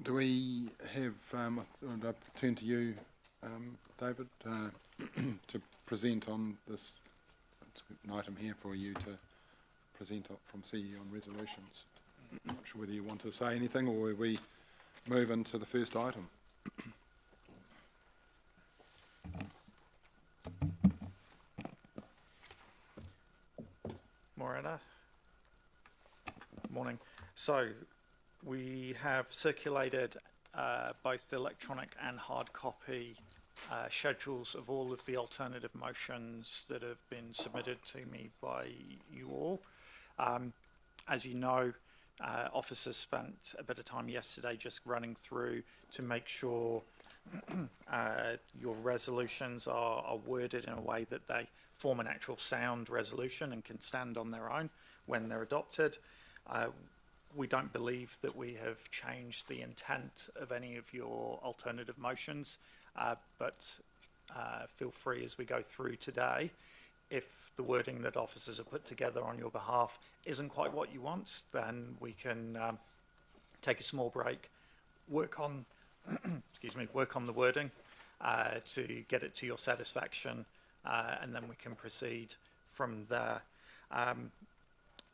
Do we have, I'll turn to you, David, to present on this item here for you to present from CE on resolutions. Not sure whether you want to say anything or we move into the first item. Morena. Morning. So we have circulated both the electronic and hard copy schedules of all of the alternative motions that have been submitted to me by you all. As you know, officers spent a bit of time yesterday just running through to make sure your resolutions are worded in a way that they form an actual sound resolution and can stand on their own when they're adopted. We don't believe that we have changed the intent of any of your alternative motions, but feel free as we go through today, if the wording that officers have put together on your behalf isn't quite what you want, then we can take a small break, work on work on the wording to get it to your satisfaction, and then we can proceed from there.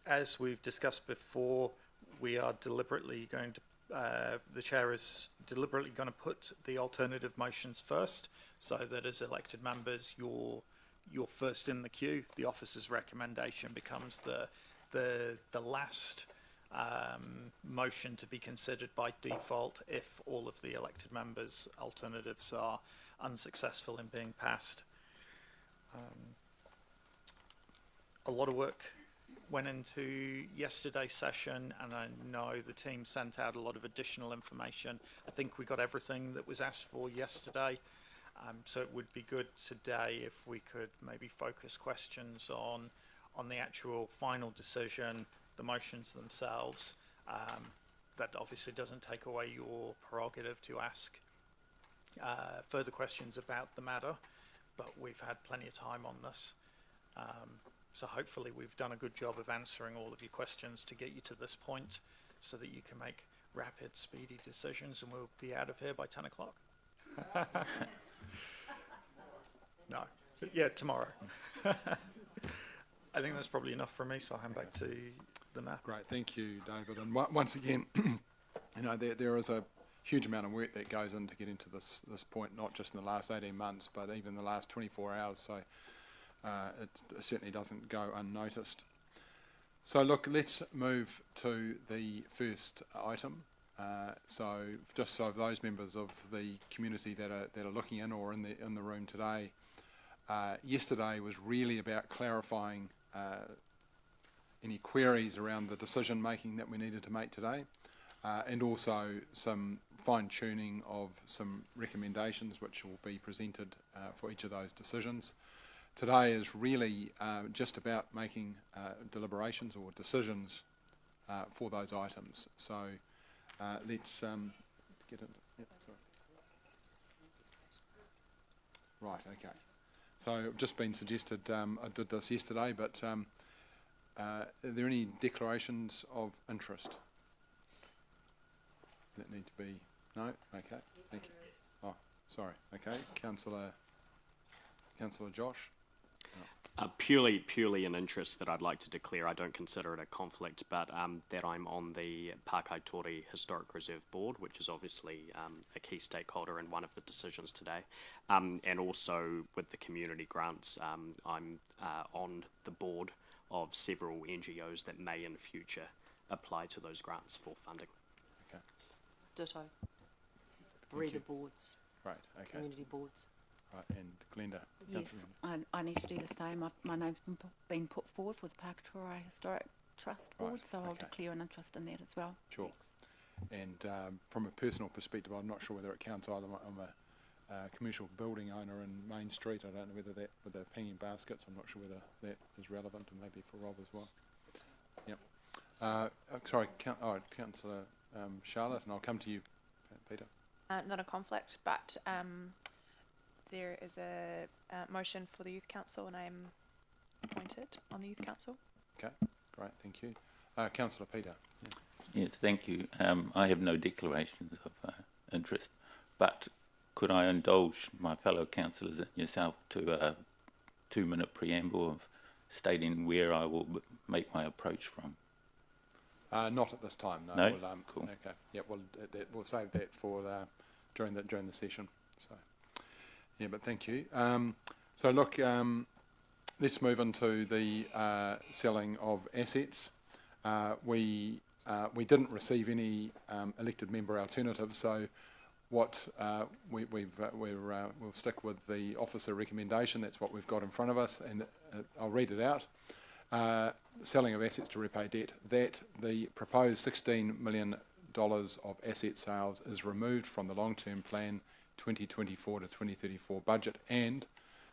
As we've discussed before, we are deliberately going to, the chair is deliberately going to put the alternative motions first, so that as elected members, you're first in the queue. The officer's recommendation becomes the last motion to be considered by default if all of the elected members' alternatives are unsuccessful in being passed. A lot of work went into yesterday's session, and I know the team sent out a lot of additional information. I think we got everything that was asked for yesterday, so it would be good today if we could maybe focus questions on the actual final decision, the motions themselves. That obviously doesn't take away your prerogative to ask further questions about the matter, but we've had plenty of time on this. So hopefully we've done a good job of answering all of your questions to get you to this point so that you can make rapid, speedy decisions, and we'll be out of here by 10 o'clock. No. Yeah, tomorrow. I think that's probably enough for me, so I'll hand back to the map. Great, thank you, David. And once again, you know, there is a huge amount of work that goes in to get into this point, not just in the last 18 months, but even the last 24 hours. So it certainly doesn't go unnoticed. So look, let's move to the first item. So just so those members of the community that are looking in or in the room today, yesterday was really about clarifying any queries around the decision making that we needed to make today, and also some fine-tuning of some recommendations which will be presented for each of those decisions. Today is really just about making deliberations or decisions for those items. So let's get into it. Sorry. Right, okay. So just been suggested, I did this yesterday, but are there any declarations of interest that need to be? No? Okay, thank you. Oh, sorry, okay. Councillor Josh? Purely an interest that I'd like to declare. I don't consider it a conflict, but that I'm on the Pākaitori Historic Reserve Board, which is obviously a key stakeholder in one of the decisions today, and also with the community grants, I'm on the board of several NGOs that may in future apply to those grants for funding. Okay. Ditto. Reader boards. Right, okay. Community boards. Right, and Glenda? Yes, I need to do the same. My name's been put forward for the Pākaitori Historic Trust Board, Right, so I'll okay. declare an interest in that as well. Sure. Thanks. And from a personal perspective, I'm not sure whether it counts either. I'm a commercial building owner in Main Street. I don't know whether that, with the hanging baskets, I'm not sure whether that is relevant, and maybe for Rob as well. Yep. Sorry, Councillor Charlotte, and I'll come to you, Peter. Not a conflict, but there is a motion for the Youth Council, and I'm appointed on the Youth Council. Okay, great, thank you. Councillor Peter. Yes, thank you. I have no declarations of interest. But could I indulge my fellow councillors and yourself to a 2-minute preamble of stating where I will make my approach from? Not at this time, no. No? We'll, Cool. Okay, yeah, we'll save that for during the session. So, yeah, but thank you. So look, let's move into the selling of assets. We didn't receive any elected member alternatives, so what we'll stick with the officer recommendation. That's what we've got in front of us, and I'll read it out. Selling of assets to repay debt, that the proposed $16 million of asset sales is removed from the long-term plan 2024 to 2034 budget, and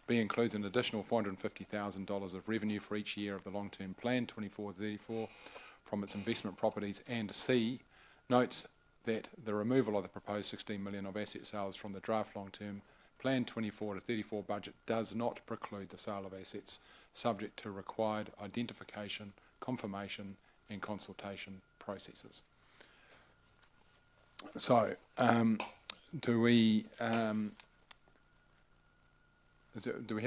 B, includes an additional $450,000 of revenue for each year of the long-term plan 24-34 from its investment properties, and C, notes that the removal of the proposed $16 million of asset sales from the draft long-term plan 24 to 34 budget does not preclude the sale of assets, subject to required identification, confirmation and consultation processes. So, do we have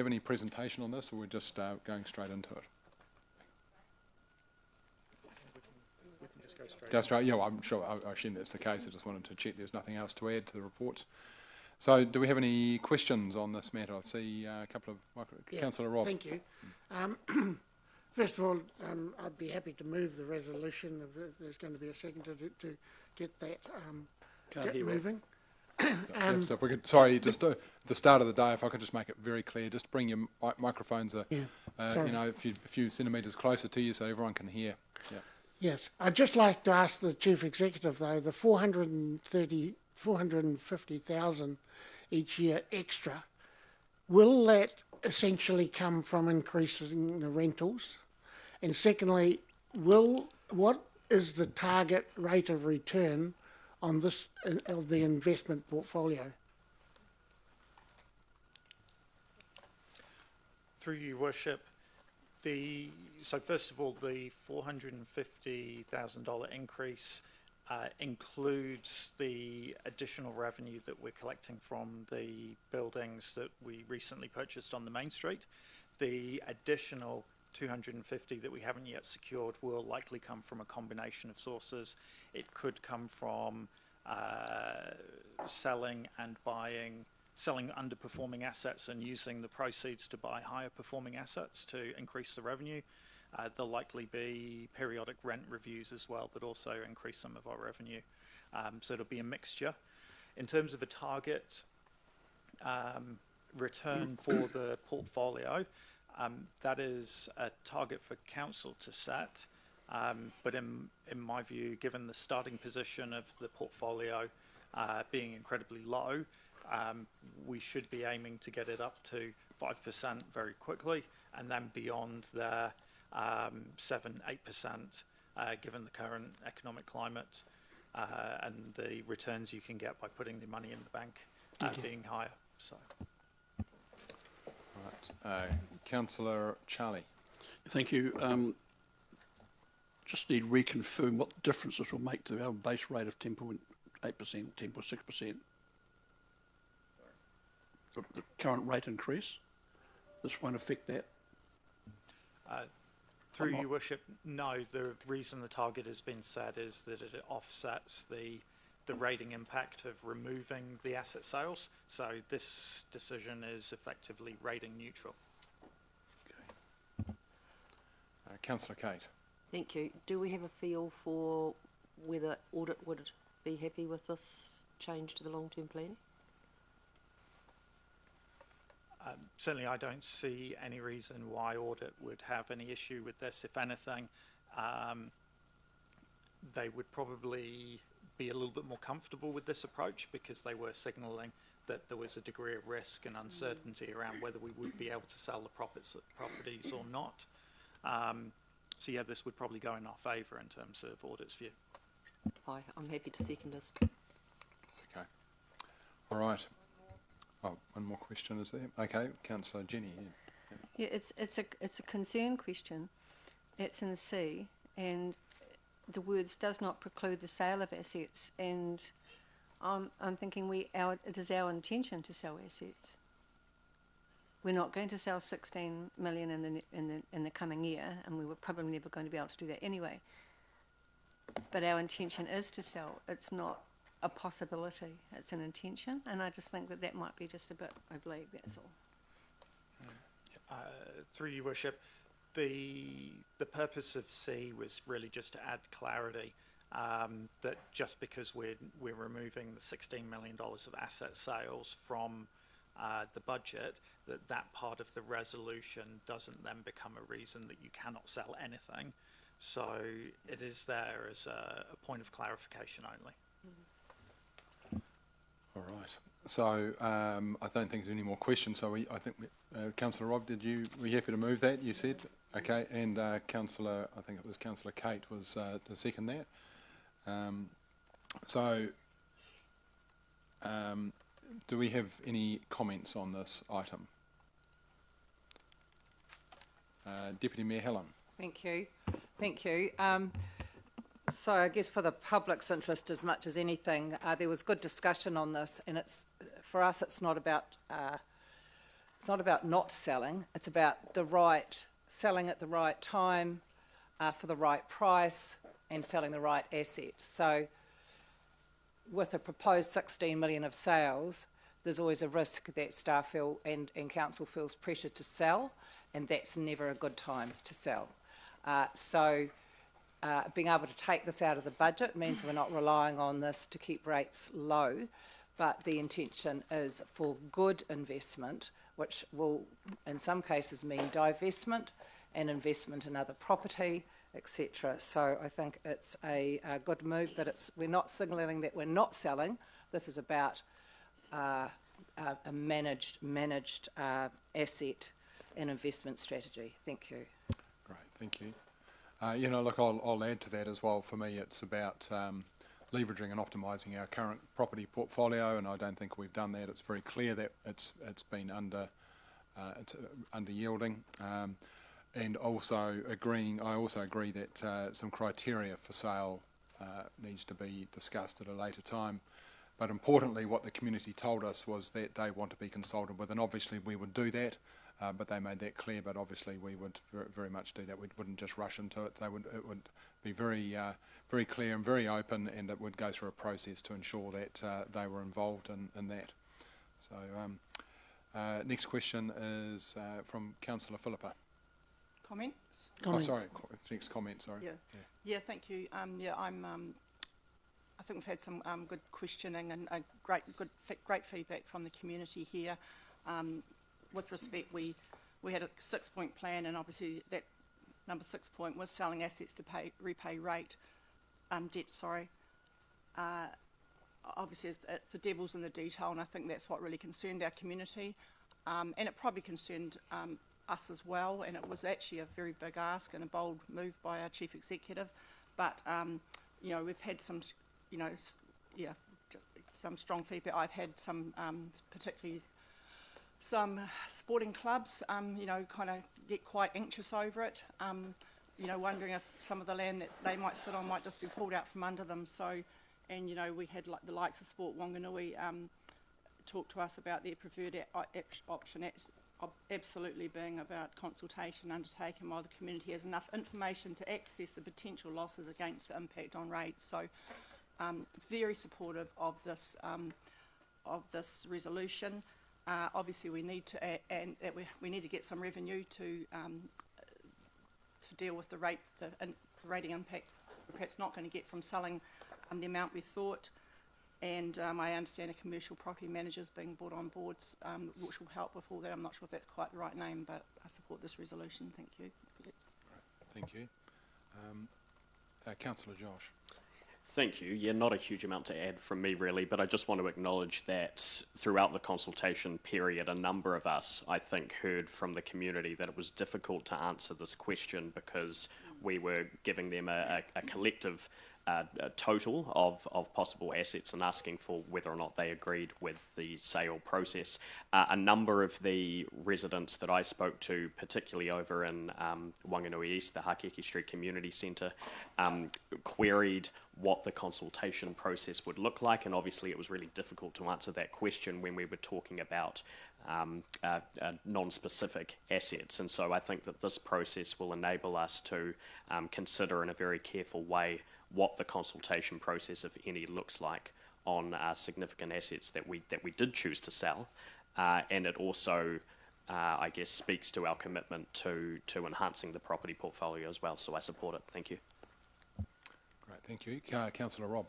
any presentation on this, or we're just going straight into it? We can just go straight. Go straight, yeah, well, I'm sure, I assume that's the case. I just wanted to check there's nothing else to add to the report. So, do we have any questions on this matter? I see a couple of, Councillor Rob. Thank you. First of all, I'd be happy to move the resolution if there's going to be a second to get that moving. So if we could, sorry, just at the start of the day, if I could just make it very clear, just bring your microphones, you know, a few centimetres closer to you so everyone can hear. Yeah. Yes, I'd just like to ask the Chief Executive though, the 450,000 each year extra, will that essentially come from increasing the rentals? And secondly, what is the target rate of return on this of the investment portfolio? Through you, Worship, so first of all, the $450,000 increase includes the additional revenue that we're collecting from the buildings that we recently purchased on the main street. The additional 250 that we haven't yet secured will likely come from a combination of sources. It could come from selling underperforming assets and using the proceeds to buy higher performing assets to increase the revenue. There'll likely be periodic rent reviews as well that also increase some of our revenue. So it'll be a mixture. In terms of a target return for the portfolio, that is a target for council to set. But in my view, given the starting position of the portfolio being incredibly low, we should be aiming to get it up to 5% very quickly, and then beyond there, 7-8%, given the current economic climate and the returns you can get by putting the money in the bank being higher. So, right, Councillor Charlie. Thank you. Just need to reconfirm what difference this will make to our base rate of 10.8%, 10.6%. The current rate increase, this won't affect that? Through your worship, no. The reason the target has been set is that it offsets the rating impact of removing the asset sales. So this decision is effectively rating neutral. Okay. Councillor Kate. Thank you. Do we have a feel for whether audit would be happy with this change to the long-term plan? Certainly, I don't see any reason why audit would have any issue with this. If anything, they would probably be a little bit more comfortable with this approach because they were signalling that there was a degree of risk and uncertainty around whether we would be able to sell the properties or not. So yeah, this would probably go in our favour in terms of audit's view. Aye, I'm happy to second this. Okay. All right. Oh, one more question is there? Okay, Councillor Jenny. Yeah, it's a concern question. It's in C, and the words does not preclude the sale of assets, and I'm thinking it is our intention to sell assets. We're not going to sell 16 million in the coming year, and we were probably never going to be able to do that anyway. But our intention is to sell. It's not a possibility. It's an intention, and I just think that might be just a bit oblique. That's all. Through your worship, the purpose of C was really just to add clarity. That just because we're removing the $16 million of asset sales from the budget, that part of the resolution doesn't then become a reason that you cannot sell anything. So it is there as a point of clarification only. All right. So I don't think there's any more questions. So I think Councillor Rob, were you happy to move that? You said okay, and Councillor, I think it was Councillor Kate was to second that. Do we have any comments on this item? Deputy Mayor Helen. Thank you. Thank you. So I guess for the public's interest as much as anything, there was good discussion on this, and for us it's not about not selling. It's about selling at the right time, for the right price, and selling the right asset. So with a proposed 16 million of sales, there's always a risk that staff feel and council feels pressure to sell, and that's never a good time to sell. Being able to take this out of the budget means we're not relying on this to keep rates low, but the intention is for good investment, which will in some cases mean divestment and investment in other property, etc. So I think it's a good move, but we're not signalling that we're not selling. This is about a managed asset and investment strategy. Thank you. Great, thank you. Look, I'll add to that as well. For me, it's about leveraging and optimising our current property portfolio, and I don't think we've done that. It's very clear that it's been under yielding. And also I also agree that some criteria for sale needs to be discussed at a later time. But importantly, what the community told us was that they want to be consulted with, and obviously we would do that, but they made that clear, but obviously we would very much do that. We wouldn't just rush into it. It would be very clear and very open, and it would go through a process to ensure that they were involved in that. So next question is from Councillor Philippa. Comment. Oh, sorry. Next comment. Sorry. Yeah. Thank you. I think we've had some good questioning and great feedback from the community here. With respect, we had a 6-point plan, and obviously that number 6 point was selling assets to repay debt. Sorry. Obviously, it's the devil's in the detail, and I think that's what really concerned our community, and it probably concerned us as well, and it was actually a very big ask and a bold move by our chief executive, but we've had some some strong feedback. I've had some particularly some sporting clubs kind of get quite anxious over it, wondering if some of the land that they might sit on might just be pulled out from under them. So, and we had like the likes of Sport Wanganui talk to us about their preferred option, absolutely being about consultation undertaken while the community has enough information to access the potential losses against the impact on rates. So very supportive of this resolution. Obviously we need to we need to get some revenue to deal with the rating impact we're perhaps not going to get from selling the amount we thought. And I understand a commercial property manager is being brought on board, which will help with all that. I'm not sure if that's quite the right name, but I support this resolution. Thank you. Right. Thank you. Councillor Josh. Thank you. Yeah, not a huge amount to add from me really, but I just want to acknowledge that throughout the consultation period, a number of us, I think, heard from the community that it was difficult to answer this question because we were giving them a collective total of possible assets and asking for whether or not they agreed with the sale process. A number of the residents that I spoke to, particularly over in Wanganui East, the Hakeke Street Community Centre, queried what the consultation process would look like, and obviously it was really difficult to answer that question when we were talking about non-specific assets. And so I think that this process will enable us to consider in a very careful way what the consultation process, if any, looks like on significant assets that we did choose to sell, and it also, I guess, speaks to our commitment to enhancing the property portfolio as well. So I support it. Thank you. Great, thank you. Councillor Rob.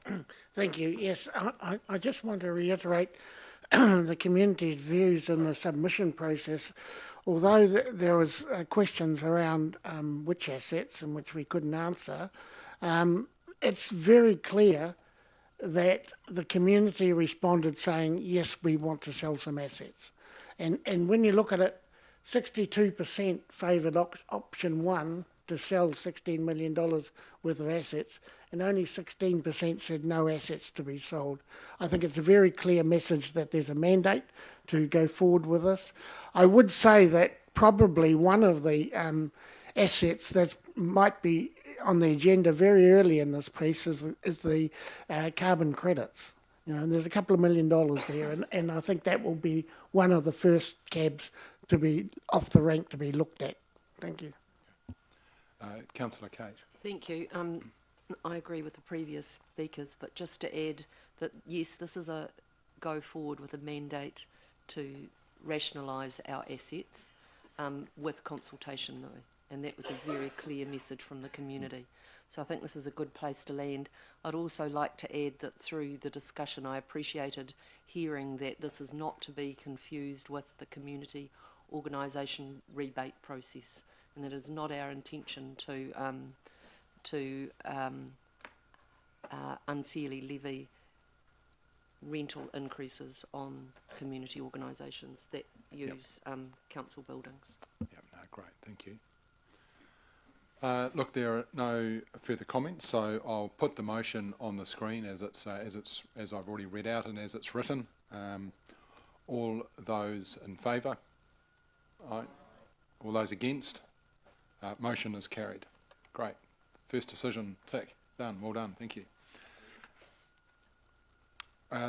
Thank you. Yes, I just want to reiterate the community's views in the submission process. Although there was questions around which assets and which we couldn't answer, it's very clear that the community responded saying, yes, we want to sell some assets. And when you look at it, 62% favoured option one, to sell $16 million worth of assets, and only 16% said no assets to be sold. I think it's a very clear message that there's a mandate to go forward with this. I would say that probably one of the assets that might be on the agenda very early in this piece is the carbon credits. You know, there's a couple of $1 million there, and I think that will be one of the first cabs to be off the rank to be looked at. Thank you. Councillor Kate. Thank you. I agree with the previous speakers, but just to add that, yes, this is a go forward with a mandate to rationalise our assets with consultation, though, and that was a very clear message from the community. So I think this is a good place to land. I'd also like to add that through the discussion, I appreciated hearing that this is not to be confused with the community organisation rebate process, and that is not our intention to unfairly levy rental increases on community organisations that use council buildings. Yep, no, great, thank you. Look, there are no further comments, so I'll put the motion on the screen as I've already read out and as it's written. All those in favour? Aye. All those against? Motion is carried. Great. First decision, tick. Done. Well done. Thank you.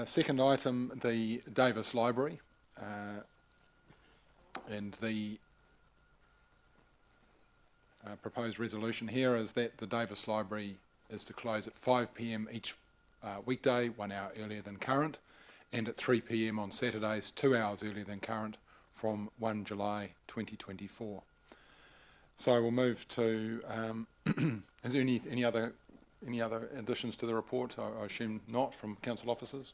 Second item, the Davis Library. And the proposed resolution here is that the Davis Library is to close at 5 p.m. each weekday, 1 hour earlier than current, and at 3 p.m. on Saturdays, 2 hours earlier than current, from 1 July 2024. So we'll move to, is there any other additions to the report? I assume not, from council officers.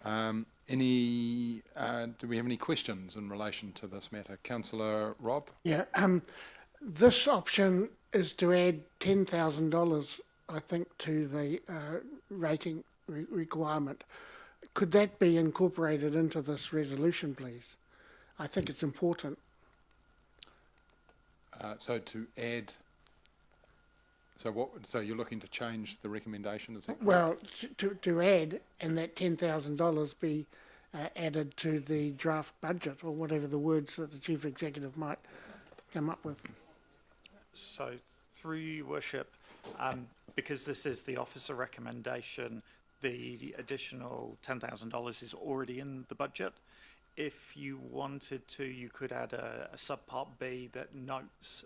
Do we have any questions in relation to this matter? Councillor Rob? Yeah, this option is to add $10,000, I think, to the rating requirement. Could that be incorporated into this resolution, please? I think it's important. So to add, so you're looking to change the recommendation, is that correct? Well, to add, and that $10,000 be added to the draft budget, or whatever the words that the Chief Executive might come up with. So, through you, Worship, because this is the officer recommendation, the additional $10,000 is already in the budget. If you wanted to, you could add a subpart B that notes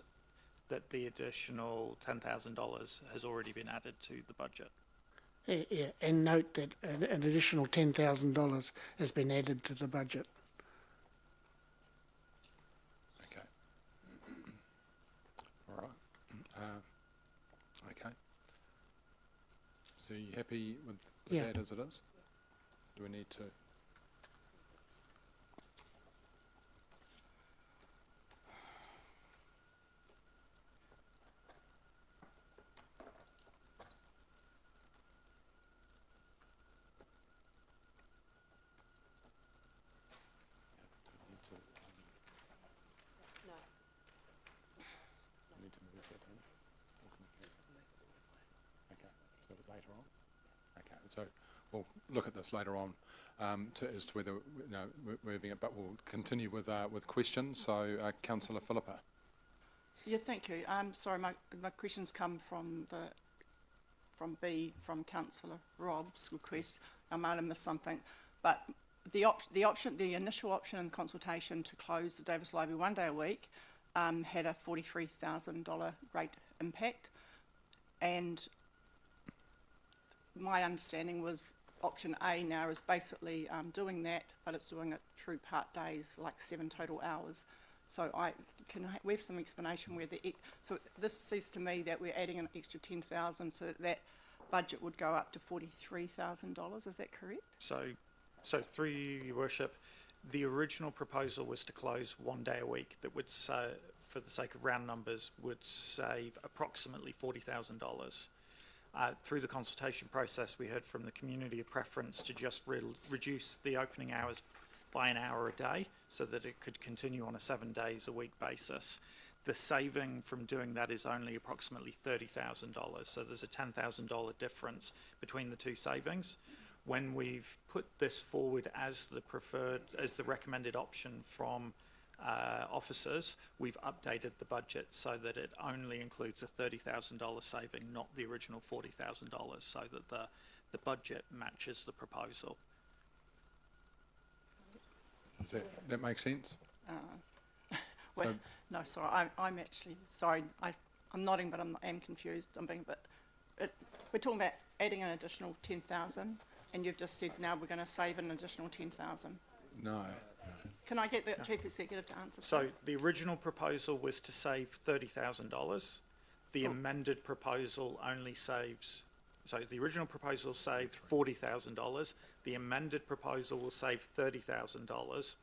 that the additional $10,000 has already been added to the budget. Yeah, and note that an additional $10,000 has been added to the budget. Okay. All right. Okay. So are you happy with that as it is? Do we need to? so we'll look at this later on as to whether we're moving it, but we'll continue with questions. So, Councillor Philippa. Yeah, thank you. Sorry, my questions come from Councillor Rob's request. I might have missed something, but the initial option in consultation to close the Davis Library 1 day a week had a $43,000 rate impact, and my understanding was option A now is basically doing that, but it's doing it through part days, like 7 total hours. So we have some explanation where so this says to me that we're adding an extra 10,000, so that budget would go up to $43,000. Is that correct? So through you, Your Worship, the original proposal was to close 1 day a week. That would, for the sake of round numbers, would save approximately $40,000. Through the consultation process, we heard from the community a preference to just reduce the opening hours by an hour a day so that it could continue on a 7 days a week basis. The saving from doing that is only approximately $30,000, so there's a $10,000 difference between the two savings. When we've put this forward as the recommended option from officers, we've updated the budget so that it only includes a $30,000 saving, not the original $40,000, so that the budget matches the proposal. Does that make sense? Well, no, sorry, I'm actually, sorry, I'm nodding, but I am confused. I'm being a bit, we're talking about adding an additional 10,000, and you've just said now we're going to save an additional 10,000. No. Can I get the Chief Executive to answer? So please? the original proposal was to save $30,000. The amended proposal only saves, so the original proposal saved $40,000. The amended proposal will save $30,000.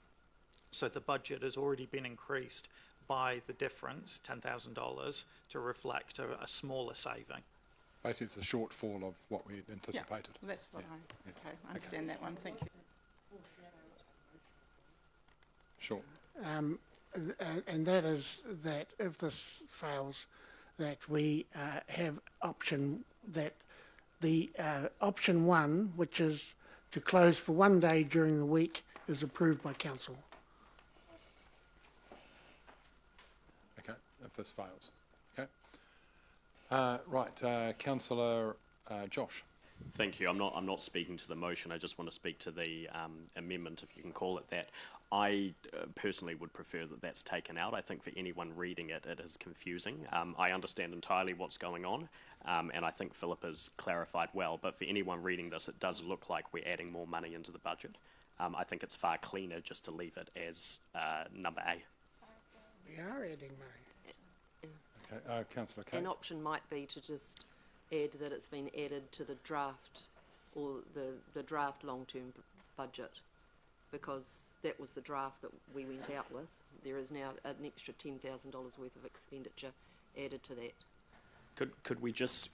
So the budget has already been increased by the difference, $10,000, to reflect a smaller saving. Basically, it's a shortfall of what we had anticipated. Yeah, that's what I understand that one. Thank you. Sure. And that is that if this fails, that we have option option 1, which is to close for 1 day during the week, is approved by council. Okay, if this fails. Okay. Right, Councillor Josh. Thank you. I'm not speaking to the motion. I just want to speak to the amendment, if you can call it that. I personally would prefer that that's taken out. I think for anyone reading it, it is confusing. I understand entirely what's going on, and I think Philip has clarified well, but for anyone reading this, it does look like we're adding more money into the budget. I think it's far cleaner just to leave it as number A. We are adding money. Okay, Councillor Kate. An option might be to just add that it's been added to the draft or the draft long-term budget, because that was the draft that we went out with. There is now an extra $10,000 worth of expenditure added to that. Could we just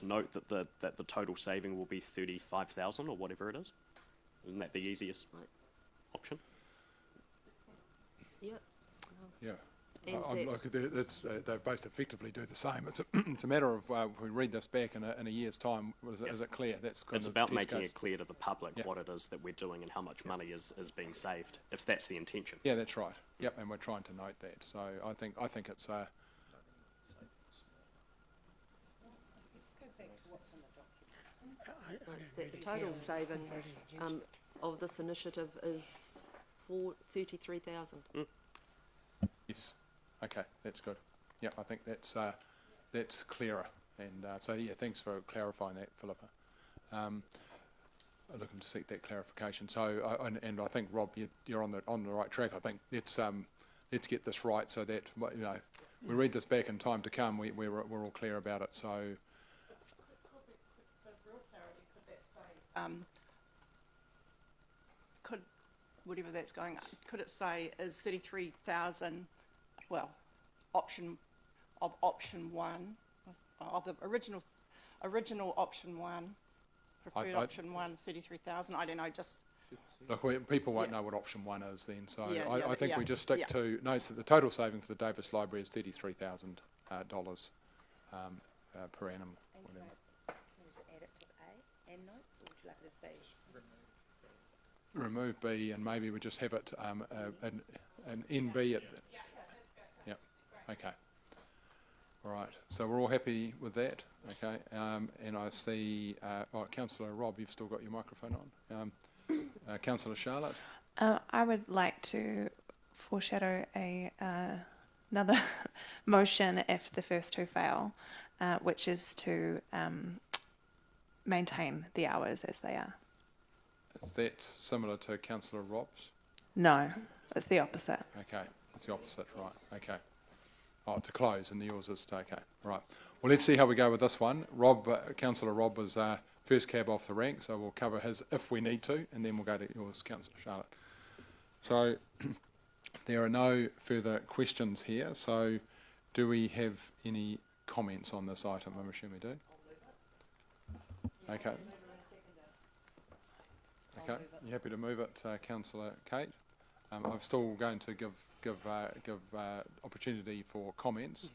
note that the total saving will be 35,000 or whatever it is? Isn't that the easiest option? Yeah. Yeah. And they both effectively do the same. It's a matter of if we read this back in a year's time, is it clear? That's kind It's of about the test making case. it clear to the public what it is that we're doing and how much money is being saved, if that's the intention. Yeah, that's right. Yep, and we're trying to note that. So I think it's it's that the total saving of this initiative is $33,000. yes. Okay, that's good. Yeah, I think that's clearer. And so yeah, thanks for clarifying that, Philippa. Looking to seek that clarification. So and I think Rob, you're on the right track. I think let's get this right so that we read this back in time to come. We're all clear about it. So. For real clarity, could whatever that's going, could it say is 33,000? Well, option 1 of the original option 1, preferred option 1, 33,000. I don't know. Just look, people won't know what option 1 is then. So Yeah, I think yeah, we just stick yeah. to notes that the total saving for the Davis Library is $33,000 per annum. Whatever. Add it to A and notes, or like it is B. Remove B and maybe we just have it an NB at. Yep. Okay. All right. So we're all happy with that. Okay. And I see. Councillor Rob, you've still got your microphone on. Councillor Charlotte. I would like to foreshadow another motion if the first two fail, which is to maintain the hours as they are. Is that similar to Councillor Rob's? No, it's the opposite. Okay, it's the opposite, right, okay. Oh, to close, and yours is to, okay, right. Well, let's see how we go with this one. Councillor Rob was first cab off the rank, so we'll cover his if we need to, and then we'll go to yours, Councillor Charlotte. So, there are no further questions here, so do we have any comments on this item? I'm assuming we do. Okay. Okay, you happy to move it, Councillor Kate? I'm still going to give opportunity for comments.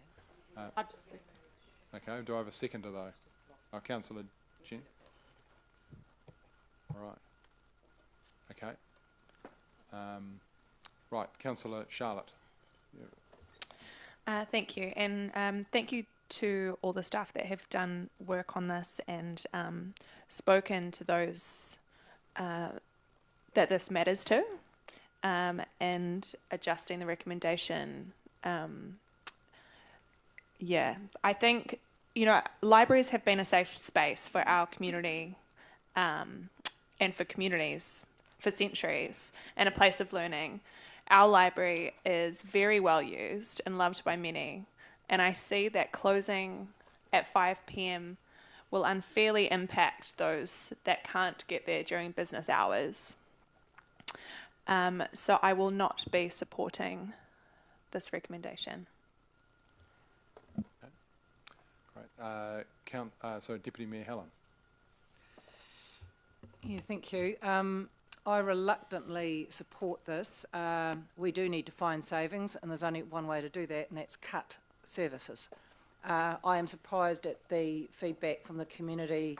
Okay, do I have a seconder though? Councillor Jen? All right. Okay. Right, Councillor Charlotte. Thank you, and thank you to all the staff that have done work on this and spoken to those that this matters to, and adjusting the recommendation. Yeah, I think, libraries have been a safe space for our community and for communities for centuries, and a place of learning. Our library is very well used and loved by many, and I see that closing at 5 p.m. will unfairly impact those that can't get there during business hours. So I will not be supporting this recommendation. Okay. Great. So Deputy Mayor Helen. Yeah, thank you. I reluctantly support this. We do need to find savings, and there's only one way to do that, and that's cut services. I am surprised at the feedback from the community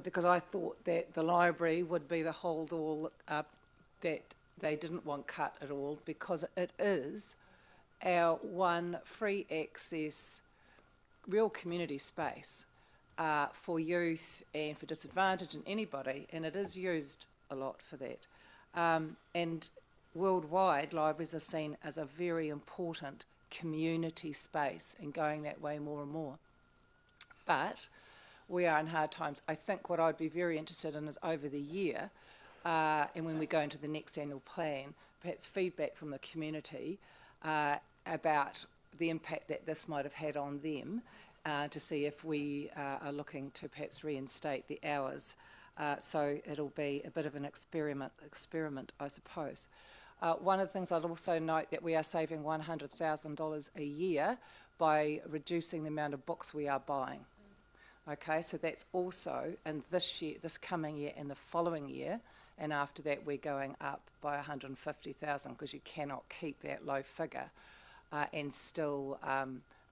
because I thought that the library would be the hold all that they didn't want cut at all, because it is our one free access real community space for youth and for disadvantaged and anybody, and it is used a lot for that. And worldwide, libraries are seen as a very important community space and going that way more and more. But we are in hard times. I think what I'd be very interested in is over the year, and when we go into the next annual plan, perhaps feedback from the community about the impact that this might have had on them, to see if we are looking to perhaps reinstate the hours. So it'll be a bit of an experiment, I suppose. One of the things I'd also note that we are saving $100,000 a year by reducing the amount of books we are buying. Okay, so that's also in this year, this coming year and the following year, and after that we're going up by 150,000, because you cannot keep that low figure and still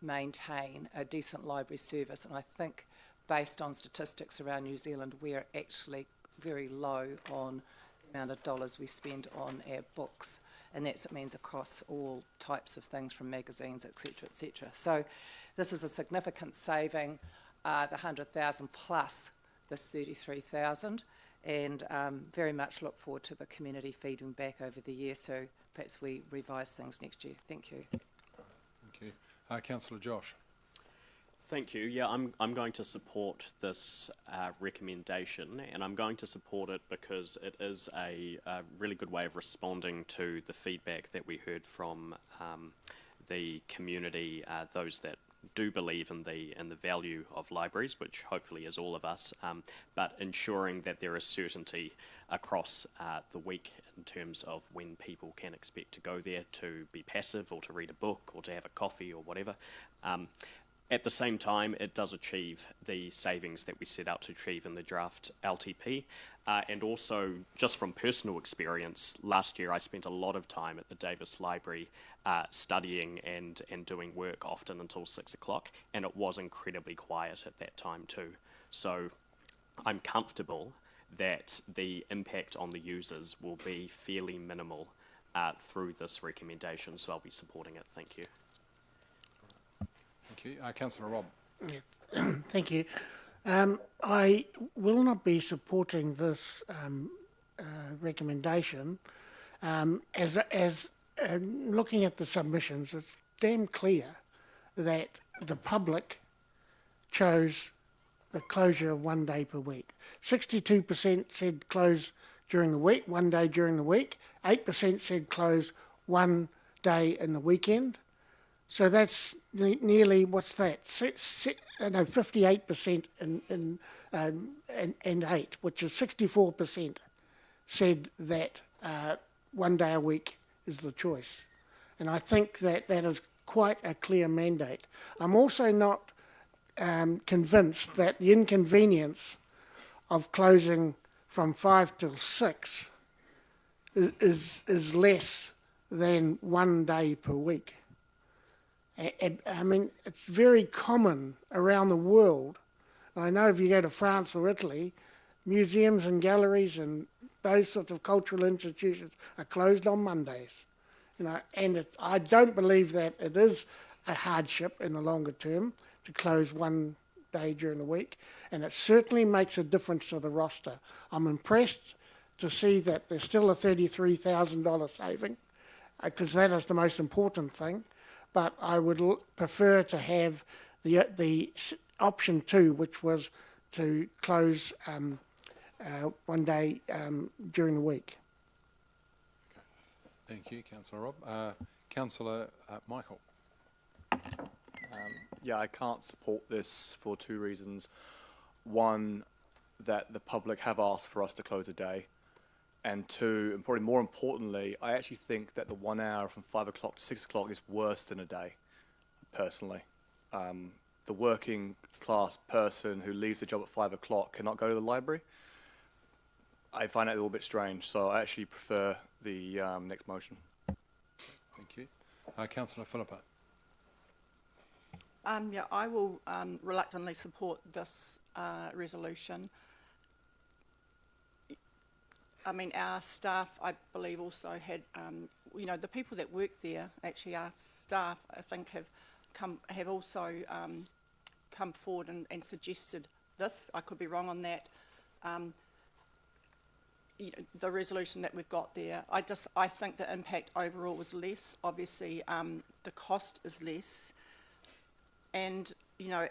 maintain a decent library service. And I think, based on statistics around New Zealand, we're actually very low on the amount of dollars we spend on our books, and that means across all types of things, from magazines, etc., etc. So this is a significant saving, the 100,000 plus this 33,000, and very much look forward to the community feeding back over the year, so perhaps we revise things next year. Thank you. Thank you. Councillor Josh. Thank you. Yeah, I'm going to support this recommendation, and I'm going to support it because it is a really good way of responding to the feedback that we heard from the community, those that do believe in the value of libraries, which hopefully is all of us, but ensuring that there is certainty across the week in terms of when people can expect to go there to be passive or to read a book or to have a coffee or whatever. At the same time, it does achieve the savings that we set out to achieve in the draft LTP. And also, just from personal experience, last year I spent a lot of time at the Davis Library studying and doing work, often until 6 o'clock, and it was incredibly quiet at that time too. So I'm comfortable that the impact on the users will be fairly minimal through this recommendation, so I'll be supporting it. Thank you. Thank you. Councillor Robb. Yeah. Thank you. I will not be supporting this recommendation. As looking at the submissions, it's damn clear that the public chose the closure of 1 day per week. 62% said close during the week, 1 day during the week. 8% said close 1 day in the weekend. So that's nearly, what's that? 58% and 8, which is 64% said that 1 day a week is the choice. And I think that that is quite a clear mandate. I'm also not convinced that the inconvenience of closing from 5 till 6 is less than 1 day per week. And, I mean, it's very common around the world. I know if you go to France or Italy, museums and galleries and those sorts of cultural institutions are closed on Mondays. You know, and I don't believe that it is a hardship in the longer term to close 1 day during the week, and it certainly makes a difference to the roster. I'm impressed to see that there's still a $33,000 saving, because that is the most important thing. But I would prefer to have the option 2, which was to close 1 day during the week. Okay. Thank you, Councillor Robb. Councillor Michael. Yeah, I can't support this for 2 reasons. One, that the public have asked for us to close a day. And 2, and probably more importantly, I actually think that the 1 hour from 5 o'clock to 6 o'clock is worse than a day, personally. The working class person who leaves the job at 5 o'clock cannot go to the library. I find that a little bit strange, so I actually prefer the next motion. Thank you. Councillor Philippa. Yeah, I will reluctantly support this resolution. I mean, our staff, I believe, also had, you know, the people that work there, actually our staff, I think, have also come forward and suggested this. I could be wrong on that. You know, the resolution that we've got there, I think the impact overall was less. Obviously, the cost is less. And, you know,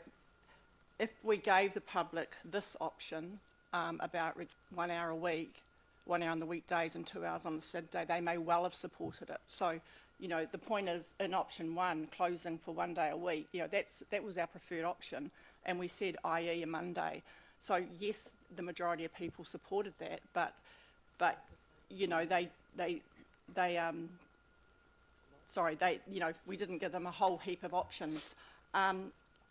if we gave the public this option about 1 hour a week, 1 hour on the weekdays and 2 hours on the Saturday, they may well have supported it. So, you know, the point is, in option 1, closing for 1 day a week, you know, that was our preferred option, and we said, i.e. a Monday. So yes, the majority of people supported that, but you know, you know, we didn't give them a whole heap of options.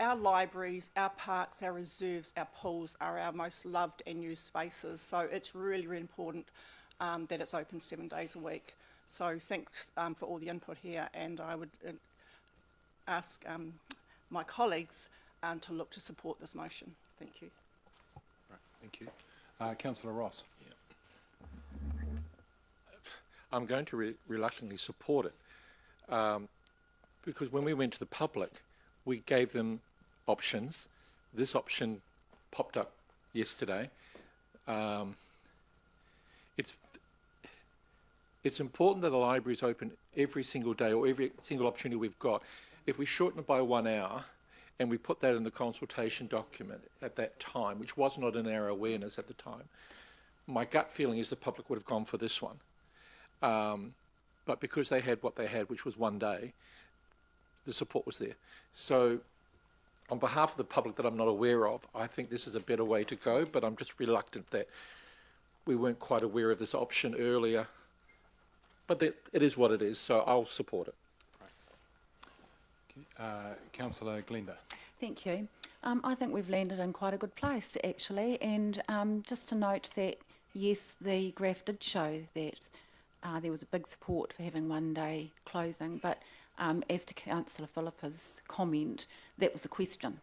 Our libraries, our parks, our reserves, our pools are our most loved and used spaces. So it's really, really important that it's open 7 days a week. So thanks for all the input here, and I would ask my colleagues to look to support this motion. Thank you. Right, thank you. Councillor Ross. I'm going to reluctantly support it because when we went to the public, we gave them options. This option popped up yesterday. It's important that the library is open every single day or every single opportunity we've got. If we shorten it by 1 hour and we put that in the consultation document at that time, which was not in our awareness at the time, my gut feeling is the public would have gone for this one. But because they had what they had, which was 1 day, the support was there. So on behalf of the public that I'm not aware of, I think this is a better way to go, but I'm just reluctant that we weren't quite aware of this option earlier. But it is what it is, so I'll support it. Right. Councillor Glenda. Thank you. I think we've landed in quite a good place, actually, and just to note that, yes, the graph did show that there was a big support for having 1 day closing, but as to Councillor Philippa's comment, that was a question.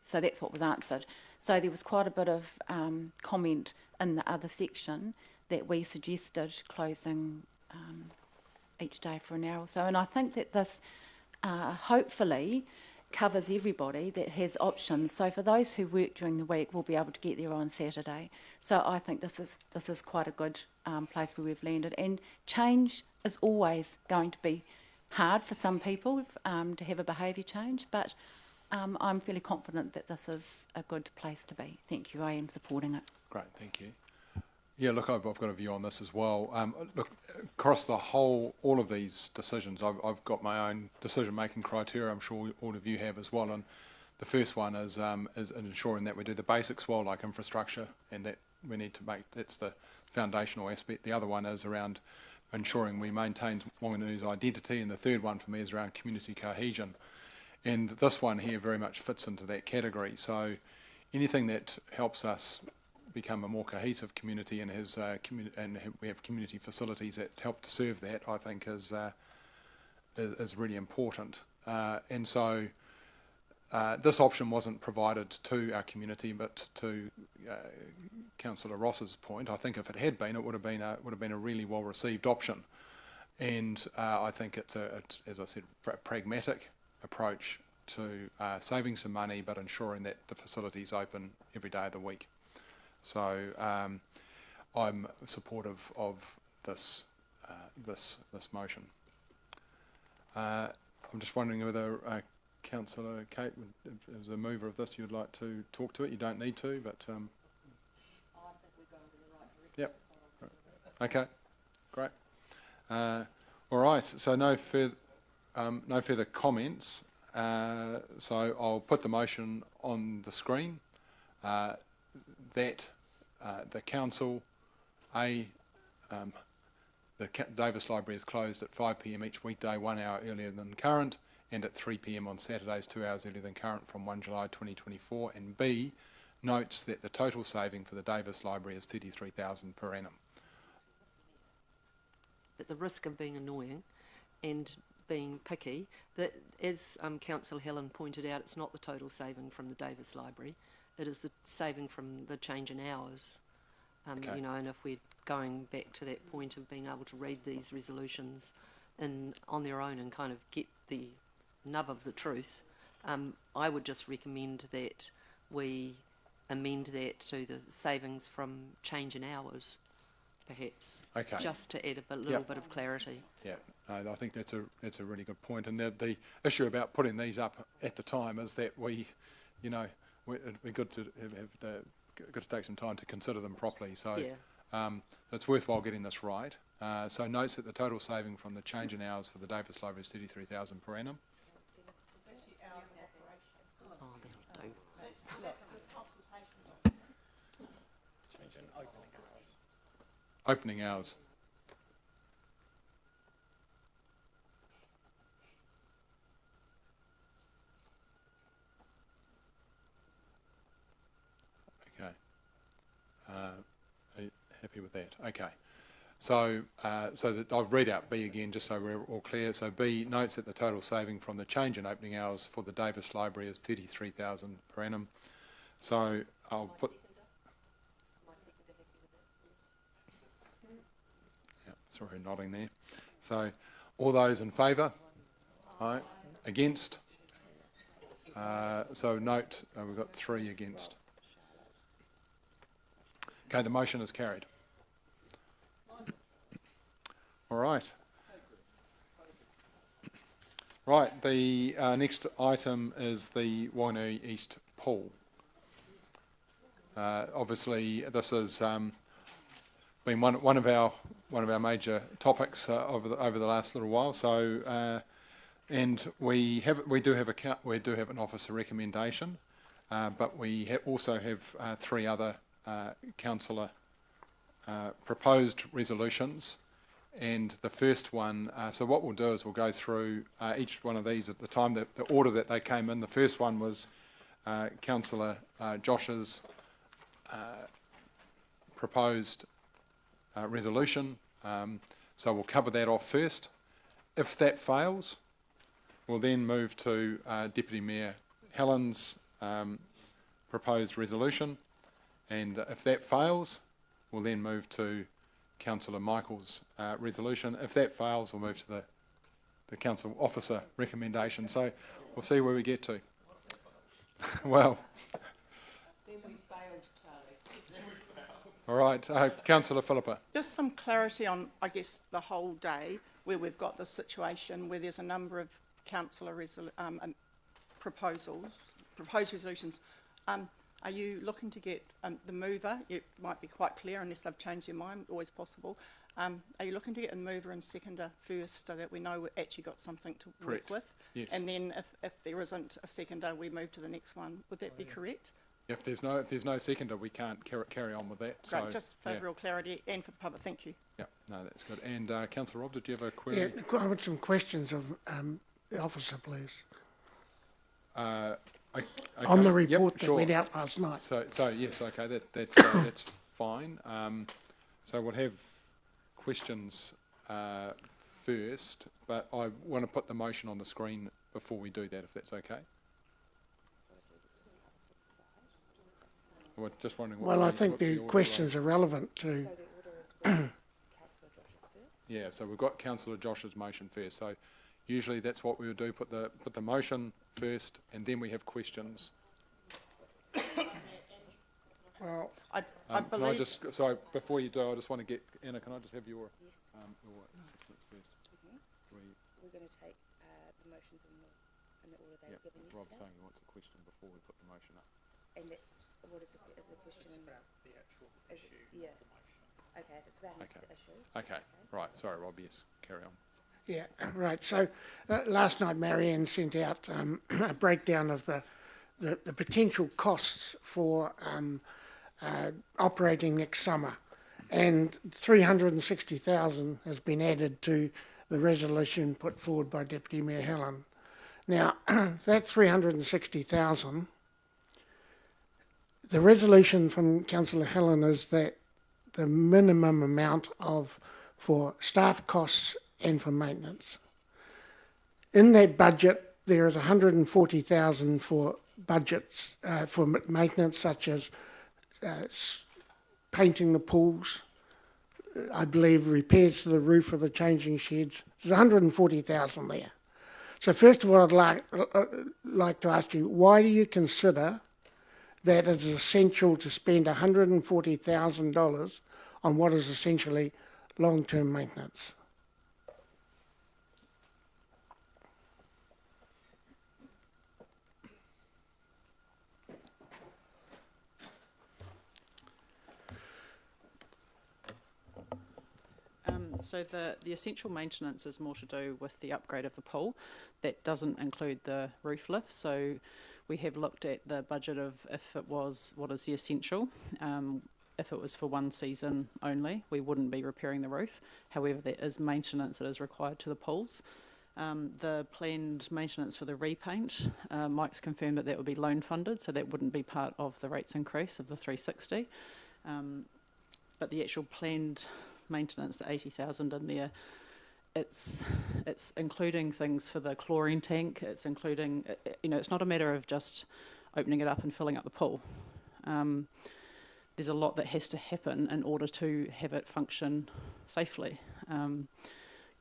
So that's what was answered. So there was quite a bit of comment in the other section that we suggested closing each day for an hour or so. And I think that this hopefully covers everybody that has options. So for those who work during the week, we'll be able to get there on Saturday. So I think this is quite a good place where we've landed. And change is always going to be hard for some people to have a behaviour change, but I'm fairly confident that this is a good place to be. Thank you. I am supporting it. Great, thank you. Yeah, look, I've got a view on this as well. Look, across the whole, all of these decisions, I've got my own decision-making criteria. I'm sure all of you have as well. And the first one is ensuring that we do the basics well, like infrastructure, and that we need to make, that's the foundational aspect. The other one is around ensuring we maintain Wanganui identity, and the third one for me is around community cohesion. And this one here very much fits into that category. So anything that helps us become a more cohesive community and has we have community facilities that help to serve that, I think is really important. And so this option wasn't provided to our community, but to Councillor Ross's point, I think if it had been, it would have been a really well received option. And I think it's as I said, pragmatic approach to saving some money, but ensuring that the facility's open every day of the week. So I'm supportive of this motion. I'm just wondering whether Councillor Kate, as a mover of this, you'd like to talk to it. You don't need to, but I think we're going in the right direction. Yep. Okay. Great. All right. So no further comments. So I'll put the motion on the screen. That the council, the Davis Library is closed at 5 p.m. each weekday, 1 hour earlier than current, and at 3 p.m. on Saturdays, 2 hours earlier than current from 1 July 2024. And B, notes that the total saving for the Davis Library is $33,000 per annum. At the risk of being annoying and being picky, that as Councillor Helen pointed out, it's not the total saving from the Davis Library. It is the saving from the change in hours. Okay. You know, and if we're going back to that point of being able to read these resolutions on their own and kind of get the nub of the truth, I would just recommend that we amend that to the savings from change in hours, perhaps. Okay. Just to add a little bit of clarity. Yeah, I think that's a really good point. And the issue about putting these up at the time is that we, you know, it'd be good to take some time to consider them properly. So, so it's worthwhile getting this right. So notes that the total saving from the change in hours for the Davis Library is $33,000 per annum. Oh, that'll do. Opening hours. Okay. Are you happy with that? Okay. So, I'll read out B again, just so we're all clear. So B notes that the total saving from the change in opening hours for the Davis Library is $33,000 per annum. So I'll put. Yeah, sorry, nodding there. So, all those in favour? Aye. Against? So note we've got 3 against. Okay, the motion is carried. All right. Right, the next item is the Wanganui East Pool. Obviously, this has been one of our major topics over the last little while. So, and we do have an officer recommendation, but we also have 3 other councillor proposed resolutions. And the first one, so what we'll do is we'll go through each one of these at the time, the order that they came in. The first one was Councillor Josh's proposed resolution. So we'll cover that off first. If that fails, we'll then move to Deputy Mayor Helen's proposed resolution, and if that fails, we'll then move to Councillor Michael's resolution. If that fails, we'll move to the council officer recommendation. So we'll see where we get to. Well, all right, Councillor Philippa. Just some clarity on, I guess, the whole day where we've got this situation where there's a number of councillor proposed resolutions. Are you looking to get the mover? It might be quite clear unless they've changed their mind, always possible. Are you looking to get a mover and seconder first so that we know we've actually got something to Correct. work with? Yes. And then if there isn't a seconder, we move to the next one. Would that be correct? If there's no seconder, we can't carry on with that. Great, So, just for yeah. real clarity and for the public. Thank you. Yeah, no, that's good. And Councillor Rob, did you have a query? Yeah, I want some questions of the officer, please. Okay. On the report Yep, that sure. went out last night. So yes, okay, that's fine. So we'll have questions first, but I want to put the motion on the screen before we do that, if that's okay. We're just wondering. Well, I think the questions are relevant to. Yeah, so we've got Councillor Josh's motion first. So usually that's what we would do: put the motion first, and then we have questions. Well, I Can believe... I just, sorry, before you do, I just want to get, Anna, can I just have your assistance first? We're going to take the motions in the order they were given Rob's yesterday. saying he wants a question before we put the motion up. And that's, what is the question? It's about the actual issue, yeah. the motion. Okay, if it's about Okay. the issue. Okay, right, sorry, Rob, yes, carry on. yeah, right. So last night, Marianne sent out a breakdown of the potential costs for operating next summer, and 360,000 has been added to the resolution put forward by Deputy Mayor Helen. Now, that 360,000, the resolution from Councillor Helen is that the minimum amount for staff costs and for maintenance. In that budget, there is 140,000 for budgets for maintenance, such as painting the pools, I believe repairs to the roof of the changing sheds. There's 140,000 there. So first of all, I'd like to ask you, why do you consider that it is essential to spend $140,000 on what is essentially long-term maintenance? So the essential maintenance is more to do with the upgrade of the pool. That doesn't include the roof lift. So we have looked at the budget of if it was what is the essential. If it was for one season only, we wouldn't be repairing the roof. However, there is maintenance that is required to the pools. The planned maintenance for the repaint, Mike's confirmed that would be loan funded, so that wouldn't be part of the rates increase of the 360. But the actual planned maintenance, the 80,000 in there, it's including things for the chlorine tank. It's including, it's not a matter of just opening it up and filling up the pool. There's a lot that has to happen in order to have it function safely. Can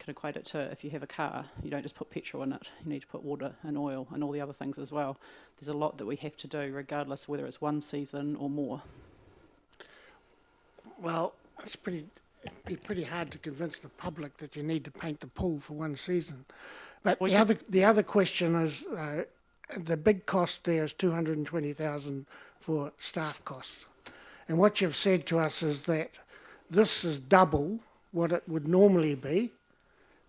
equate it to if you have a car, you don't just put petrol in it, you need to put water and oil and all the other things as well. There's a lot that we have to do regardless whether it's one season or more. Well, it'd be pretty hard to convince the public that you need to paint the pool for one season. But the other question is, the big cost there is 220,000 for staff costs. And what you've said to us is that this is double what it would normally be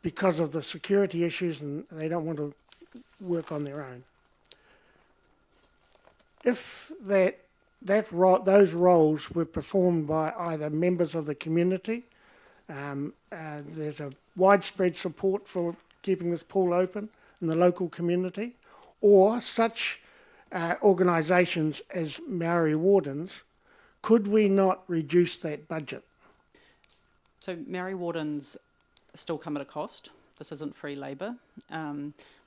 because of the security issues and they don't want to work on their own. If those roles were performed by either members of the community, there's a widespread support for keeping this pool open in the local community, or such organisations as Maori Wardens, could we not reduce that budget? So Maori Wardens still come at a cost. This isn't free labour.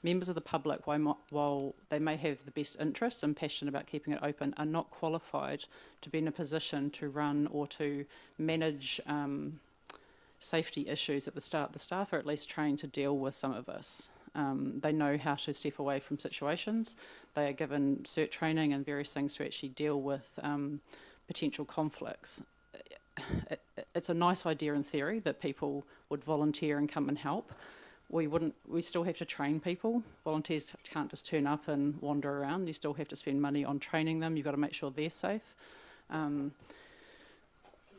Members of the public, while they may have the best interest and passion about keeping it open, are not qualified to be in a position to run or to manage safety issues at the start. The staff are at least trained to deal with some of this. They know how to step away from situations. They are given cert training and various things to actually deal with potential conflicts. It's a nice idea in theory that people would volunteer and come and help. We still have to train people. Volunteers can't just turn up and wander around. You still have to spend money on training them. You've got to make sure they're safe.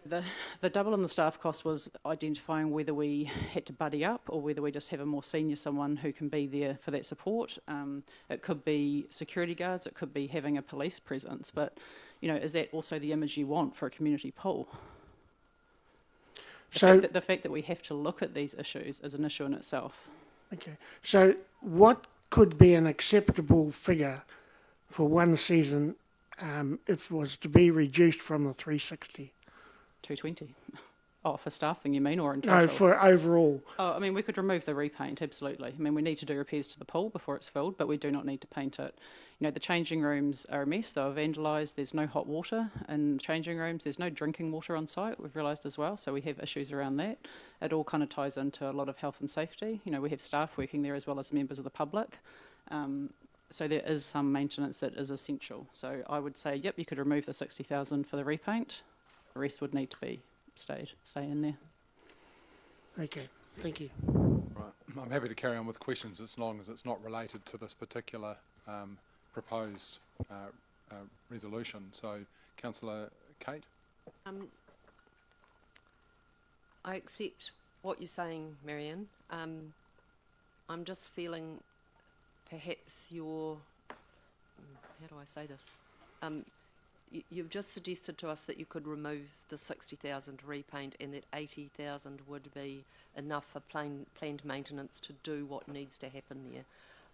The double in the staff cost was identifying whether we had to buddy up or whether we just have a more senior someone who can be there for that support. It could be security guards, it could be having a police presence, but is that also the image you want for a community pool? The fact that we have to look at these issues is an issue in itself. Okay, so what could be an acceptable figure for one season if it was to be reduced from the 360? 220. Oh, for staffing, you mean, or in total? No, for overall. Oh, I mean, we could remove the repaint, absolutely. I mean, we need to do repairs to the pool before it's filled, but we do not need to paint it. The changing rooms are a mess. They were vandalised. There's no hot water in changing rooms. There's no drinking water on site, we've realised as well, so we have issues around that. It all kind of ties into a lot of health and safety. We have staff working there as well as members of the public. So there is some maintenance that is essential. So I would say, yep, you could remove the 60,000 for the repaint. The rest would need to be stay in there. Okay, thank you. Right, I'm happy to carry on with questions as long as it's not related to this particular proposed resolution. So, Councillor Kate? I accept what you're saying, Marianne. I'm just feeling perhaps you're, how do I say this? You've just suggested to us that you could remove the 60,000 to repaint and that 80,000 would be enough for planned maintenance to do what needs to happen there.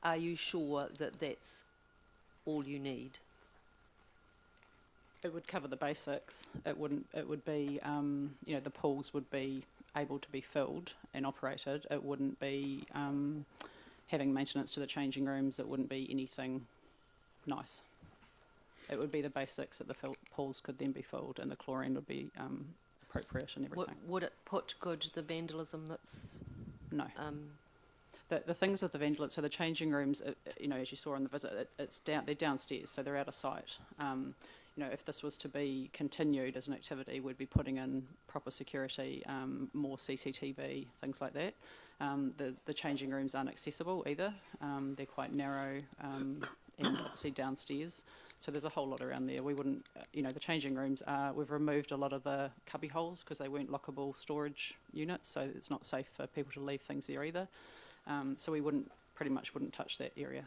Are you sure that that's all you need? It would cover the basics. It would be, the pools would be able to be filled and operated. It wouldn't be having maintenance to the changing rooms. It wouldn't be anything nice. It would be the basics that the pools could then be filled and the chlorine would be appropriate and everything. Would it put good the vandalism that's... No. The things with the vandalism, so the changing rooms, as you saw on the visit, they're downstairs, so they're out of sight. If this was to be continued as an activity, we'd be putting in proper security, more CCTV, things like that. The changing rooms aren't accessible either. They're quite narrow and obviously downstairs. So there's a whole lot around there. We wouldn't, the changing rooms we've removed a lot of the cubby holes because they weren't lockable storage units, so it's not safe for people to leave things there either. So we pretty much wouldn't touch that area.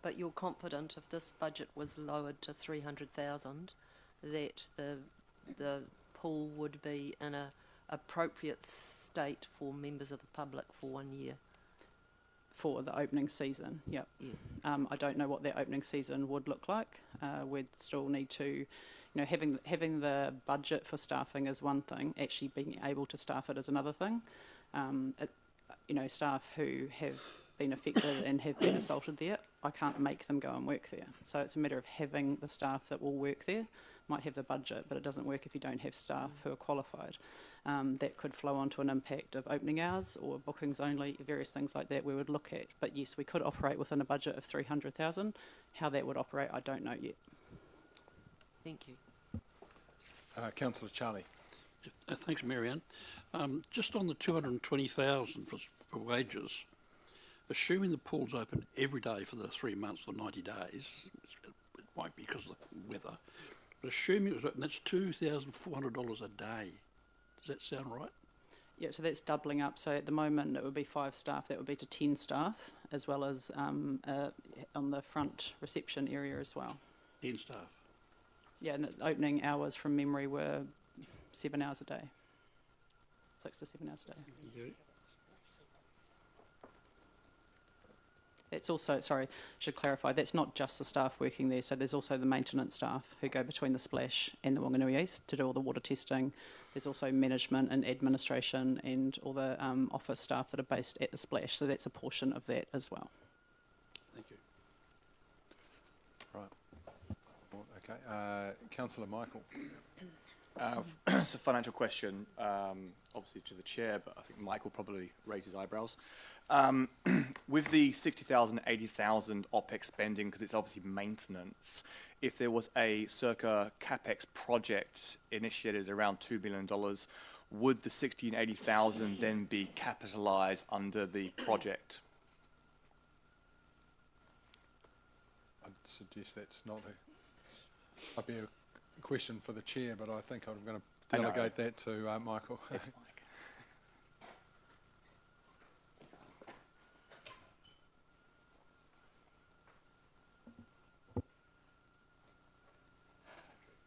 But you're confident if this budget was lowered to 300,000 that the pool would be in a appropriate state for members of the public for 1 year? For the opening season, yep. Yes. I don't know what that opening season would look like. We'd still need to, having the budget for staffing is one thing. Actually being able to staff it is another thing. Staff who have been affected and have been assaulted there, I can't make them go and work there. So it's a matter of having the staff that will work there. Might have the budget, but it doesn't work if you don't have staff who are qualified. That could flow onto an impact of opening hours or bookings only, various things like that we would look at. But yes, we could operate within a budget of 300,000. How that would operate, I don't know yet. Thank you. Councillor Charlie. Thanks, Marianne. Just on the 220,000 for wages, assuming the pool's open every day for the 3 months or 90 days, it might be because of the weather, but assuming it was open, that's $2,400 a day. Does that sound right? Yeah, so that's doubling up. So at the moment it would be 5 staff. That would be to 10 staff, as well as on the front reception area as well. 10 staff? Yeah, and the opening hours from memory were 7 hours a day. 6 to 7 hours a day. Yeah. It's also, sorry, I should clarify, that's not just the staff working there, so there's also the maintenance staff who go between the splash and the Wanganui East to do all the water testing, There's also management and administration and all the office staff that are based at the Splash, so that's a portion of that as well. Thank you. Right. Well, okay. Councillor Michael. It's a financial question, obviously to the chair, but I think Mike will probably raise his eyebrows. With the 60,000, 80,000 OPEX spending, because it's obviously maintenance, if there was a circa CapEx project initiated around $2 million, would the 60 and 80,000 then be capitalised under the project? I'd suggest that's not might be a question for the chair, but I think I'm going to delegate that to Michael. It's Mike.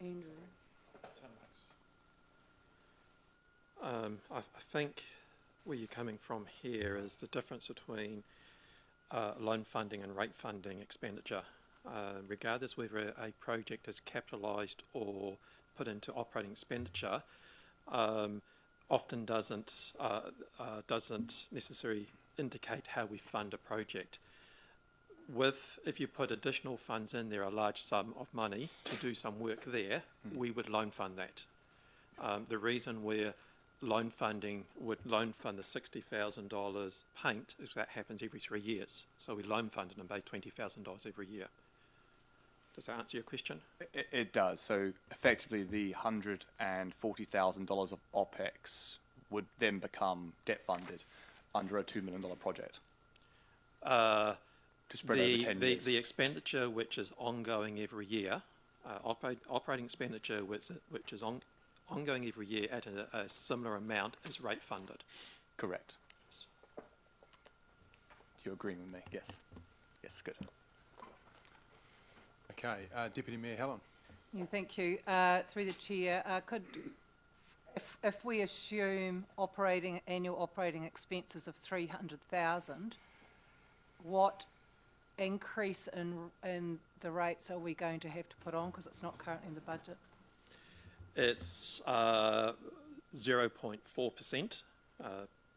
Andrew. I think where you're coming from here is the difference between loan funding and rate funding expenditure. Regardless whether a project is capitalised or put into operating expenditure, often doesn't necessarily indicate how we fund a project. If you put additional funds in there, a large sum of money to do some work there, we would loan fund that. The reason we're would loan fund the $60,000 paint is that happens every 3 years. So we loan fund it and pay $20,000 every year. Does that answer your question? It does. So effectively, the $140,000 of OPEX would then become debt funded under a $2 million project. To spread over 10 years. The expenditure which is ongoing every year, operating expenditure which is ongoing every year at a similar amount is rate funded. Correct. You're agreeing with me? Yes. Yes, good. Okay, Deputy Mayor Helen. Yeah, thank you. Through the chair, if we assume annual operating expenses of 300,000, what increase in the rates are we going to have to put on, because it's not currently in the budget? It's 0.4%,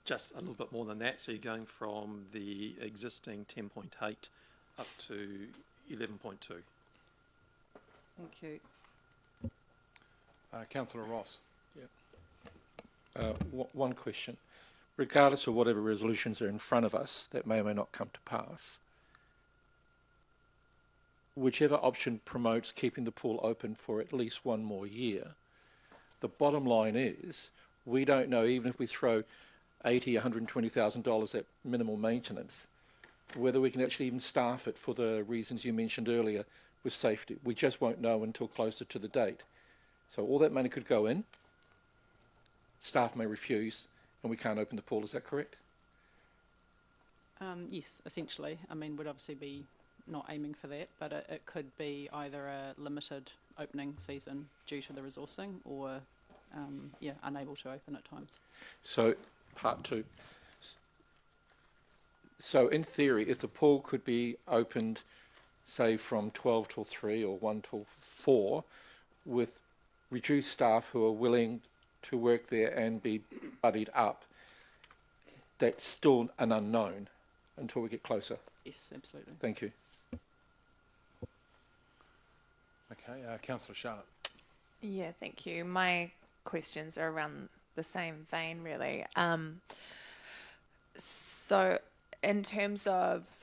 just a little bit more than that. So you're going from the existing 10.8 up to 11.2. Thank you. Councillor Ross. One question. Regardless of whatever resolutions are in front of us that may or may not come to pass, whichever option promotes keeping the pool open for at least one more year, the bottom line is we don't know, even if we throw $120,000 at minimal maintenance, whether we can actually even staff it for the reasons you mentioned earlier with safety. We just won't know until closer to the date. So all that money could go in, staff may refuse, and we can't open the pool. Is that correct? Yes, essentially. I mean, we'd obviously be not aiming for that, but it could be either a limited opening season due to the resourcing or, unable to open at times. So, part two. So, in theory, if the pool could be opened, say, from 12 till 3 or 1 till 4, with reduced staff who are willing to work there and be buddied up, that's still an unknown until we get closer. Yes, absolutely. Thank you. Okay, Councillor Charlotte. Yeah, thank you. My questions are around the same vein, really. So, in terms of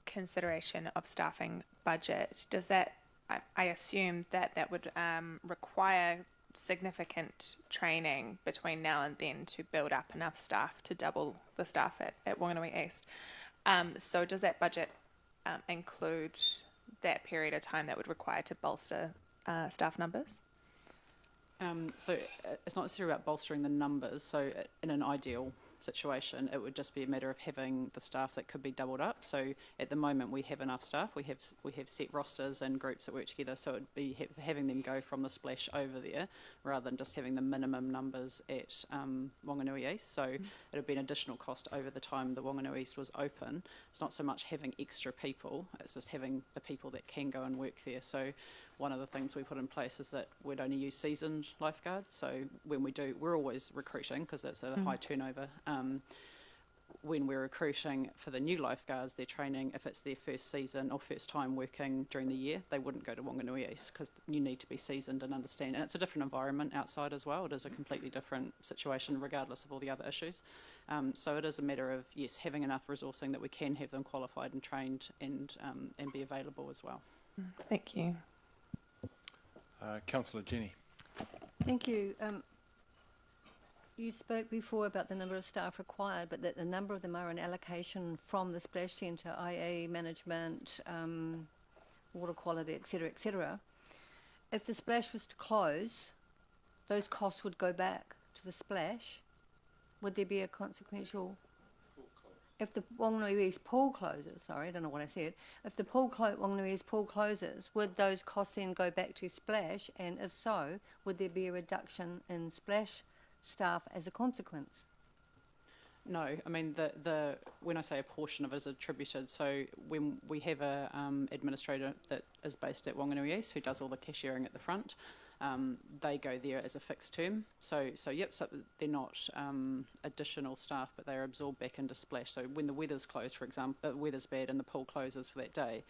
consideration of staffing budget, does that, I assume that would require significant training between now and then to build up enough staff to double the staff at Wanganui East. So does that budget include that period of time that would require to bolster staff numbers? So it's not necessarily about bolstering the numbers. So in an ideal situation, it would just be a matter of having the staff that could be doubled up. So at the moment, we have enough staff. We have set rosters and groups that work together. So it'd be having them go from the Splash over there rather than just having the minimum numbers at Wanganui East. So it'd be an additional cost over the time that Wanganui East was open. It's not so much having extra people; it's just having the people that can go and work there. So one of the things we put in place is that we'd only use seasoned lifeguards. So when we do, we're always recruiting because that's a high turnover. When we're recruiting for the new lifeguards, they're training, if it's their first season or first time working during the year, they wouldn't go to Wanganui East because you need to be seasoned and understand. And it's a different environment outside as well. It is a completely different situation regardless of all the other issues. So it is a matter of, yes, having enough resourcing that we can have them qualified and trained and be available as well. Thank you. Councillor Jenny. Thank you. You spoke before about the number of staff required, but that a number of them are an allocation from the splash centre, i.e. management, water quality, etc., etc. If the splash was to close, those costs would go back to the splash. Would there be a consequential... If the Wanganui East pool closes, sorry, I don't know what I said. If the Wanganui East pool closes, would those costs then go back to splash? And if so, would there be a reduction in splash staff as a consequence? No, I mean the when I say a portion of it is attributed, so when we have a administrator that is based at Wanganui East who does all the cashiering at the front, they go there as a fixed term. So they're not additional staff, but they're absorbed back into splash. So when the weather's closed, for example, the weather's bad and the pool closes for that day,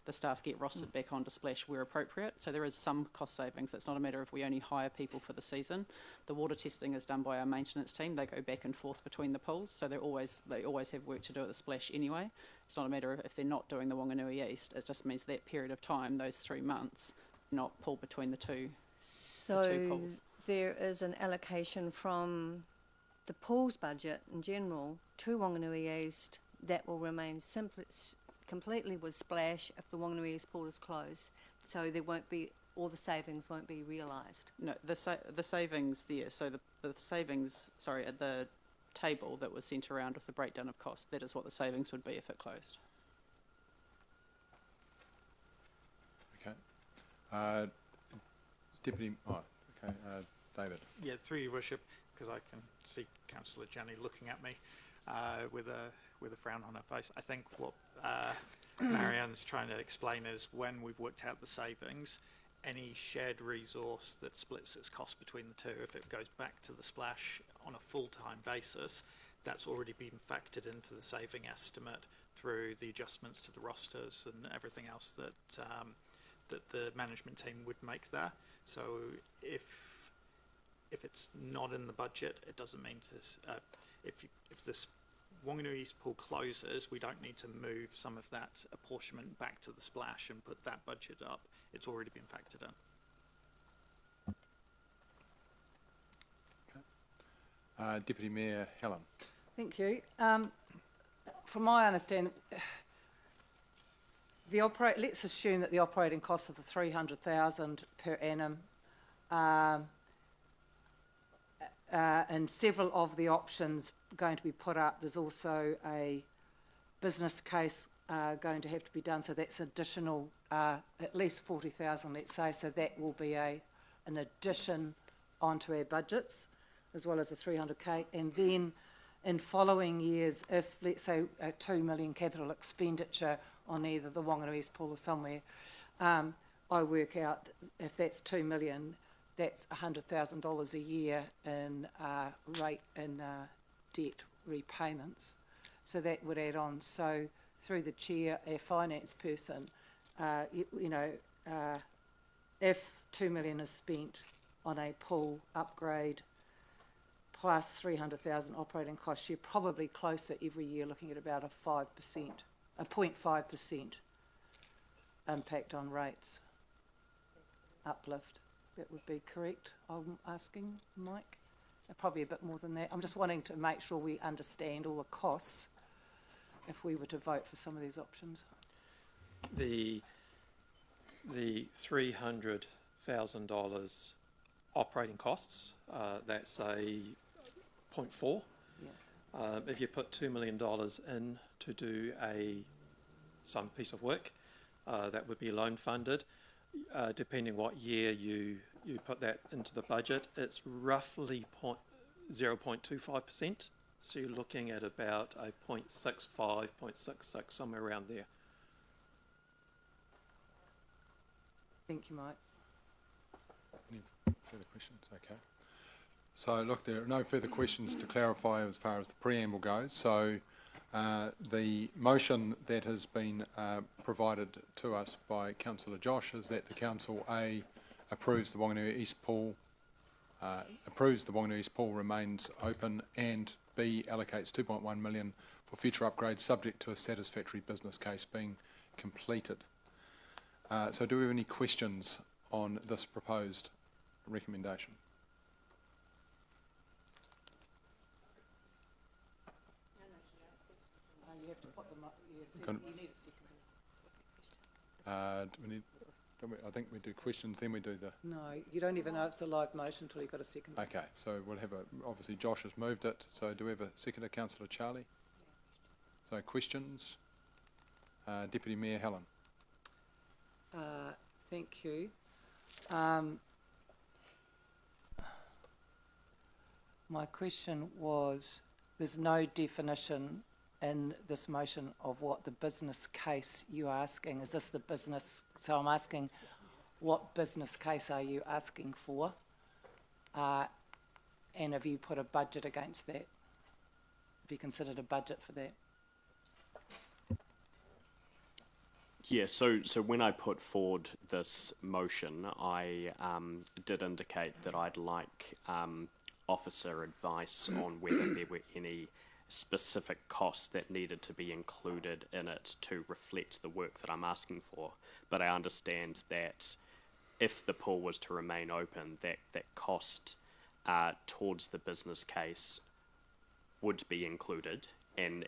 the staff get rostered back onto splash where appropriate. So there is some cost savings. It's not a matter of we only hire people for the season. The water testing is done by our maintenance team. They go back and forth between the pools, so they always have work to do at the splash anyway. It's not a matter of if they're not doing the Wanganui East. It just means that period of time, those 3 months, not pull between the two pools. There is an allocation from the pool's budget in general to Wanganui East that will remain completely with splash if the Wanganui East pool is closed, so there won't be, all the savings won't be realised. No, the savings there. So the savings, sorry, at the table that was sent around with the breakdown of cost, that is what the savings would be if it closed. Okay. Deputy. Oh, okay. David. Yeah, through your worship, because I can see Councillor Jenny looking at me with a frown on her face. I think what Marianne's trying to explain is when we've worked out the savings, any shared resource that splits its cost between the two, if it goes back to the splash on a full-time basis, that's already been factored into the saving estimate through the adjustments to the rosters and everything else that that the management team would make there. So if it's not in the budget, it doesn't mean to. If this Wanganui East pool closes, we don't need to move some of that apportionment back to the splash and put that budget up. It's already been factored in. Okay. Deputy Mayor Helen. Thank you. From my understanding, let's assume that the operating cost of the 300,000 per annum, and several of the options going to be put up. There's also a business case going to have to be done, so that's additional, at least 40,000, let's say. So that will be an addition onto our budgets, as well as the 300k. And then in following years, if let's say a 2 million capital expenditure on either the Wanganui East pool or somewhere, I work out if that's 2 million, that's $100,000 a year in debt repayments. So that would add on. So through the chair, our finance person, if 2 million is spent on a pool upgrade plus 300,000 operating costs, you're probably closer every year looking at about a 0.5% impact on rates uplift. That would be correct, I'm asking, Mike? Probably a bit more than that. I'm just wanting to make sure we understand all the costs if we were to vote for some of these options. The $300,000 operating costs, that's a 0.4. Yeah. If you put $2 million in to do some piece of work, that would be loan funded. Depending what year you put that into the budget, it's roughly 0.25%. So you're looking at about a 0.65, 0.66, somewhere around there. Thank you, Mike. Any further questions? Okay. So look, there are no further questions to clarify as far as the preamble goes. So the motion that has been provided to us by Councillor Josh is that the Council A approves the Whanganui East Pool, remains open, and B allocates 2.1 million for future upgrades subject to a satisfactory business case being completed. So do we have any questions on this proposed recommendation? You have to put them up. Can- You need a second. Do we need, I think we do questions, then we do the... No, you don't even know it's a live motion until you've got a second. Okay, so we'll have obviously Josh has moved it, so do we have a seconder, Councillor Charlie? So questions? Deputy Mayor Helen. Thank you. My question was, there's no definition in this motion of what the business case you're asking. Is this the business? So I'm asking, what business case are you asking for? And have you put a budget against that? Have you considered a budget for that? Yeah, so when I put forward this motion, I did indicate that I'd like officer advice on whether there were any specific costs that needed to be included in it to reflect the work that I'm asking for. But I understand that if the pool was to remain open, that cost towards the business case would be included, and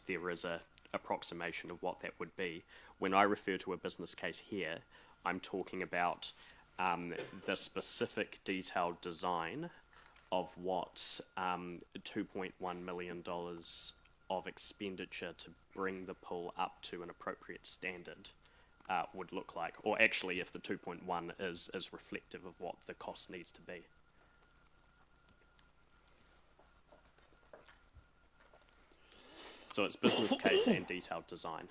there is a approximation of what that would be. When I refer to a business case here, I'm talking about the specific detailed design of what $2.1 million of expenditure to bring the pool up to an appropriate standard would look like, or actually if the 2.1 is reflective of what the cost needs to be. So it's business case and detailed design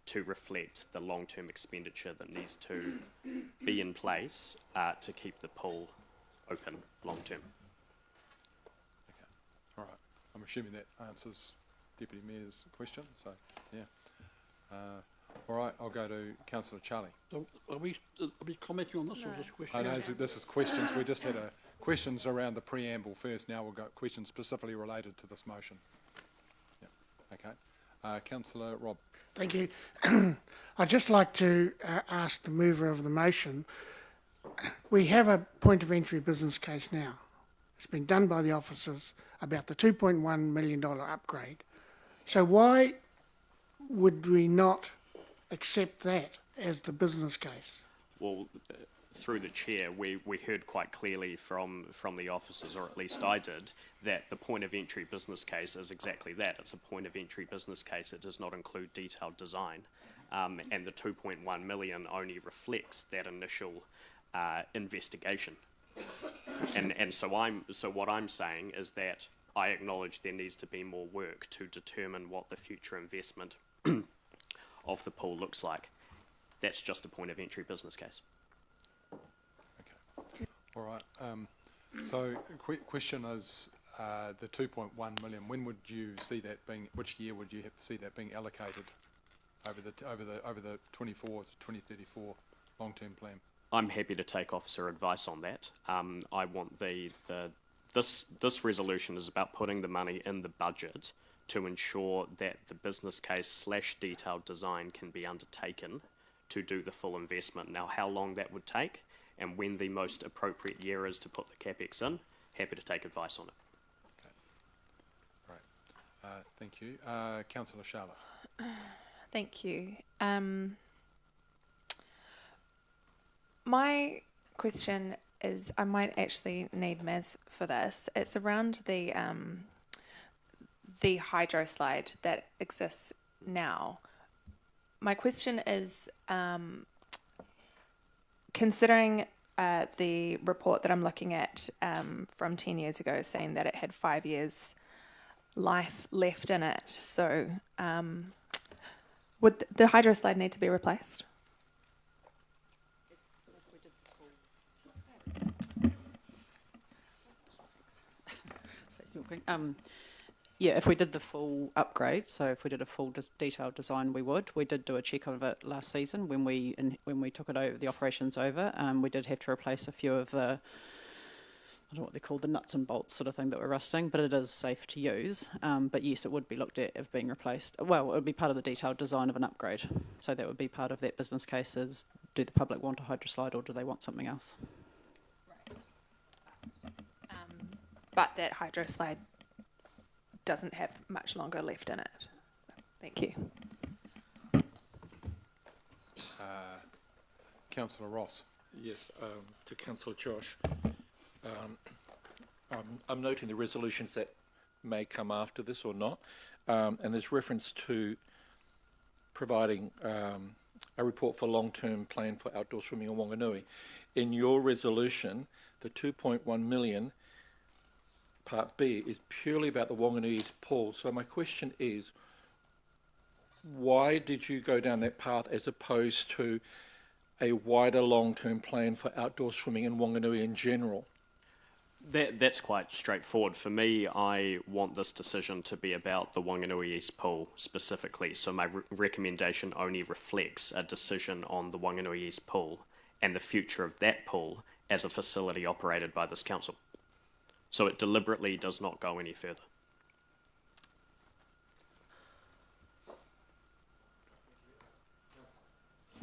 to reflect the long-term expenditure that needs to be in place to keep the pool open long-term. Okay, all right. I'm assuming that answers Deputy Mayor's question, so yeah. All right, I'll go to Councillor Charlie. Are we commenting on this or just questions? No, this is questions. We just had questions around the preamble first. Now we'll go questions specifically related to this motion. Okay. Councillor Rob. Thank you. I'd just like to ask the mover of the motion, we have a point of entry business case now. It's been done by the officers about the $2.1 million upgrade. So why would we not accept that as the business case? Well, through the chair, we heard quite clearly from the officers, or at least I did, that the point of entry business case is exactly that. It's a point of entry business case. It does not include detailed design. And the 2.1 million only reflects that initial investigation. And so what I'm saying is that I acknowledge there needs to be more work to determine what the future investment of the pool looks like. That's just a point of entry business case. Okay. All right. So question is the 2.1 million. When would you see that being? Which year would you see that being allocated over the 24 to 2034 long-term plan? I'm happy to take officer advice on that. I want this resolution is about putting the money in the budget to ensure that the business case / detailed design can be undertaken to do the full investment. Now, how long that would take and when the most appropriate year is to put the CapEx in, happy to take advice on it. Okay. Right. Thank you. Councillor Charlotte. Thank you. My question is, I might actually need Maz for this. It's around the hydro slide that exists now. My question is, considering the report that I'm looking at from 10 years ago saying that it had 5 years life left in it, so would the hydro slide need to be replaced? Yeah, if we did the full upgrade, so if we did a full detailed design, we would. We did do a check of it last season when we took it over, the operations over. We did have to replace a few of the, I don't know what they're called, the nuts and bolts sort of thing that were rusting, but it is safe to use. But yes, it would be looked at of being replaced. Well, it would be part of the detailed design of an upgrade. So that would be part of that business case is, do the public want a hydroslide or do they want something else? But that hydroslide doesn't have much longer left in it. Thank you. Councillor Ross. Yes, to Councillor Josh. I'm noting the resolutions that may come after this or not, and there's reference to providing a report for long-term plan for outdoor swimming in Wanganui. In your resolution, the 2.1 million Part B is purely about the Wanganui East pool. So my question is, why did you go down that path as opposed to a wider long-term plan for outdoor swimming in Wanganui in general? That's quite straightforward. For me, I want this decision to be about the Wanganui East pool specifically, so my recommendation only reflects a decision on the Wanganui East pool and the future of that pool as a facility operated by this council. So it deliberately does not go any further.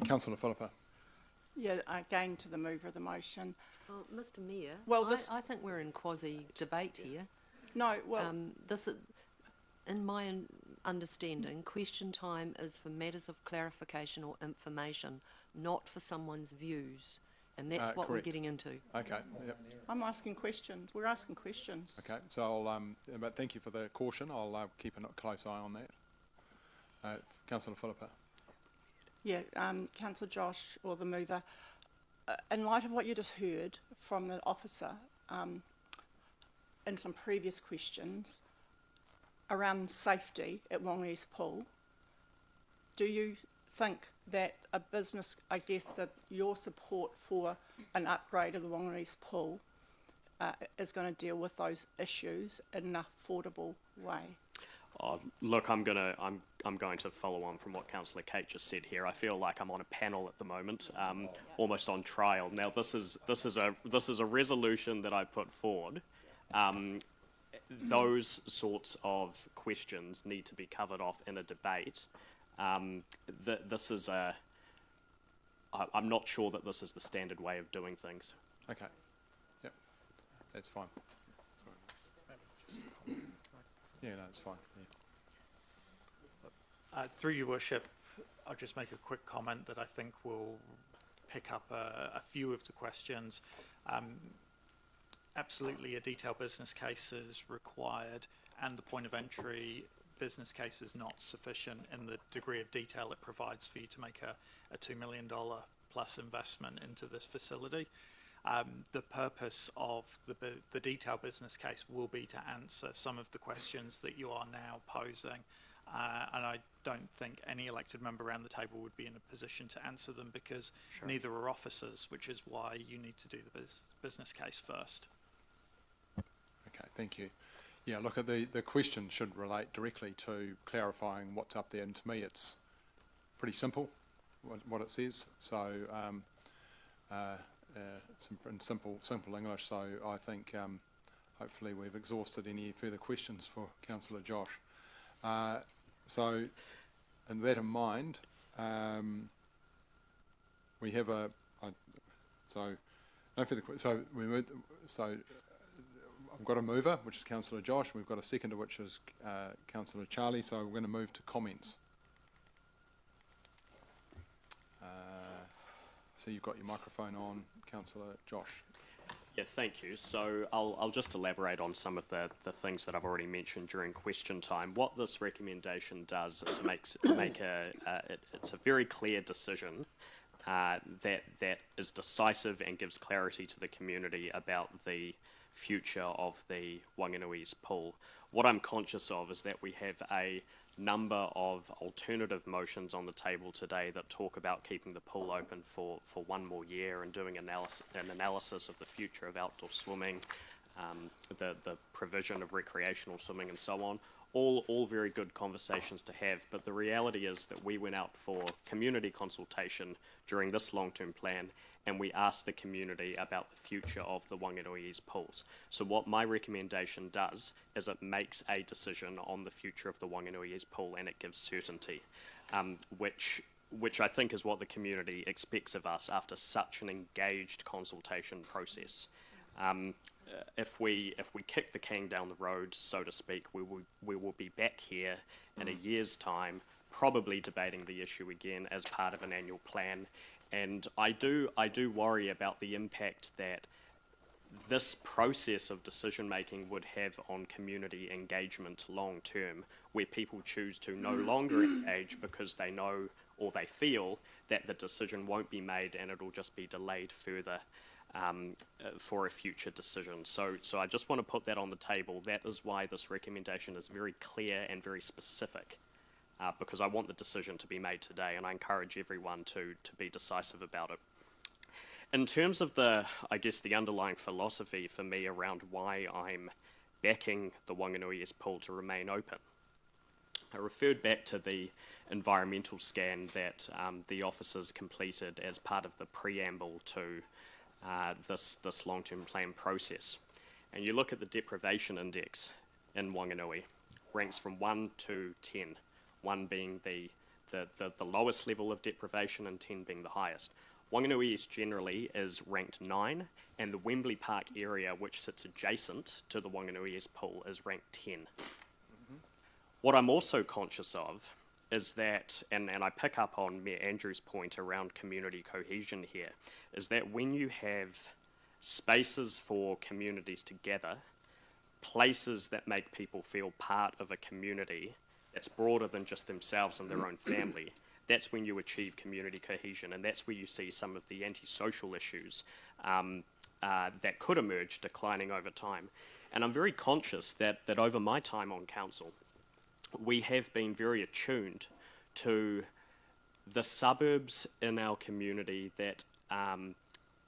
Councillor Philippa. Yeah, again to the mover of the motion. Well, Mr. Mayor, Well, this- I think we're in quasi-debate here. No, well, This is, in my understanding, question time is for matters of clarification or information, not for someone's views. And that's what we're correct. getting into. Okay. Yep. I'm asking questions. We're asking questions. Okay. So I'll. But thank you for the caution. I'll keep a close eye on that. Councillor Philippa. Yeah, Councillor Josh, or the mover, in light of what you just heard from the officer and some previous questions around safety at Wanganui East Pool, do you think that a business, I guess that your support for an upgrade of the Wanganui East Pool is going to deal with those issues in an affordable way? Look, I'm going to follow on from what Councillor Kate just said here. I feel like I'm on a panel at the moment, almost on trial. Now, this is a resolution that I put forward. Those sorts of questions need to be covered off in a debate. This is I'm not sure that this is the standard way of doing things. Okay. Yep. That's fine. Yeah, no, it's fine. Yeah. Through your worship, I'll just make a quick comment that I think will pick up a few of the questions. Absolutely, a detailed business case is required, and the point of entry business case is not sufficient in the degree of detail it provides for you to make a $2 million plus investment into this facility. The purpose of the detailed business case will be to answer some of the questions that you are now posing, and I don't think any elected member around the table would be in a position to answer them because neither are officers, which is why you need to do the business case first. Okay, thank you. Yeah, look, the question should relate directly to clarifying what's up there, and to me it's pretty simple, what it says. So it's in simple English. So I think hopefully we've exhausted any further questions for Councillor Josh. So, in that in mind, we have so no further. So we move. So I've got a mover, which is Councillor Josh. We've got a seconder, which is Councillor Charlie. So we're going to move to comments. So you've got your microphone on, Councillor Josh. Yeah, thank you. So I'll just elaborate on some of the things that I've already mentioned during question time. What this recommendation does is it's a very clear decision that is decisive and gives clarity to the community about the future of the Wanganui East pool. What I'm conscious of is that we have a number of alternative motions on the table today that talk about keeping the pool open for one more year and doing an analysis of the future of outdoor swimming, the provision of recreational swimming and so on. All very good conversations to have, but the reality is that we went out for community consultation during this long-term plan, and we asked the community about the future of the Wanganui East pools. So what my recommendation does is it makes a decision on the future of the Wanganui East pool, and it gives certainty, which I think is what the community expects of us after such an engaged consultation process. If we kick the can down the road, so to speak, we will be back here in a year's time, probably debating the issue again as part of an annual plan. And I do worry about the impact that this process of decision making would have on community engagement long term, where people choose to no longer engage because they know or they feel that the decision won't be made and it'll just be delayed further for a future decision. So I just want to put that on the table. That is why this recommendation is very clear and very specific, because I want the decision to be made today, and I encourage everyone to be decisive about it. In terms of the underlying philosophy for me around why I'm backing the Wanganui East pool to remain open, I referred back to the environmental scan that the officers completed as part of the preamble to this long-term plan process. And you look at the deprivation index in Wanganui, ranks from 1 to 10, 1 being the lowest level of deprivation and 10 being the highest. Wanganui East generally is ranked 9, and the Wembley Park area, which sits adjacent to the Wanganui East pool, is ranked 10. What I'm also conscious of is that, and I pick up on Mayor Andrews' point around community cohesion here, is that when you have spaces for communities to gather, places that make people feel part of a community that's broader than just themselves and their own family, that's when you achieve community cohesion, and that's where you see some of the antisocial issues that could emerge declining over time. And I'm very conscious that over my time on council, we have been very attuned to the suburbs in our community that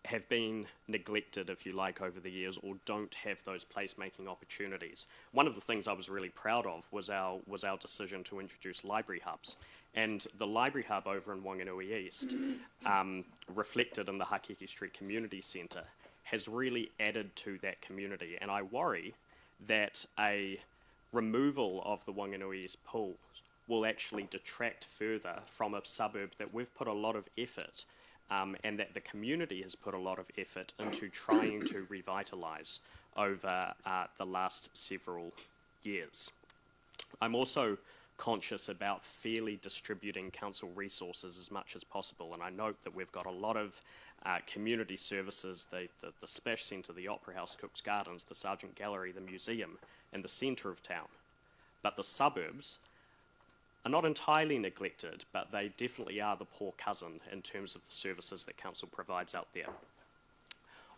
have been neglected, if you like, over the years, or don't have those placemaking opportunities. One of the things I was really proud of was our decision to introduce library hubs. And the library hub over in Wanganui East, reflected in the Hakiki Street Community Centre, has really added to that community. And I worry that a removal of the Wanganui East pools will actually detract further from a suburb that we've put a lot of effort and that the community has put a lot of effort into trying to revitalise over the last several years. I'm also conscious about fairly distributing council resources as much as possible, and I note that we've got a lot of community services, the Splash Centre, the Opera House, Cook's Gardens, the Sargent Gallery, the museum, and the centre of town. But the suburbs are not entirely neglected, but they definitely are the poor cousin in terms of the services that council provides out there.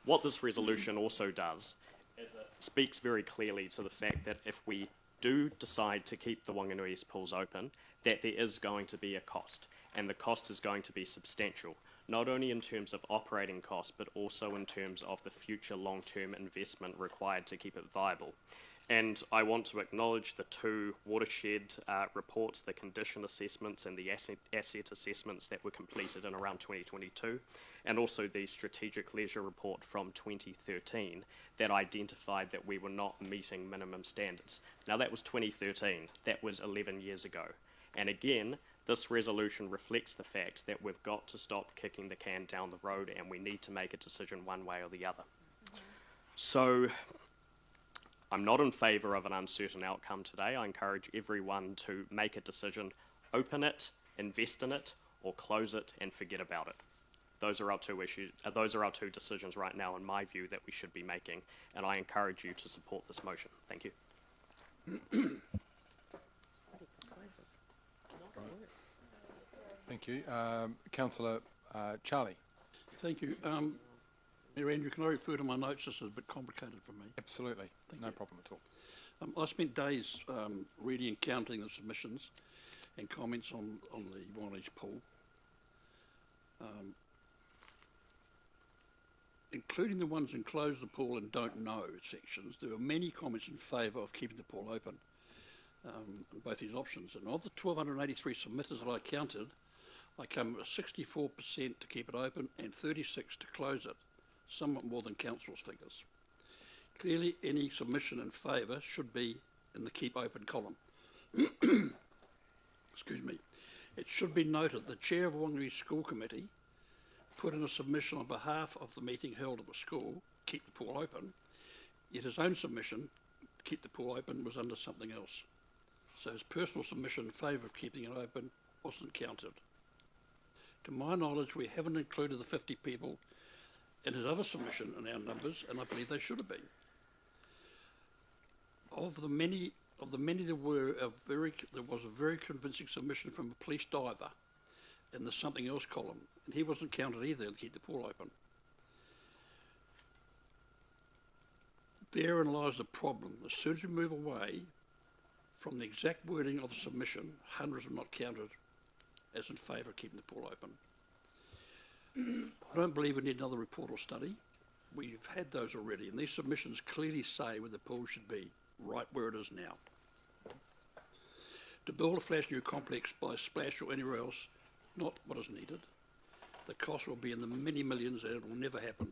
What this resolution also does is it speaks very clearly to the fact that if we do decide to keep the Wanganui East pools open, that there is going to be a cost, and the cost is going to be substantial, not only in terms of operating costs, but also in terms of the future long-term investment required to keep it viable. And I want to acknowledge the 2 watershed reports, the condition assessments and the asset assessments that were completed in around 2022, and also the strategic leisure report from 2013 that identified that we were not meeting minimum standards. Now that was 2013, that was 11 years ago. And again, this resolution reflects the fact that we've got to stop kicking the can down the road, and we need to make a decision one way or the other. So I'm not in favour of an uncertain outcome today. I encourage everyone to make a decision, open it, invest in it, or close it and forget about it. Those are our 2 issues. Those are our 2 decisions right now, in my view, that we should be making, and I encourage you to support this motion. Thank you. Thank you. Councillor Charlie. Thank you. Mayor Andrew, can I refer to my notes? This is a bit complicated for me. Absolutely. Thank No you. problem at all. I spent days reading and counting the submissions and comments on the Wanganui pool. including the ones in close the pool and don't know sections, there were many comments in favour of keeping the pool open, both these options. And of the 1,283 submitters that I counted, I came with 64% to keep it open and 36 to close it, somewhat more than council's figures. Clearly, any submission in favour should be in the keep open column. Excuse me. It should be noted the chair of Whanganui School Committee put in a submission on behalf of the meeting held at the school, keep the pool open, yet his own submission, keep the pool open, was under something else. So his personal submission in favour of keeping it open wasn't counted. To my knowledge, we haven't included the 50 people in his other submission in our numbers, and I believe they should have been. Of the many there was a very convincing submission from a police diver in the something else column, and he wasn't counted either to keep the pool open. Therein lies the problem. As soon as we move away from the exact wording of the submission, hundreds are not counted as in favour of keeping the pool open. I don't believe we need another report or study. We've had those already, and these submissions clearly say where the pool should be, right where it is now. To build a flash new complex by Splash or anywhere else, not what is needed. The cost will be in the many millions and it will never happen.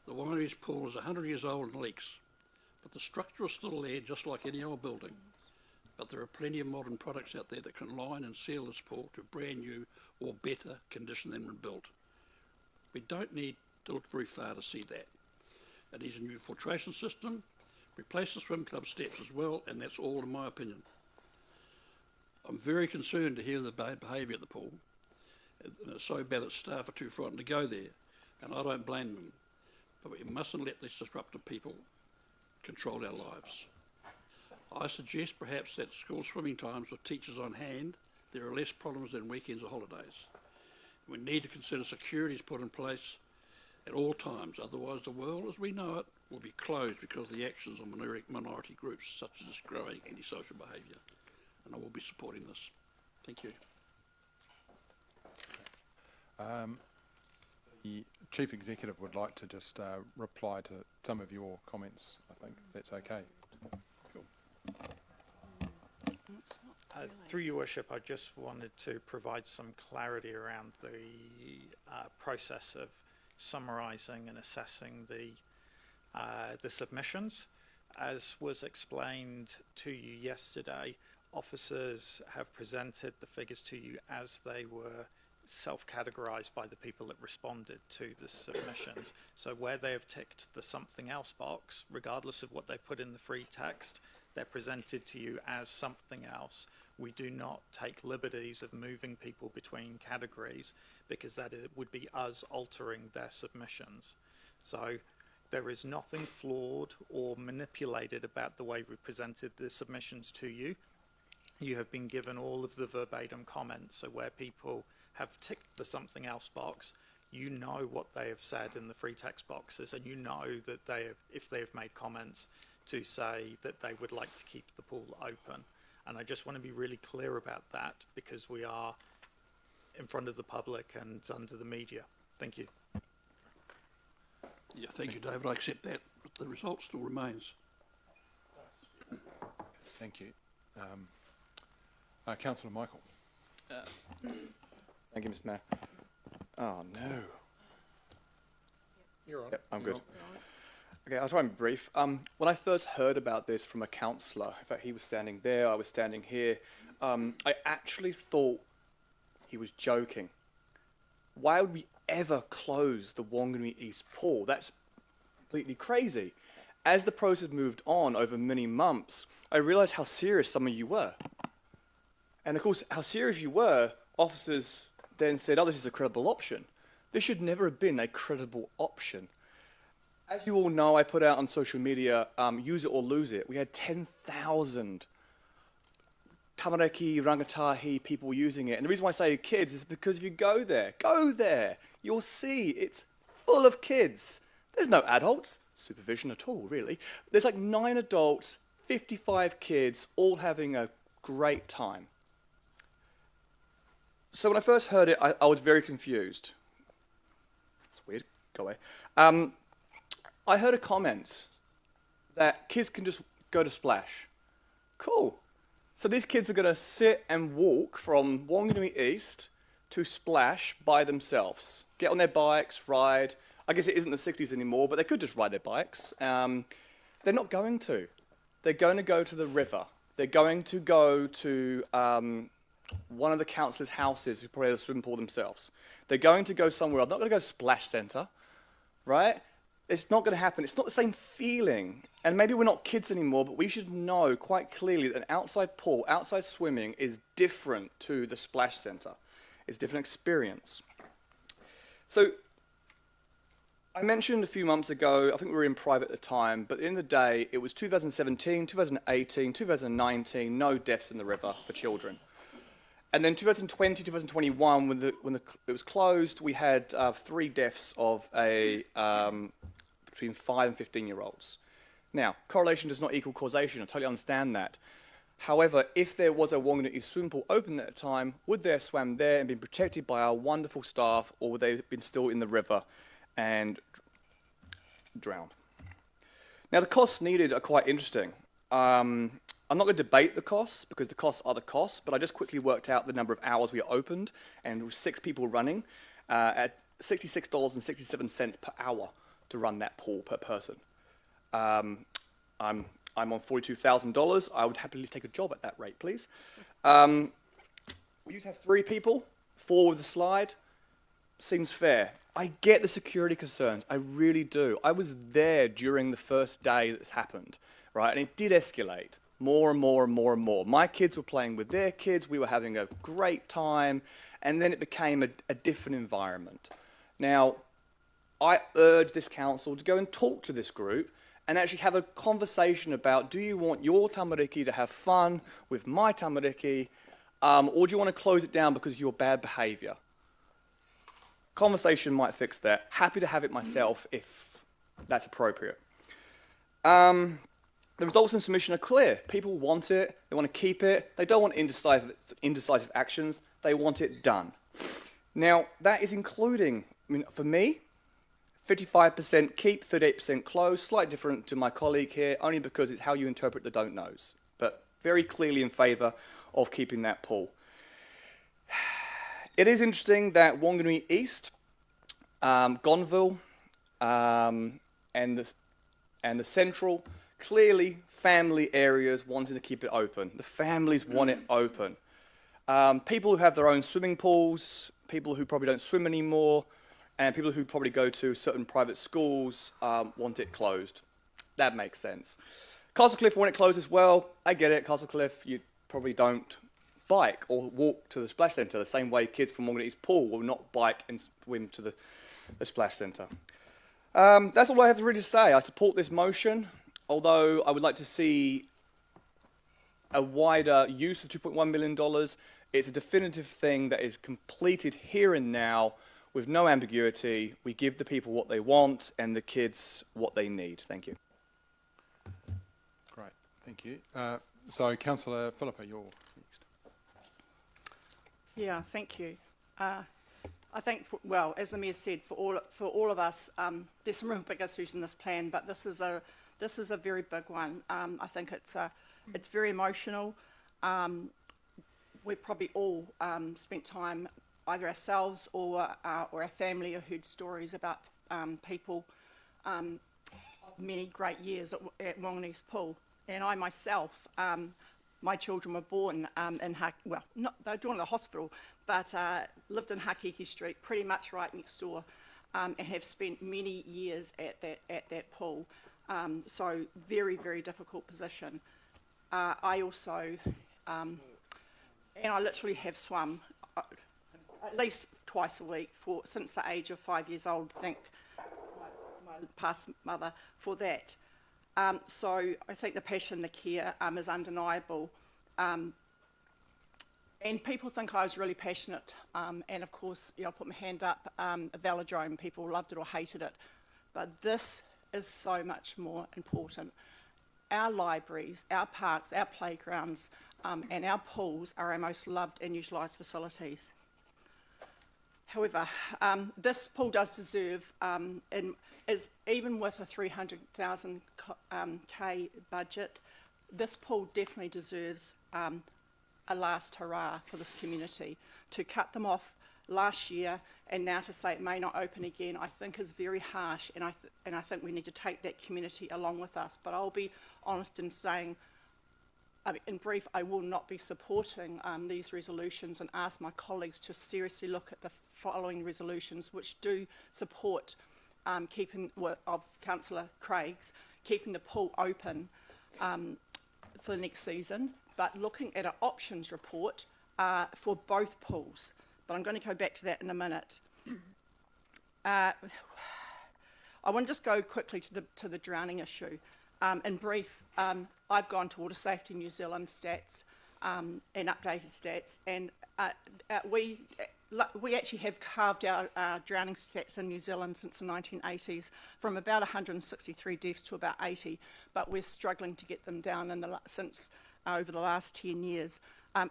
The Whanganui's pool is 100 years old and leaks, but the structure is still there just like any old building. But there are plenty of modern products out there that can line and seal this pool to brand new or better condition than when built. We don't need to look very far to see that. It needs a new filtration system, replace the swim club steps as well, and that's all in my opinion. I'm very concerned to hear the bad behaviour at the pool. And it's so bad that staff are too frightened to go there, and I don't blame them. But we mustn't let these disruptive people control our lives. I suggest perhaps that school swimming times with teachers on hand, there are less problems than weekends or holidays. We need to consider security is put in place at all times, otherwise the world as we know it will be closed because of the actions of minority groups such as this growing antisocial behaviour. And I will be supporting this. Thank you. The Chief Executive would like to just reply to some of your comments, I think, if that's okay. Cool. Through your worship, I just wanted to provide some clarity around the process of summarising and assessing the submissions. As was explained to you yesterday, officers have presented the figures to you as they were self-categorised by the people that responded to the submissions. So where they have ticked the something else box, regardless of what they put in the free text, they're presented to you as something else. We do not take liberties of moving people between categories because that would be us altering their submissions. So there is nothing flawed or manipulated about the way we presented the submissions to you. You have been given all of the verbatim comments, so where people have ticked the something else box, you know what they have said in the free text boxes, and you know that they have, if they have made comments, to say that they would like to keep the pool open. And I just want to be really clear about that because we are in front of the public and under the media. Thank you. Yeah, thank you, David. I accept that, but the result still remains. Thank you. Councillor Michael. Thank you, Mr. Mayor. Oh, no. You're on. Yep, I'm good. Okay, I'll try and be brief. When I first heard about this from a councillor, in fact, he was standing there, I was standing here, I actually thought he was joking. Why would we ever close the Whanganui East Pool? That's completely crazy. As the process moved on over many months, I realised how serious some of you were. And of course, how serious you were, officers then said, oh, this is a credible option. This should never have been a credible option. As you all know, I put out on social media, use it or lose it. We had 10,000 tamariki, rangatahi people using it. And the reason why I say kids is because if you go there, you'll see it's full of kids. There's no adults, supervision at all, really. There's like 9 adults, 55 kids, all having a great time. So when I first heard it, I was very confused. It's weird. go away. I heard a comment that kids can just go to Splash. Cool. So these kids are going to sit and walk from Whanganui East to Splash by themselves. Get on their bikes, ride. I guess it isn't the 60s anymore, but they could just ride their bikes. They're not going to. They're going to go to the river. They're going to go to one of the councillors' houses who probably has a swimming pool themselves. They're going to go somewhere else. They're not going to go to Splash Centre, right? It's not going to happen. It's not the same feeling. And maybe we're not kids anymore, but we should know quite clearly that an outside pool, outside swimming, is different to the Splash Centre. It's a different experience. So I mentioned a few months ago, I think we were in private at the time, but at the end of the day, it was 2017, 2018, 2019, no deaths in the river for children. And then 2020, 2021, when it was closed, we had 3 deaths of between 5 and 15-year-olds. Now, correlation does not equal causation. I totally understand that. However, if there was a Whanganui swimming pool open at the time, would they have swam there and been protected by our wonderful staff, or would they have been still in the river and drowned? Now, the costs needed are quite interesting. I'm not going to debate the costs, because the costs are the costs, but I just quickly worked out the number of hours we opened, and with 6 people running, at $66.67 per hour to run that pool per person. I'm on $42,000. I would happily take a job at that rate, please. We used to have 3 people, 4 with the slide. Seems fair. I get the security concerns. I really do. I was there during the first day that this happened, right? And it did escalate more and more and more and more. My kids were playing with their kids. We were having a great time. And then it became a different environment. Now, I urge this council to go and talk to this group and actually have a conversation about, do you want your tamariki to have fun with my tamariki, or do you want to close it down because of your bad behaviour? Conversation might fix that. Happy to have it myself if that's appropriate. The results in submission are clear. People want it. They want to keep it. They don't want indecisive actions. They want it done. Now, that is including, for me, 55% keep, 38% close. Slightly different to my colleague here, only because it's how you interpret the don't knows. But very clearly in favour of keeping that pool. It is interesting that Whanganui East, Gonville, and the Central, clearly family areas wanting to keep it open. The families want it open. People who have their own swimming pools, people who probably don't swim anymore, and people who probably go to certain private schools want it closed. That makes sense. Castlecliff want it closed as well. I get it, Castlecliff, you probably don't bike or walk to the splash centre the same way kids from Whanganui Pool will not bike and swim to the splash centre. That's all I have to really say. I support this motion, although I would like to see a wider use of $2.1 million. It's a definitive thing that is completed here and now with no ambiguity. We give the people what they want and the kids what they need. Thank you. Great, thank you. So, Councillor Philippa, you're next. Yeah, thank you. I think, well, as the Mayor said, for all of us, there's some real big issues in this plan, but this is a very big one. I think it's very emotional. We've probably all spent time, either ourselves or our family, or heard stories about people of many great years at Whanganui Pool. And I myself, my children were born in they were born in the hospital, but lived in Hakiki Street, pretty much right next door, and have spent many years at that pool. So very, very difficult position. I also, and I literally have swum at least twice a week since the age of 5 years old. Thank my past mother for that. So I think the passion, the care is undeniable. And people think I was really passionate. And of course, I put my hand up, a velodrome, people loved it or hated it. But this is so much more important. Our libraries, our parks, our playgrounds, and our pools are our most loved and utilised facilities. However, this pool does deserve, is even with a 300,000 K budget, this pool definitely deserves a last hurrah for this community. To cut them off last year and now to say it may not open again, I think is very harsh, and I think we need to take that community along with us. But I'll be honest in saying, in brief, I will not be supporting these resolutions, and ask my colleagues to seriously look at the following resolutions, which do support of Councillor Craig's, keeping the pool open for the next season, but looking at an options report for both pools. But I'm going to go back to that in a minute. I want to just go quickly to the drowning issue. In brief, I've gone to Water Safety New Zealand stats and updated stats, and we actually have carved our drowning stats in New Zealand since the 1980s from about 163 deaths to about 80, but we're struggling to get them down since over the last 10 years.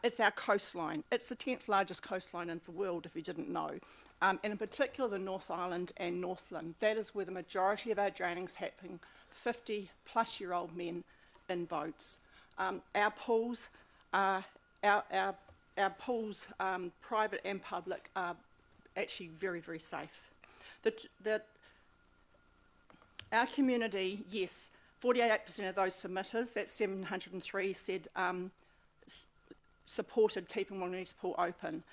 It's our coastline. It's the 10th largest coastline in the world, if you didn't know. And in particular, the North Island and Northland. That is where the majority of our drowning's happening, 50-plus-year-old men in boats. Our pools, private and public, are actually very, very safe. Our community, yes, 48% of those submitters, that's 703, said supported keeping Wanganui Pool open.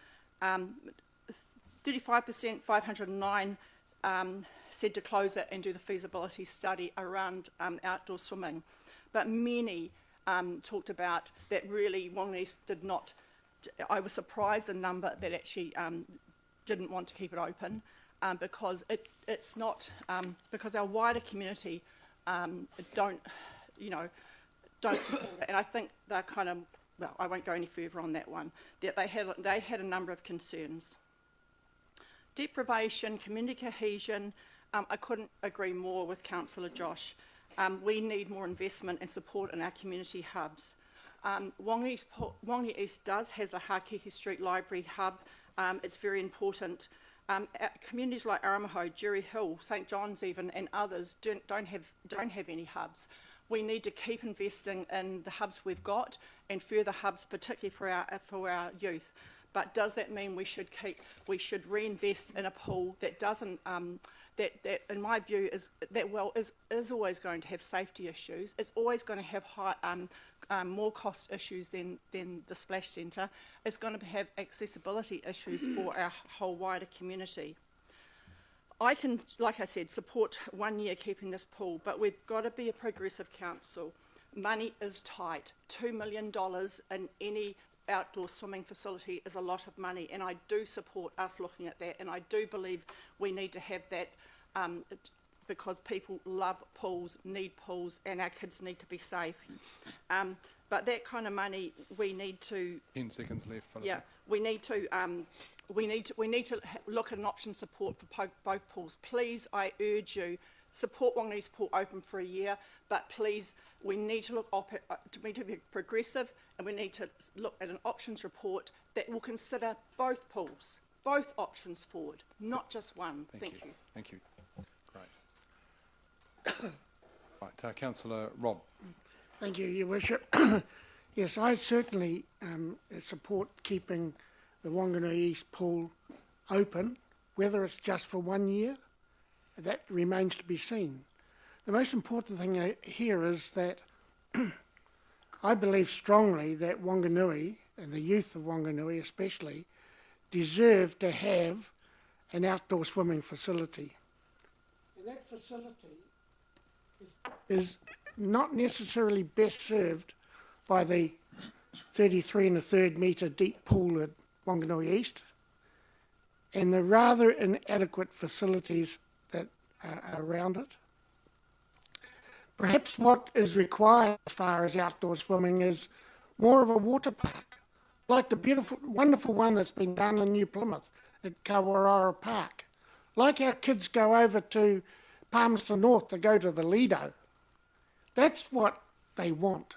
35%, 509, said to close it and do the feasibility study around outdoor swimming. But many talked about that really Wanganui did not. I was surprised the number that actually didn't want to keep it open because it's not because our wider community don't support it. And I think they're kind of, well, I won't go any further on that one. That they had a number of concerns. Deprivation, community cohesion. I couldn't agree more with Councillor Josh. We need more investment and support in our community hubs. Wanganui East has the Hakiki Street Library Hub. It's very important. Communities like Aramaho, Jury Hill, St John's even, and others don't have any hubs. We need to keep investing in the hubs we've got and further hubs, particularly for our youth. But does that mean we should reinvest in a pool that doesn't that in my view is always going to have safety issues? It's always going to have more cost issues than the splash centre. It's going to have accessibility issues for our whole wider community. I can, like I said, support 1 year keeping this pool, but we've got to be a progressive council. Money is tight. $2 million in any outdoor swimming facility is a lot of money, and I do support us looking at that, and I do believe we need to have that because people love pools, need pools, and our kids need to be safe. But that kind of money, we need to. 10 seconds left. Philippa. Yeah, we need to look at an option support for both pools. Please, I urge you, support Wanganui Pool open for a year, but please, we need to be progressive, and we need to look at an options report that will consider both pools, both options forward, not just one. Thank you. Thank you. Great. Right, Councillor Rob. Thank you, Your Worship. Yes, I certainly support keeping the Wanganui East Pool open, whether it's just for 1 year, that remains to be seen. The most important thing here is that I believe strongly that Wanganui, and the youth of Wanganui especially, deserve to have an outdoor swimming facility. And that facility is not necessarily best served by the 33 1/3 metre deep pool at Wanganui East and the rather inadequate facilities that are around it. Perhaps what is required as far as outdoor swimming is more of a water park, like the beautiful, wonderful one that's been done in New Plymouth at Kawarara Park. Like our kids go over to Palmerston North to go to the Lido. That's what they want.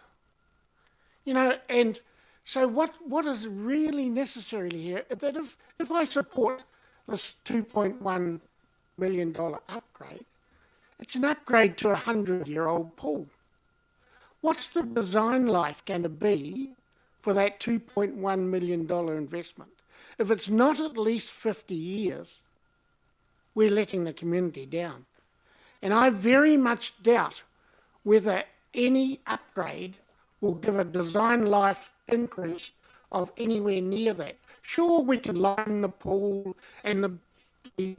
You know, and so what is really necessary here is that if I support this $2.1 million upgrade, it's an upgrade to a 100-year-old pool. What's the design life going to be for that $2.1 million investment? If it's not at least 50 years, we're letting the community down. And I very much doubt whether any upgrade will give a design life increase of anywhere near that. Sure, we can line the pool and the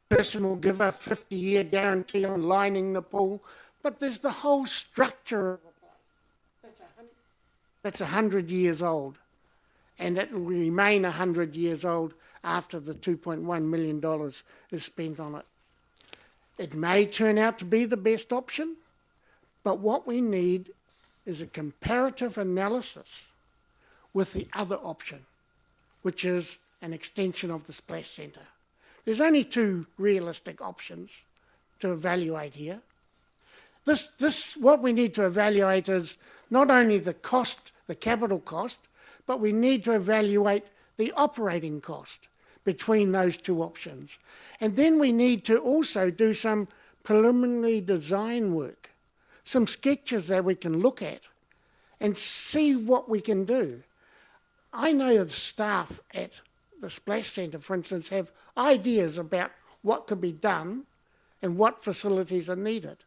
person will give a 50-year guarantee on lining the pool, but there's the whole structure that's 100 years old, and it will remain 100 years old after the $2.1 million is spent on it. It may turn out to be the best option, but what we need is a comparative analysis with the other option, which is an extension of the splash centre. There's only two realistic options to evaluate here. What we need to evaluate is not only the cost, the capital cost, but we need to evaluate the operating cost between those two options. And then we need to also do some preliminary design work, some sketches that we can look at and see what we can do. I know the staff at the Splash Centre, for instance, have ideas about what could be done and what facilities are needed.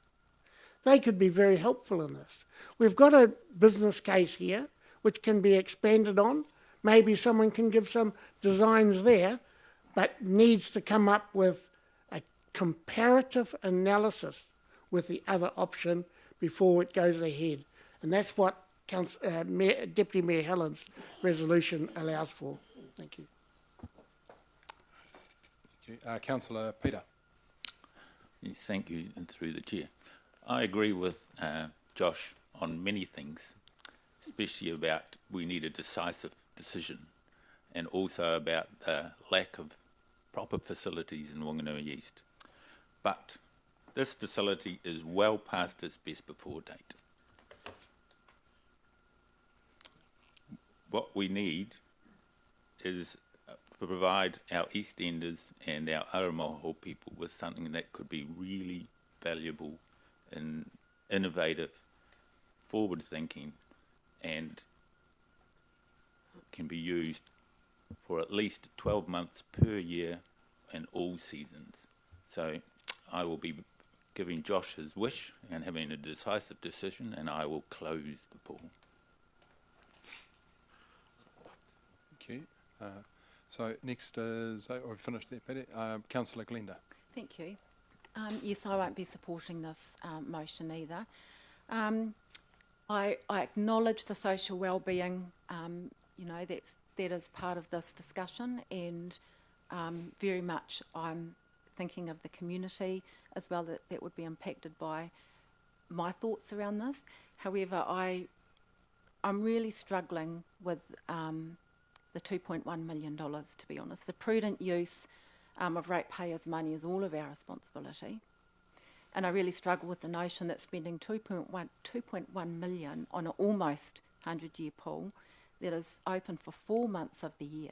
They could be very helpful in this. We've got a business case here which can be expanded on. Maybe someone can give some designs there, but needs to come up with a comparative analysis with the other option before it goes ahead. And that's what Deputy Mayor Helen's resolution allows for. Thank you. Councillor Peter. Yes, thank you, and through the chair. I agree with Josh on many things, especially about we need a decisive decision, and also about the lack of proper facilities in Wanganui East. But this facility is well past its best before date. What we need is to provide our East Enders and our Aromaho people with something that could be really valuable and innovative, forward-thinking, and can be used for at least 12 months per year in all seasons. So I will be giving Josh his wish and having a decisive decision, and I will close the pool. Thank you. So next is, we've finished there, Peter. Councillor Glenda. Thank you. Yes, I won't be supporting this motion either. I acknowledge the social wellbeing, that is part of this discussion, and very much I'm thinking of the community as well that would be impacted by my thoughts around this. However, I'm really struggling with the $2.1 million, to be honest. The prudent use of ratepayers' money is all of our responsibility. And I really struggle with the notion that spending $2.1 million on an almost 100-year pool that is open for 4 months of the year,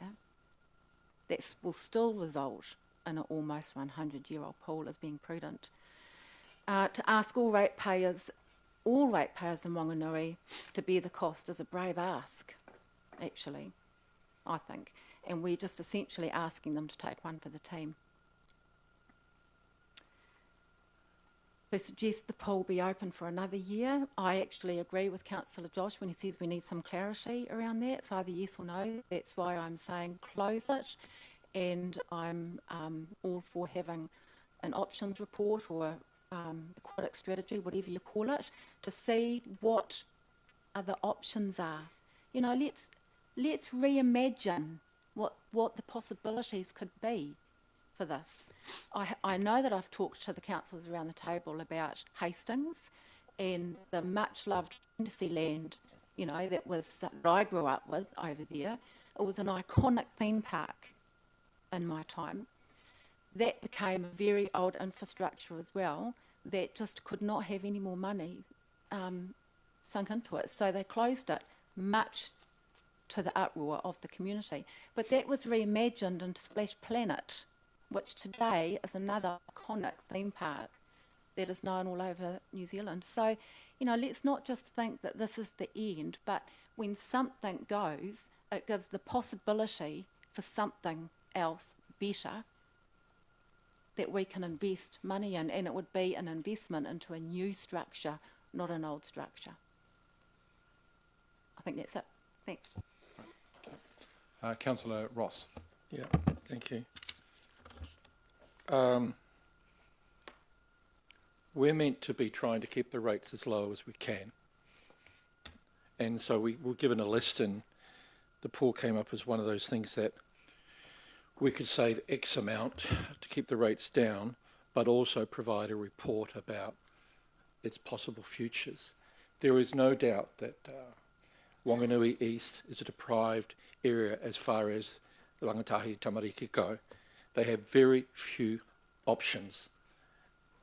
that will still result in an almost 100-year-old pool as being prudent. To ask all ratepayers in Wanganui to bear the cost is a brave ask, actually, I think. And we're just essentially asking them to take one for the team. To suggest the pool be open for another year, I actually agree with Councillor Josh when he says we need some clarity around that. It's either yes or no. That's why I'm saying close it. And I'm all for having an options report or aquatic strategy, whatever you call it, to see what other options are. You know, let's reimagine what the possibilities could be for this. I know that I've talked to the councillors around the table about Hastings and the much loved Fantasyland, that I grew up with over there. It was an iconic theme park in my time. That became a very old infrastructure as well that just could not have any more money sunk into it. So they closed it, much to the uproar of the community. But that was reimagined into Splash Planet which today is another iconic theme park that is known all over New Zealand. So, you know, let's not just think that this is the end, but when something goes, it gives the possibility for something else better that we can invest money in, and it would be an investment into a new structure, not an old structure. I think that's it. Thanks. Councillor Ross. Yeah, thank you. We're meant to be trying to keep the rates as low as we can. And so we were given a list, and the pool came up as one of those things that we could save X amount to keep the rates down, but also provide a report about its possible futures. There is no doubt that Wanganui East is a deprived area as far as Rangatahi, Tamariki go. They have very few options.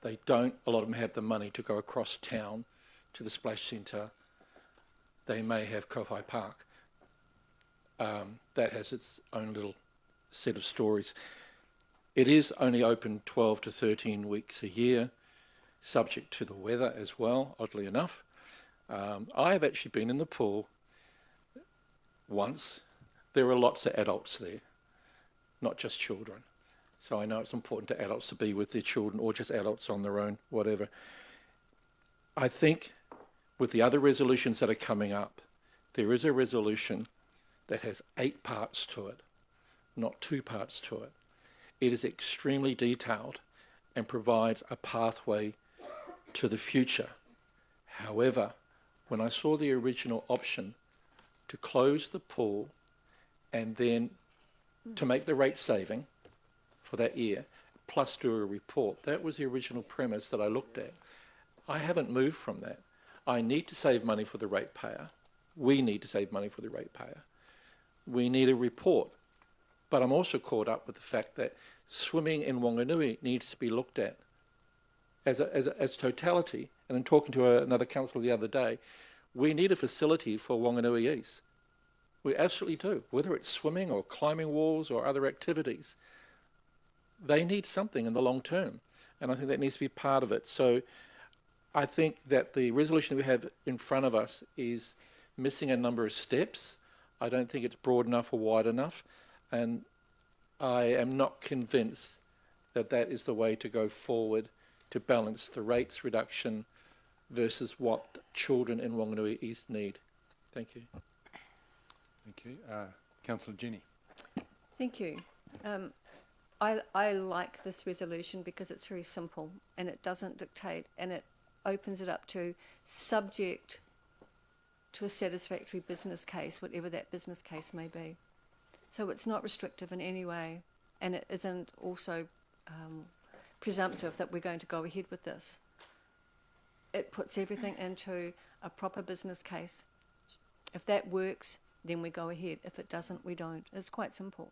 They don't, a lot of them have the money to go across town to the splash centre. They may have Kowhai Park. That has its own little set of stories. It is only open 12 to 13 weeks a year, subject to the weather as well, oddly enough. I have actually been in the pool once. There are lots of adults there, not just children. So I know it's important to adults to be with their children, or just adults on their own, whatever. I think with the other resolutions that are coming up, there is a resolution that has 8 parts to it, not 2 parts to it. It is extremely detailed and provides a pathway to the future. However, when I saw the original option to close the pool and then to make the rate saving for that year, plus do a report, that was the original premise that I looked at. I haven't moved from that. I need to save money for the ratepayer. We need to save money for the ratepayer. We need a report. But I'm also caught up with the fact that swimming in Wanganui needs to be looked at as totality. And in talking to another councillor the other day, we need a facility for Wanganui East. We absolutely do, whether it's swimming or climbing walls or other activities. They need something in the long term, and I think that needs to be part of it. So I think that the resolution that we have in front of us is missing a number of steps. I don't think it's broad enough or wide enough, and I am not convinced that that is the way to go forward to balance the rates reduction versus what children in Wanganui East need. Thank you. Thank you. Councillor Jenny. Thank you. I like this resolution because it's very simple and it doesn't dictate, and it opens it up to subject to a satisfactory business case, whatever that business case may be. So it's not restrictive in any way, and it isn't also presumptive that we're going to go ahead with this. It puts everything into a proper business case. If that works, then we go ahead. If it doesn't, we don't. It's quite simple.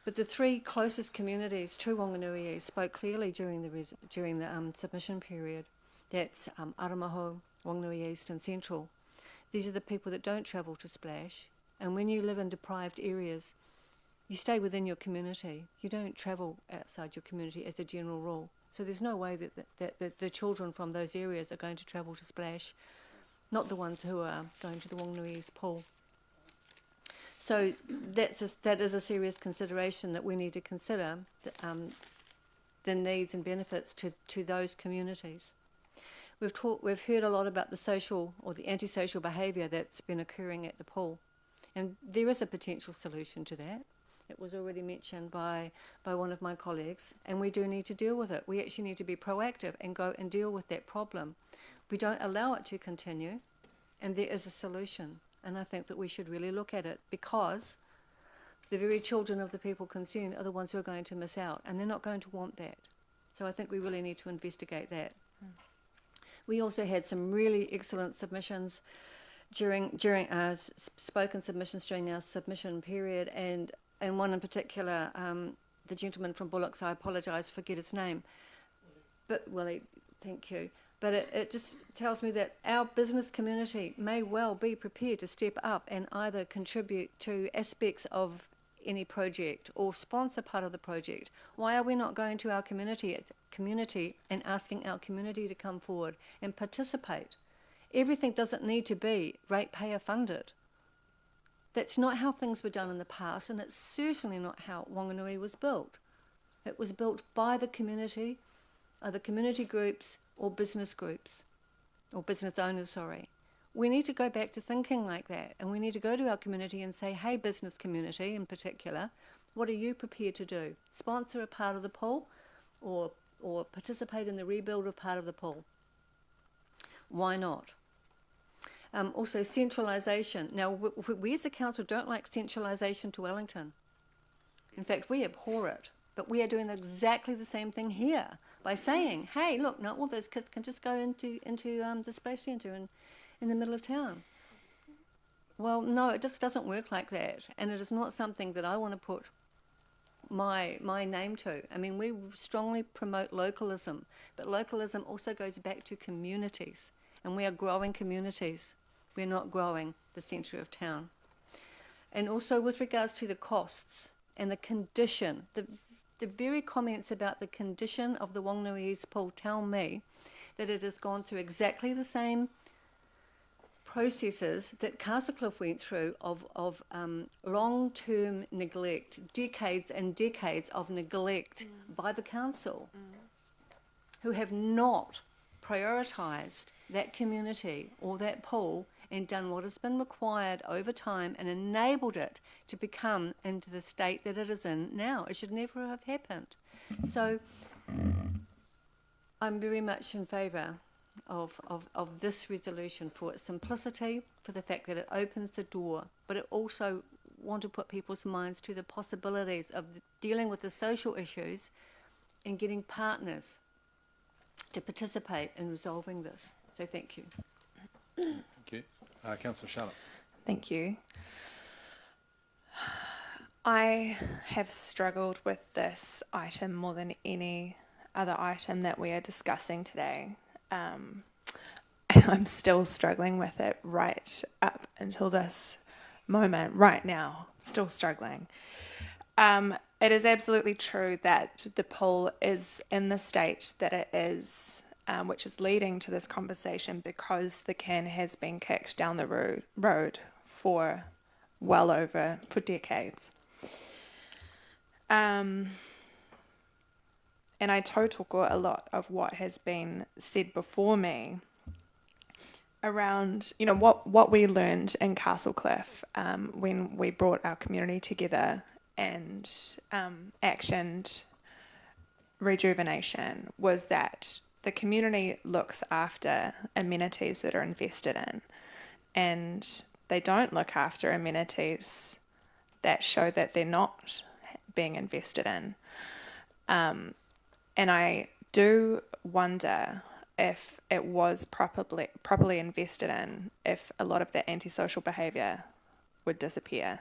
But the 3 closest communities to Wanganui spoke clearly during the submission period. That's Aramaho, Wanganui East and Central. These are the people that don't travel to Splash. And when you live in deprived areas, you stay within your community. You don't travel outside your community as a general rule. So there's no way that the children from those areas are going to travel to Splash, not the ones who are going to the Wanganui East pool. So that is a serious consideration that we need to consider, the needs and benefits to those communities. We've heard a lot about the social or the antisocial behaviour that's been occurring at the pool, and there is a potential solution to that. It was already mentioned by one of my colleagues, and we do need to deal with it. We actually need to be proactive and go and deal with that problem. We don't allow it to continue, and there is a solution. And I think that we should really look at it, because the very children of the people concerned are the ones who are going to miss out, and they're not going to want that. So I think we really need to investigate that. We also had some really excellent submissions during our spoken submissions during our submission period, and one in particular, the gentleman from Bullocks, I apologise, forget his name, but Willie, thank you. But it just tells me that our business community may well be prepared to step up and either contribute to aspects of any project or sponsor part of the project? Why are we not going to our community and asking our community to come forward and participate? Everything doesn't need to be ratepayer funded. That's not how things were done in the past, and it's certainly not how Wanganui was built. It was built by the community, either community groups or business owners, sorry. We need to go back to thinking like that, and we need to go to our community and say, hey, business community in particular, what are you prepared to do? Sponsor a part of the pool or participate in the rebuild of part of the pool? Why not? Also, centralisation. Now, we as a council don't like centralisation to Wellington. In fact, we abhor it. But we are doing exactly the same thing here by saying, hey, look, not all those kids can just go into the splash centre in the middle of town. Well, no, it just doesn't work like that. And it is not something that I want to put my name to. I mean, we strongly promote localism, but localism also goes back to communities. And we are growing communities. We're not growing the centre of town. And also with regards to the costs and the condition, the very comments about the condition of the Wanganui East pool tell me that it has gone through exactly the same processes that Castlecliff went through of long-term neglect, decades and decades of neglect by the council, who have not prioritised that community or that pool and done what has been required over time and enabled it to become into the state that it is in now. It should never have happened. So I'm very much in favour of this resolution for its simplicity, for the fact that it opens the door, but it also want to put people's minds to the possibilities of dealing with the social issues and getting partners to participate in resolving this. So thank you. Thank you. Councillor Charlotte. Thank you. I have struggled with this item more than any other item that we are discussing today. And I'm still struggling with it right up until this moment, right now, still struggling. It is absolutely true that the pool is in the state that it is, which is leading to this conversation because the can has been kicked down the road for decades. And I tautoko a lot of what has been said before me around, you know, what we learned in Castlecliff when we brought our community together and actioned rejuvenation was that the community looks after amenities that are invested in, and they don't look after amenities that show that they're not being invested in. And I do wonder if it was properly invested in, if a lot of the antisocial behaviour would disappear.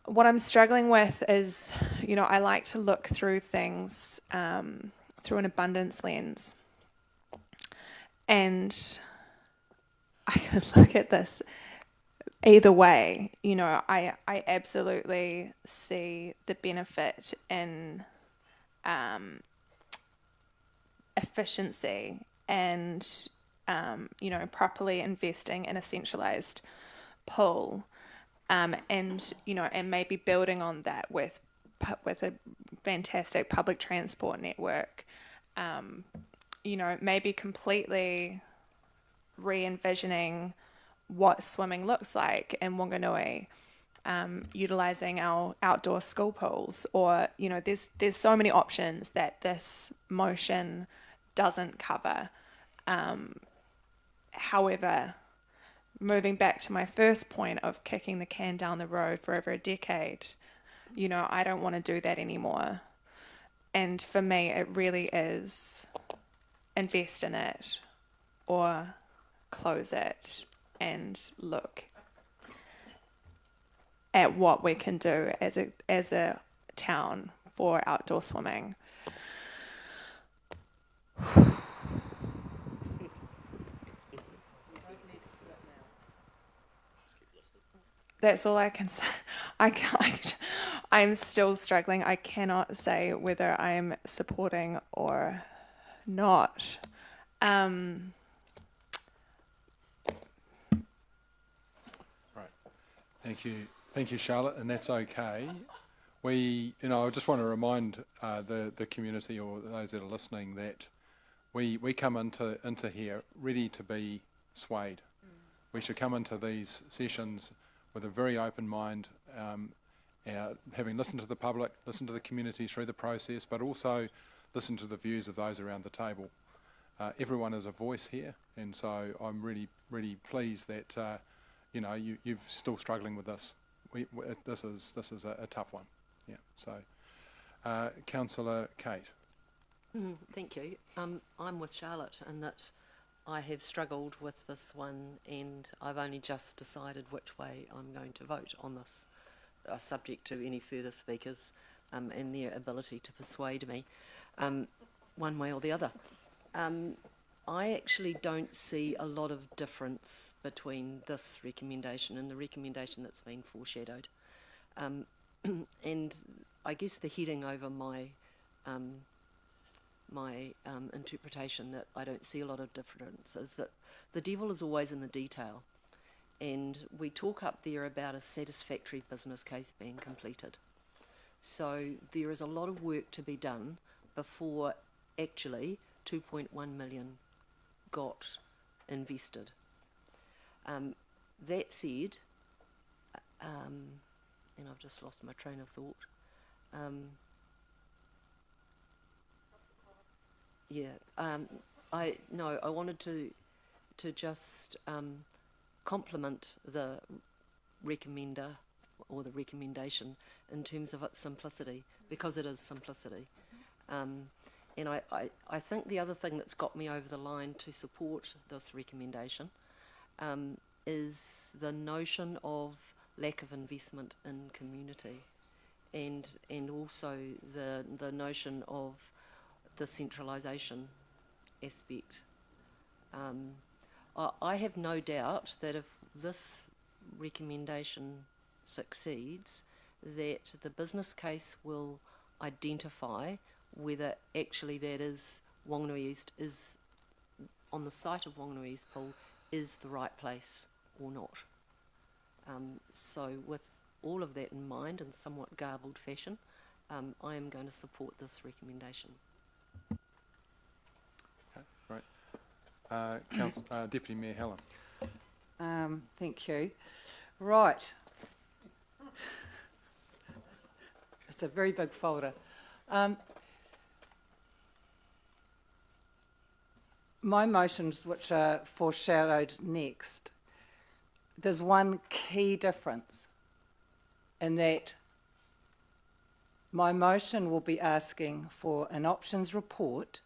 What I'm struggling with is, you know, I like to look through things through an abundance lens. And I could look at this either way. You know, I absolutely see the benefit in efficiency and, you know, properly investing in a centralised pool. And, you know, and maybe building on that with a fantastic public transport network, you know, maybe completely re-envisioning what swimming looks like in Wanganui, utilising our outdoor school pools, or, you know, there's so many options that this motion doesn't cover. However, moving back to my first point of kicking the can down the road for over a decade, you know, I don't want to do that anymore. And for me, it really is invest in it or close it and look at what we can do as a town for outdoor swimming. That's all I can say. I'm still struggling. I cannot say whether I am supporting or not. Right. Thank you, Charlotte, and that's okay. I just want to remind the community or those that are listening that we come into here ready to be swayed. We should come into these sessions with a very open mind, having listened to the public, listened to the community through the process, but also listen to the views of those around the table. Everyone is a voice here, and so I'm really, really pleased that you're still struggling with this. This is a tough one. Yeah. So, Councillor Kate. Thank you. I'm with Charlotte in that I have struggled with this one, and I've only just decided which way I'm going to vote on this, subject to any further speakers and their ability to persuade me one way or the other. I actually don't see a lot of difference between this recommendation and the recommendation that's been foreshadowed. And I guess the heading over my interpretation that I don't see a lot of difference is that the devil is always in the detail, and we talk up there about a satisfactory business case being completed. So there is a lot of work to be done before actually 2.1 million got invested. That said, and I've just lost my train of thought. I wanted to just compliment the recommender or the recommendation in terms of its simplicity, because it is simplicity. And I think the other thing that's got me over the line to support this recommendation is the notion of lack of investment in community, and also the notion of the centralisation aspect. I have no doubt that if this recommendation succeeds, that the business case will identify whether actually that is Whanganui East is on the site of Whanganui East Pool is the right place or not. So with all of that in mind, in somewhat garbled fashion, I am going to support this recommendation. Okay, right. Deputy Mayor Helen. Thank you. Right. It's a very big folder. My motions, which are foreshadowed next, there's one key difference in that my motion will be asking for an options report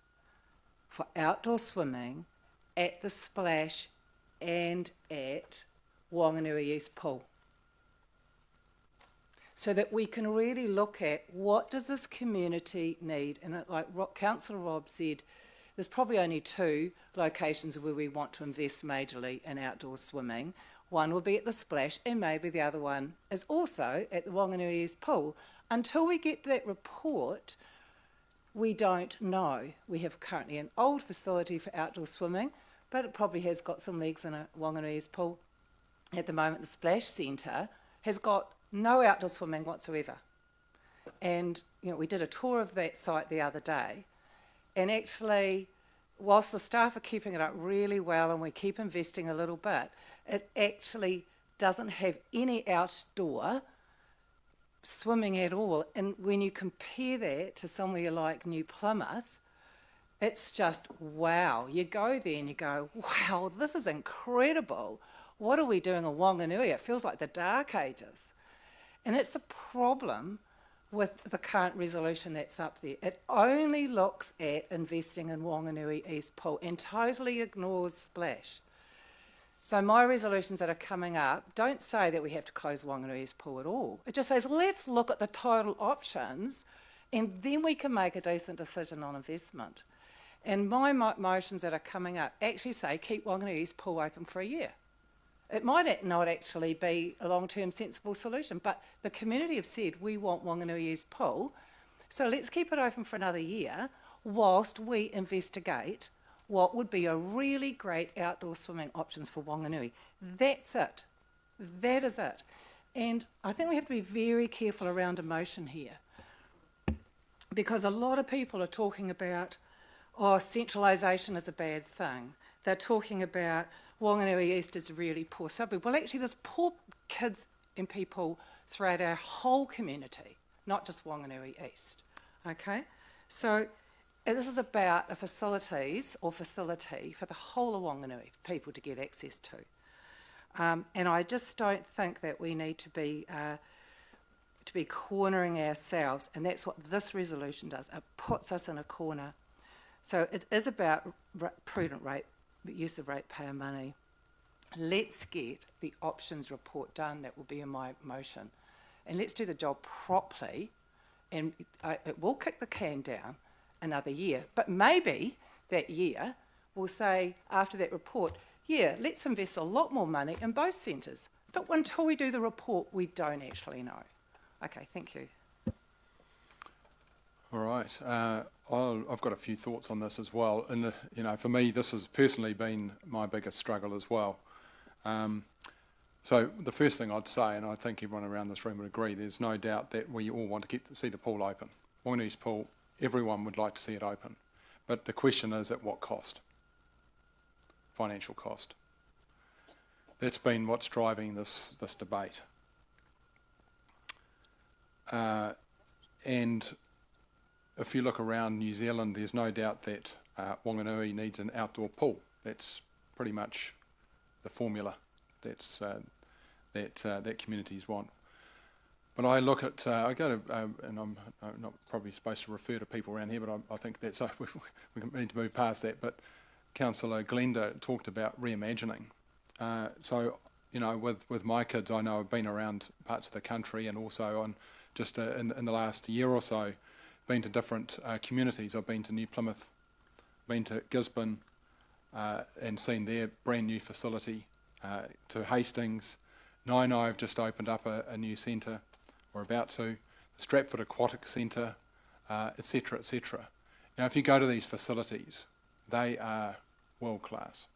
for outdoor swimming at the Splash and at Whanganui East Pool, so that we can really look at what does this community need. And like Councillor Rob said, there's probably only two locations where we want to invest majorly in outdoor swimming. One will be at the Splash, and maybe the other one is also at the Whanganui East Pool. Until we get to that report, we don't know. We have currently an old facility for outdoor swimming, but it probably has got some legs in a Whanganui East Pool. At the moment, the Splash Centre has got no outdoor swimming whatsoever. And we did a tour of that site the other day, and actually, whilst the staff are keeping it up really well and we keep investing a little bit, it actually doesn't have any outdoor swimming at all. And when you compare that to somewhere like New Plymouth, it's just wow. You go there and you go, wow, this is incredible. What are we doing in Whanganui? It feels like the Dark Ages. And it's the problem with the current resolution that's up there. It only looks at investing in Whanganui East Pool and totally ignores Splash. So my resolutions that are coming up don't say that we have to close Whanganui East Pool at all. It just says let's look at the total options and then we can make a decent decision on investment. And my motions that are coming up actually say keep Whanganui East Pool open for a year. It might not actually be a long-term sensible solution, but the community have said we want Wanganui East Pool, so let's keep it open for another year whilst we investigate what would be a really great outdoor swimming options for Wanganui. That's it. That is it. And I think we have to be very careful around emotion here, because a lot of people are talking about, oh, centralisation is a bad thing. They're talking about Wanganui East is a really poor suburb. Well, actually, there's poor kids and people throughout our whole community, not just Wanganui East. Okay? So this is about a facility for the whole of Wanganui for people to get access to. And I just don't think that we need to be cornering ourselves, and that's what this resolution does. It puts us in a corner. So it is about prudent use of ratepayer money. Let's get the options report done. That will be in my motion. And let's do the job properly, and it will kick the can down another year. But maybe that year we'll say, after that report, yeah, let's invest a lot more money in both centres. But until we do the report, we don't actually know. Okay, thank you. All right. I've got a few thoughts on this as well. And, for me, this has personally been my biggest struggle as well. So the first thing I'd say, and I think everyone around this room would agree, there's no doubt that we all want to see the pool open. Wanganui East Pool, everyone would like to see it open. But the question is, at what cost? Financial cost. That's been what's driving this debate. And if you look around New Zealand, there's no doubt that Wanganui needs an outdoor pool. That's pretty much the formula that communities want. But I look at, I go to, and I'm not probably supposed to refer to people around here, but I think that's, we need to move past that. But Councillor Glenda talked about reimagining. So, with my kids, I know I've been around parts of the country, and also on just in the last year or so, been to different communities. I've been to New Plymouth, been to Gisborne, and seen their brand new facility, to Hastings. Nainai have just opened up a new centre, or about to. The Stratford Aquatic Centre, etc., etc. Now, if you go to these facilities, they are world class,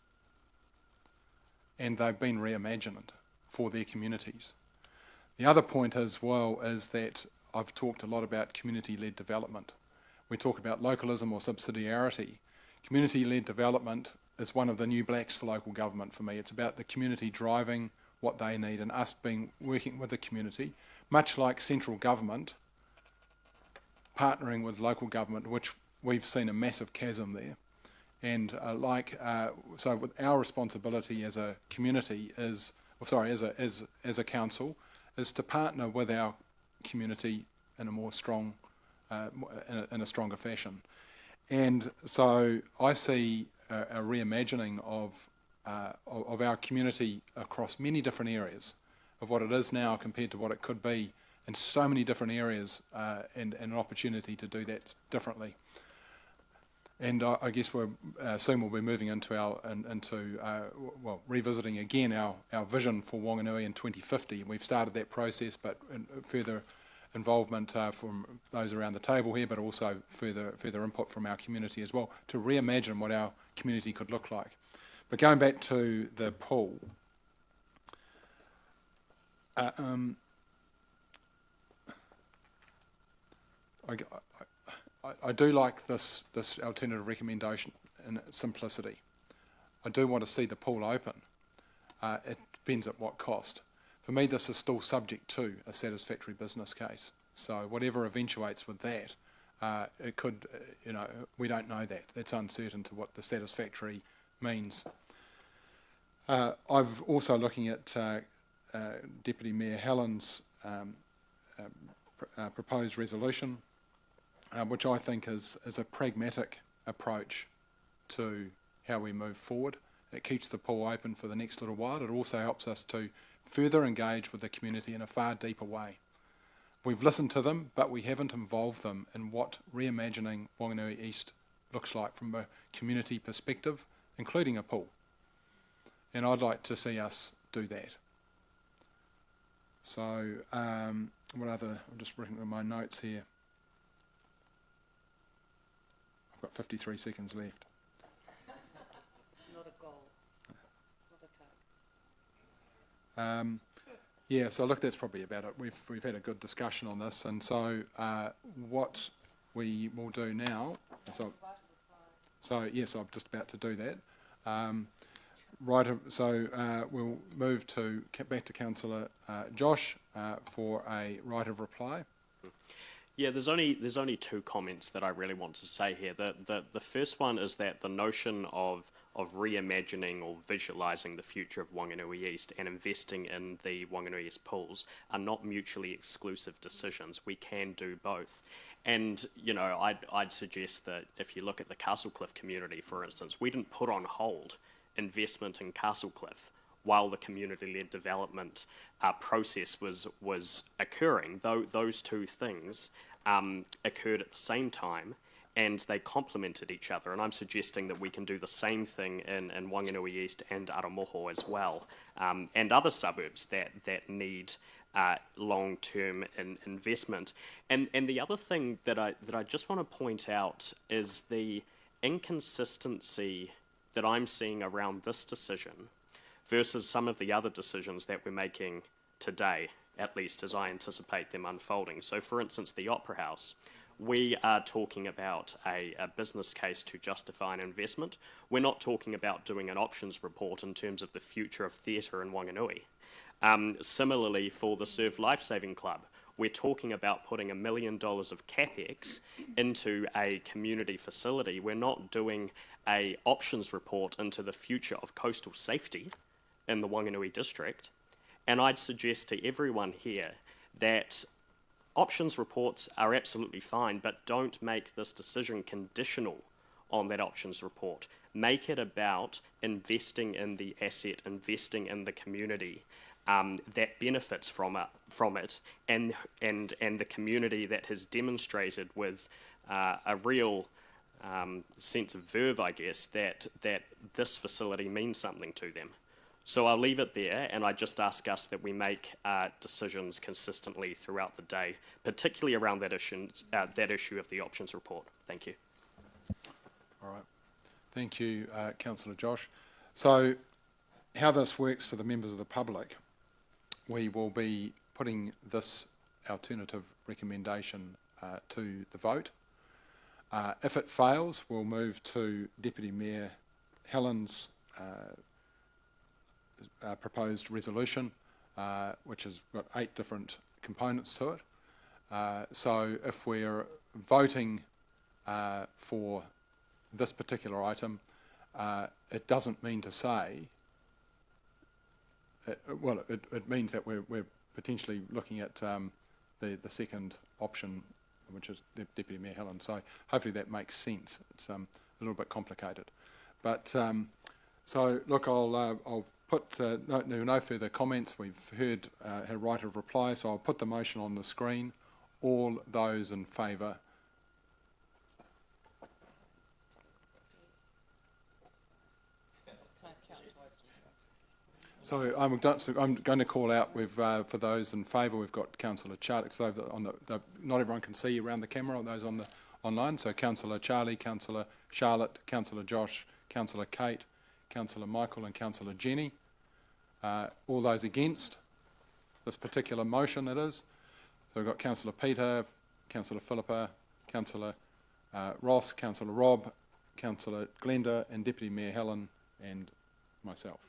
and they've been reimagined for their communities. The other point as well is that I've talked a lot about community-led development. We talk about localism or subsidiarity. Community-led development is one of the new blacks for local government for me. It's about the community driving what they need and us working with the community, much like central government partnering with local government, which we've seen a massive chasm there. And so with our responsibility as a community as a council, is to partner with our community in a more strong, in a stronger fashion. And so I see a reimagining of our community across many different areas of what it is now compared to what it could be in so many different areas, and an opportunity to do that differently. And I guess soon we'll be moving into revisiting again our vision for Wanganui in 2050. We've started that process, but further involvement from those around the table here, but also further input from our community as well to reimagine what our community could look like. But going back to the pool, I do like this alternative recommendation in simplicity. I do want to see the pool open. It depends at what cost. For me, this is still subject to a satisfactory business case. So whatever eventuates with that, it could, we don't know that. That's uncertain to what the satisfactory means. I've also looking at Deputy Mayor Hallen's proposed resolution, which I think is a pragmatic approach to how we move forward. It keeps the pool open for the next little while. It also helps us to further engage with the community in a far deeper way. We've listened to them, but we haven't involved them in what reimagining Wanganui East looks like from a community perspective, including a pool. And I'd like to see us do that. So what other, I'm just looking at my notes here. I've got 53 seconds left. It's not a goal. It's not a target. Yeah, so look, that's probably about it. We've had a good discussion on this, and so what we will do now, so yes, I'm just about to do that. We'll move back to Councillor Josh for a right of reply. Yeah, there's only two comments that I really want to say here. The first one is that the notion of reimagining or visualising the future of Wanganui East and investing in the Wanganui East pools are not mutually exclusive decisions. We can do both. And, you know, I'd suggest that if you look at the Castlecliff community, for instance, we didn't put on hold investment in Castlecliff while the community-led development process was occurring. Though those two things occurred at the same time, and they complemented each other. And I'm suggesting that we can do the same thing in Wanganui East and Aramoho as well, and other suburbs that need long-term investment. And the other thing that I just want to point out is the inconsistency that I'm seeing around this decision versus some of the other decisions that we're making today, at least as I anticipate them unfolding. So for instance, the Opera House, we are talking about a business case to justify an investment. We're not talking about doing an options report in terms of the future of theatre in Wanganui. Similarly, for the Surf Lifesaving Club, we're talking about putting $1 million of capex into a community facility. We're not doing a options report into the future of coastal safety in the Wanganui district. And I'd suggest to everyone here that options reports are absolutely fine, but don't make this decision conditional on that options report. Make it about investing in the asset, investing in the community that benefits from it, and the community that has demonstrated with a real sense of verve, I guess, that this facility means something to them. So I'll leave it there, and I just ask us that we make decisions consistently throughout the day, particularly around that issue of the options report. Thank you. All right. Thank you, Councillor Josh. So how this works for the members of the public, we will be putting this alternative recommendation to the vote. If it fails, we'll move to Deputy Mayor Helen's proposed resolution, which has got 8 different components to it. So if we're voting for this particular item, it doesn't mean to say, it means that we're potentially looking at the second option, which is Deputy Mayor Helen. So hopefully that makes sense. It's a little bit complicated. But so look, I'll put no further comments. We've heard her right of reply, so I'll put the motion on the screen. All those in favour? So I'm going to call out for those in favour. We've got Councillor Charlie. So not everyone can see around the camera. On those on the online. So Councillor Charlie, Councillor Charlotte, Councillor Josh, Councillor Kate, Councillor Michael, and Councillor Jenny. All those against this particular motion, it is. So we've got Councillor Peter, Councillor Philippa, Councillor Ross, Councillor Rob, Councillor Glenda, and Deputy Mayor Helen, and myself.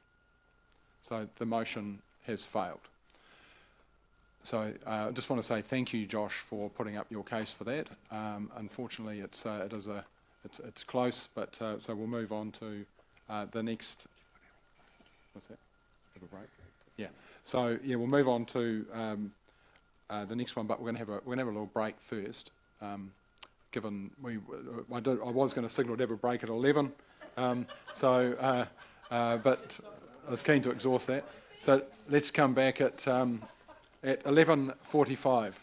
So the motion has failed. So I just want to say thank you, Josh, for putting up your case for that. Unfortunately, it's close, but so we'll move on to the next. What's that? Have a break. Yeah. So yeah, we'll move on to the next one, but we're going to have a little break first. Given I was going to signal to have a break at 11, but I was keen to exhaust that. So let's come back at 11:45.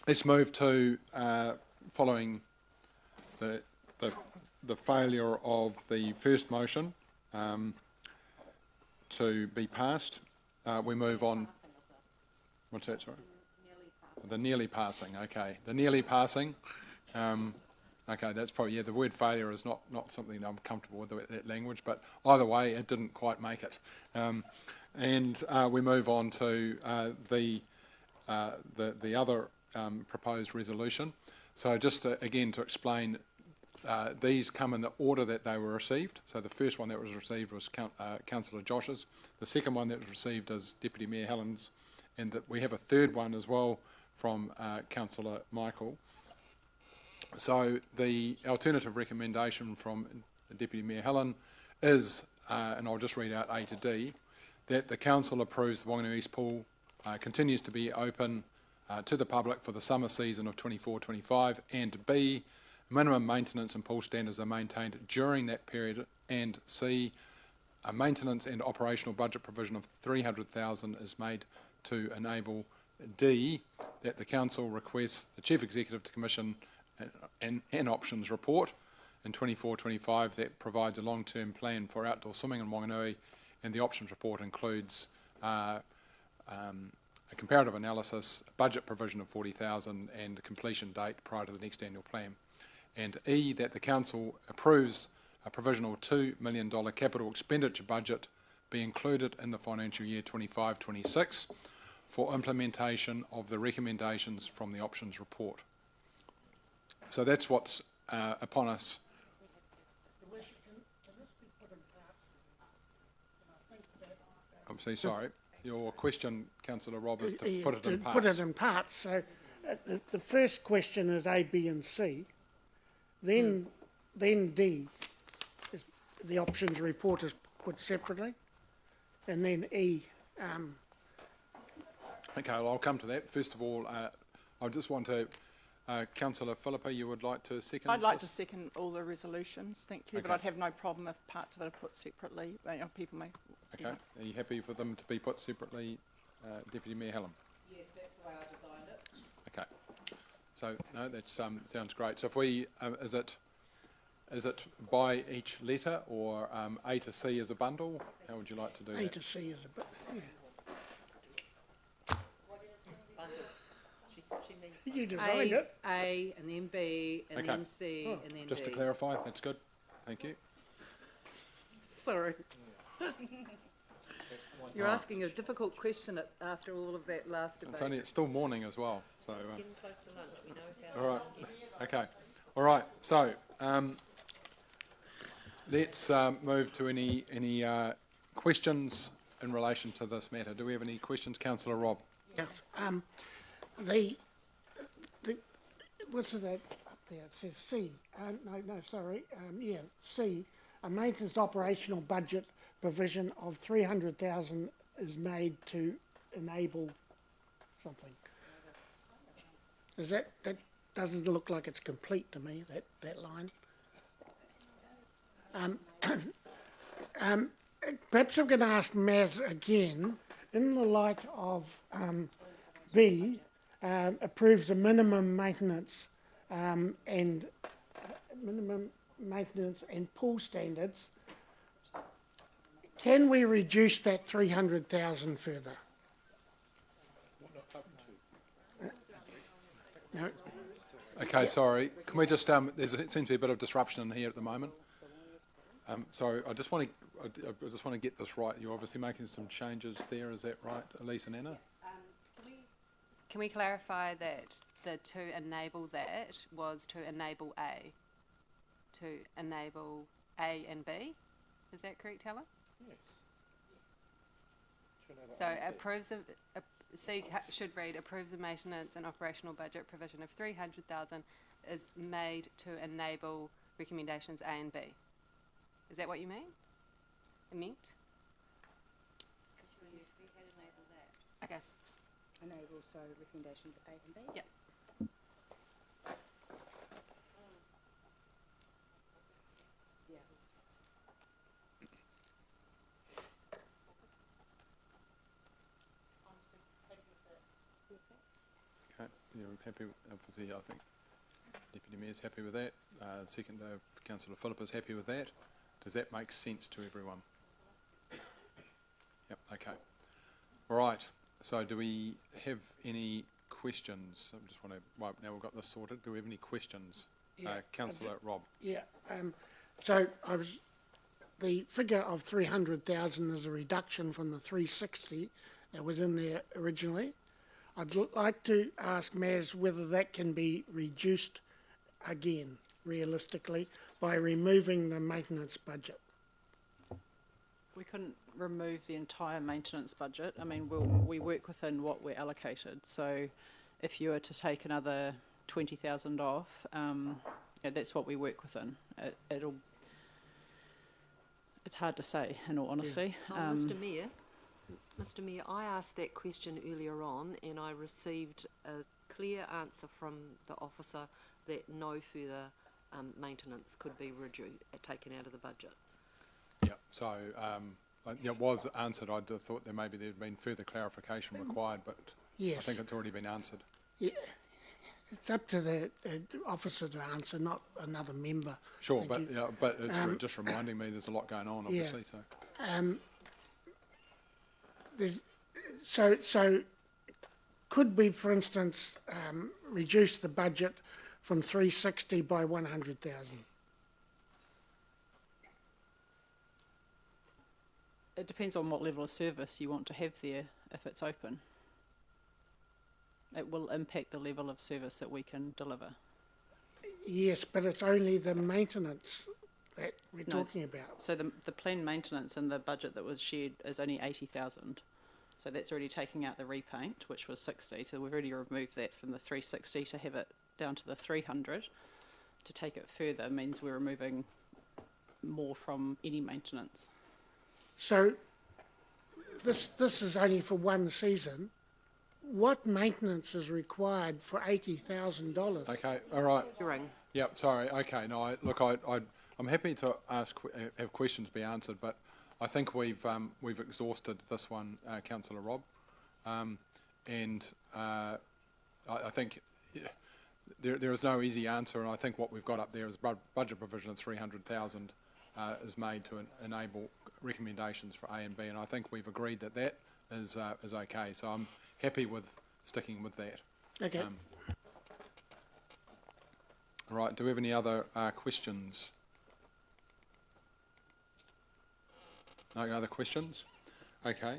let's move to following the failure of the first motion to be passed. We move on. What's that, sorry? The nearly passing, okay. The nearly passing. Okay, that's probably, yeah, the word failure is not something I'm comfortable with, that language, but either way, it didn't quite make it. And we move on to the other proposed resolution. So just again to explain, these come in the order that they were received. So the first one that was received was Councillor Josh's. The second one that was received is Deputy Mayor Helen's, and that we have a third one as well from Councillor Michael. So the alternative recommendation from Deputy Mayor Helen is, and I'll just read out A to D, that the Council approves the Wanganui East Pool continues to be open to the public for the summer season of 24-25, and B, minimum maintenance and pool standards are maintained during that period, and C, a maintenance and operational budget provision of $300,000 is made to enable D, that the Council requests the Chief Executive to commission an options report in 24-25 that provides a long-term plan for outdoor swimming in Wanganui, and the options report includes a comparative analysis, a budget provision of $40,000 and a completion date prior to the next annual plan. And E, that the Council approves a provisional $2 million capital expenditure budget be included in the financial year 25-26 for implementation of the recommendations from the options report. So that's what's upon us. I'm sorry. Your question, Councillor Rob, is to put it in parts. Put it in parts. So the first question is A, B and C. Then D, is the options report is put separately. And then E. Okay, well, I'll come to that. First of all, I just want to... Councillor Philippa, you would like to second? I'd like to second all the resolutions, thank you, Okay. but I'd have no problem if parts of it are put separately. You know, people may... Okay, are you happy for them to be put separately, Deputy Mayor Helen? Yes, that's the way I designed it. Okay, so no, that sounds great. So if we, is it by each letter, or A to C as a bundle? How would you like to do that? A to C is a bit, yeah. You designed it. A and then B and Okay. then C and then Just D. to clarify, that's good. Thank you. Sorry. You're asking a difficult question after all of that last debate. It's still morning as well, so. It's getting close to lunch, we know how. All right. Okay. All right. So let's move to any questions in relation to this matter. Do we have any questions, Councillor Rob? Yes. What's that up there? It says C. C. A maintenance operational budget provision of $300,000 is made to enable something. Is that doesn't look like it's complete to me, that line. Perhaps I'm going to ask Maz again, in the light of B, approves a minimum maintenance and pool standards. Can we reduce that 300,000 further? No. Okay, sorry. Can we just there seems to be a bit of disruption in here at the moment. Sorry, I just want to get this right. You're obviously making some changes there. Is that right, Elise and Anna? Can we clarify that the to enable that was to enable A? To enable A and B? Is that correct, Helen? Yes. So approves of, C should read, approves the maintenance and operational budget provision of $300,000 is made to enable recommendations A and B. Is that what you mean? Meant? Okay. Enable, so recommendations A and B? Yep. Okay, you're happy, obviously, I think Deputy Mayor's happy with that. Second, Councillor Phillip is happy with that. Does that make sense to everyone? Yep, okay. All right, so do we have any questions? I just want to, well, now we've got this sorted, do we have any questions? Yeah, Councillor Rob. Yeah, so the figure of 300,000 is a reduction from the 360 that was in there originally. I'd like to ask Maz whether that can be reduced again, realistically, by removing the maintenance budget. We couldn't remove the entire maintenance budget. I mean, we work within what we're allocated. So if you were to take another 20,000 off, yeah, that's what we work within. It's hard to say, in all honesty. Yeah. Mr. Mayor, I asked that question earlier on and I received a clear answer from the officer that no further maintenance could be taken out of the budget. Yeah, so it was answered. I just thought there'd been further clarification required, but yes. I think it's already been answered. Yeah, it's up to the officer to answer, not another member. Sure, but it's just reminding me there's a lot going on, obviously. Yeah. So could we, for instance, reduce the budget from 360 by 100,000? It depends on what level of service you want to have there if it's open. It will impact the level of service that we can deliver. Yes, but it's only the maintenance that we're talking about. So the planned maintenance in the budget that was shared is only 80,000. So that's already taking out the repaint, which was 60. So we've already removed that from the 360 to have it down to the 300. To take it further means we're removing more from any maintenance. So this is only for one season. What maintenance is required for $80,000? Okay, all right. Yep, sorry. Okay, no, I'm happy to have questions be answered, but I think we've exhausted this one, Councillor Rob, and I think there is no easy answer, and I think what we've got up there is budget provision of 300,000 is made to enable recommendations for A and B, and I think we've agreed that that is okay. So I'm happy with sticking with that. Okay. All right. Do we have any other questions? No other questions? Okay.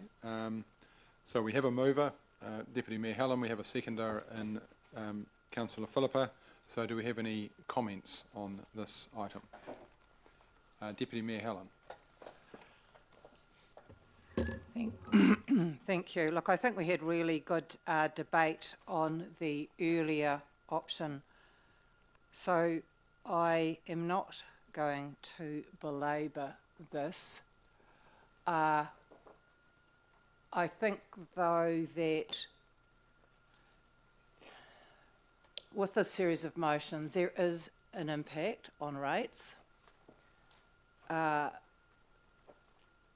So we have a mover, Deputy Mayor Helen. We have a seconder in Councillor Philippa. So do we have any comments on this item? Deputy Mayor Helen. Thank you. Look, I think we had really good debate on the earlier option. So I am not going to belabour this. I think, though, that with this series of motions, there is an impact on rates.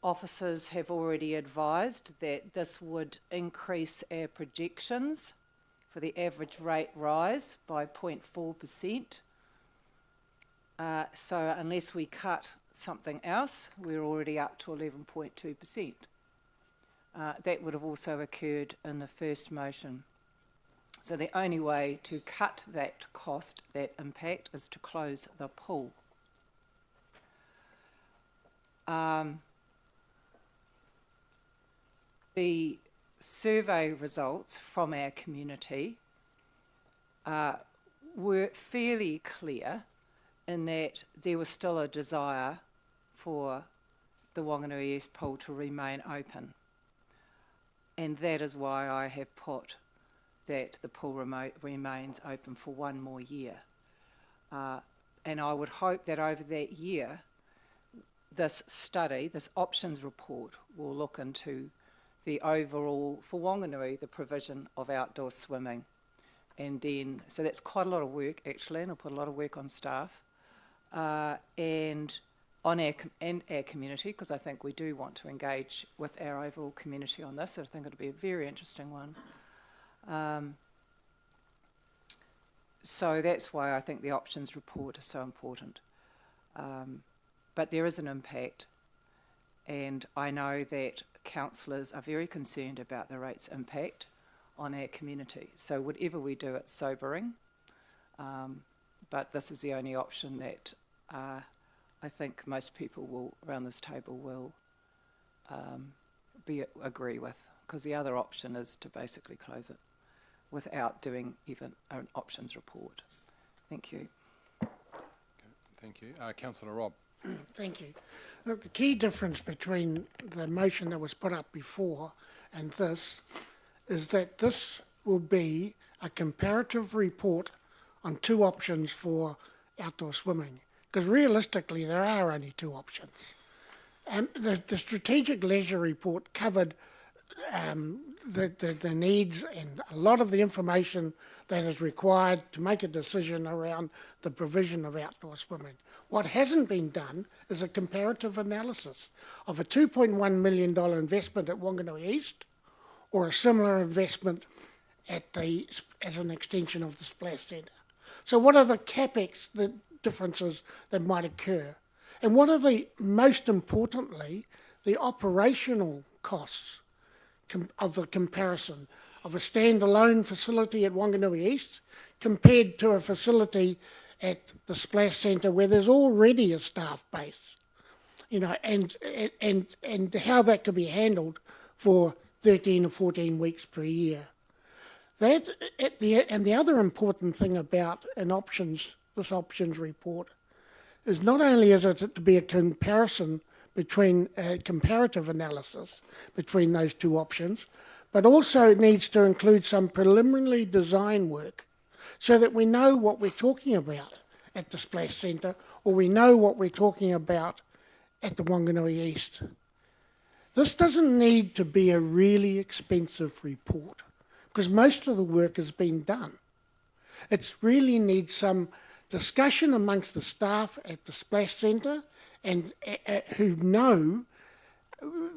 Officers have already advised that this would increase our projections for the average rate rise by 0.4%. So unless we cut something else, we're already up to 11.2%. That would have also occurred in the first motion. So the only way to cut that cost, that impact, is to close the pool. The survey results from our community were fairly clear in that there was still a desire for the Wanganui East pool to remain open. And that is why I have put that the pool remains open for one more year. And I would hope that over that year, this study, this options report, will look into the overall, for Wanganui, the provision of outdoor swimming. And then, so that's quite a lot of work actually, and I'll put a lot of work on staff and on our community, because I think we do want to engage with our overall community on this. So I think it'll be a very interesting one. So that's why I think the options report is so important. But there is an impact, and I know that councillors are very concerned about the rate's impact on our community. So whatever we do, it's sobering. But this is the only option that I think most people around this table will agree with, because the other option is to basically close it without doing even an options report. Thank you. Okay, thank you. Councillor Robb. Thank you. Look, the key difference between the motion that was put up before and this is that this will be a comparative report on 2 options for outdoor swimming, because realistically there are only 2 options. And the strategic leisure report covered the needs and a lot of the information that is required to make a decision around the provision of outdoor swimming. What hasn't been done is a comparative analysis of a $2.1 million investment at Wanganui East or a similar investment as an extension of the splash centre. So what are the capex, the differences that might occur? And what are most importantly, the operational costs of the comparison of a standalone facility at Wanganui East compared to a facility at the splash centre where there's already a staff base, and how that could be handled for 13 or 14 weeks per year. And the other important thing about this options report is not only is it to be a comparison between a comparative analysis between those 2 options, but also it needs to include some preliminary design work so that we know what we're talking about at the splash centre, or we know what we're talking about at the Wanganui East. This doesn't need to be a really expensive report, because most of the work has been done. It really needs some discussion amongst the staff at the splash centre and who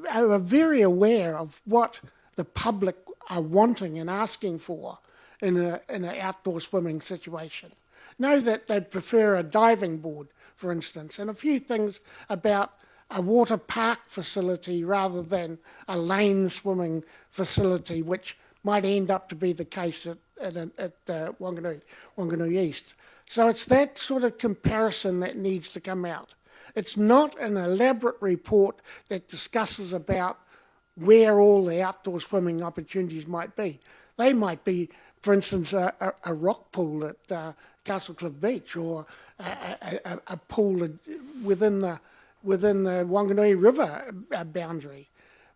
are very aware of what the public are wanting and asking for in an outdoor swimming situation. Know that they'd prefer a diving board, for instance, and a few things about a water park facility rather than a lane swimming facility, which might end up to be the case at Wanganui East. So it's that sort of comparison that needs to come out. It's not an elaborate report that discusses about where all the outdoor swimming opportunities might be. They might be, for instance, a rock pool at Castle Cliff Beach, or a pool within the Wanganui River boundary.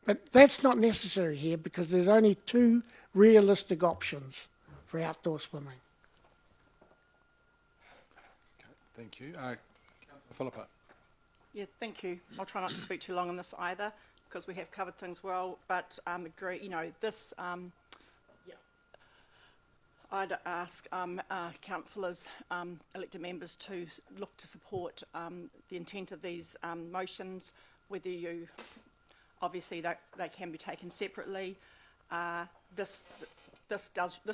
But that's not necessary here, because there's only 2 realistic options for outdoor swimming. Okay, thank you. Councillor Philippa. Yeah, thank you. I'll try not to speak too long on this either, because we have covered things well, but agree, this, I'd ask councillors, elected members to look to support the intent of these motions, whether you, obviously they can be taken separately. This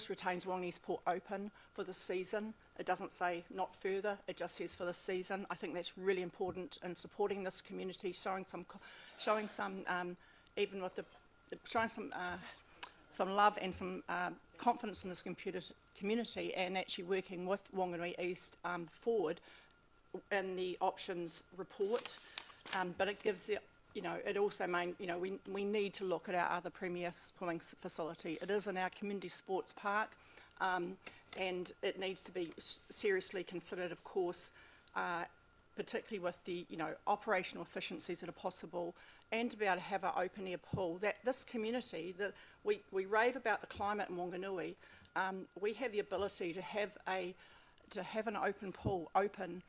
retains Wanganui East Port open for this season. It doesn't say not further, it just says for this season. I think that's really important in supporting this community, showing some even with showing some love and some confidence in this community, and actually working with Wanganui East forward in the options report. But it gives the, it also we need to look at our other premier swimming facility. It is in our community sports park, and it needs to be seriously considered, of course, particularly with the operational efficiencies that are possible, and to be able to have an open air pool. That this community, that we rave about the climate in Wanganui, we have the ability to have an open pool open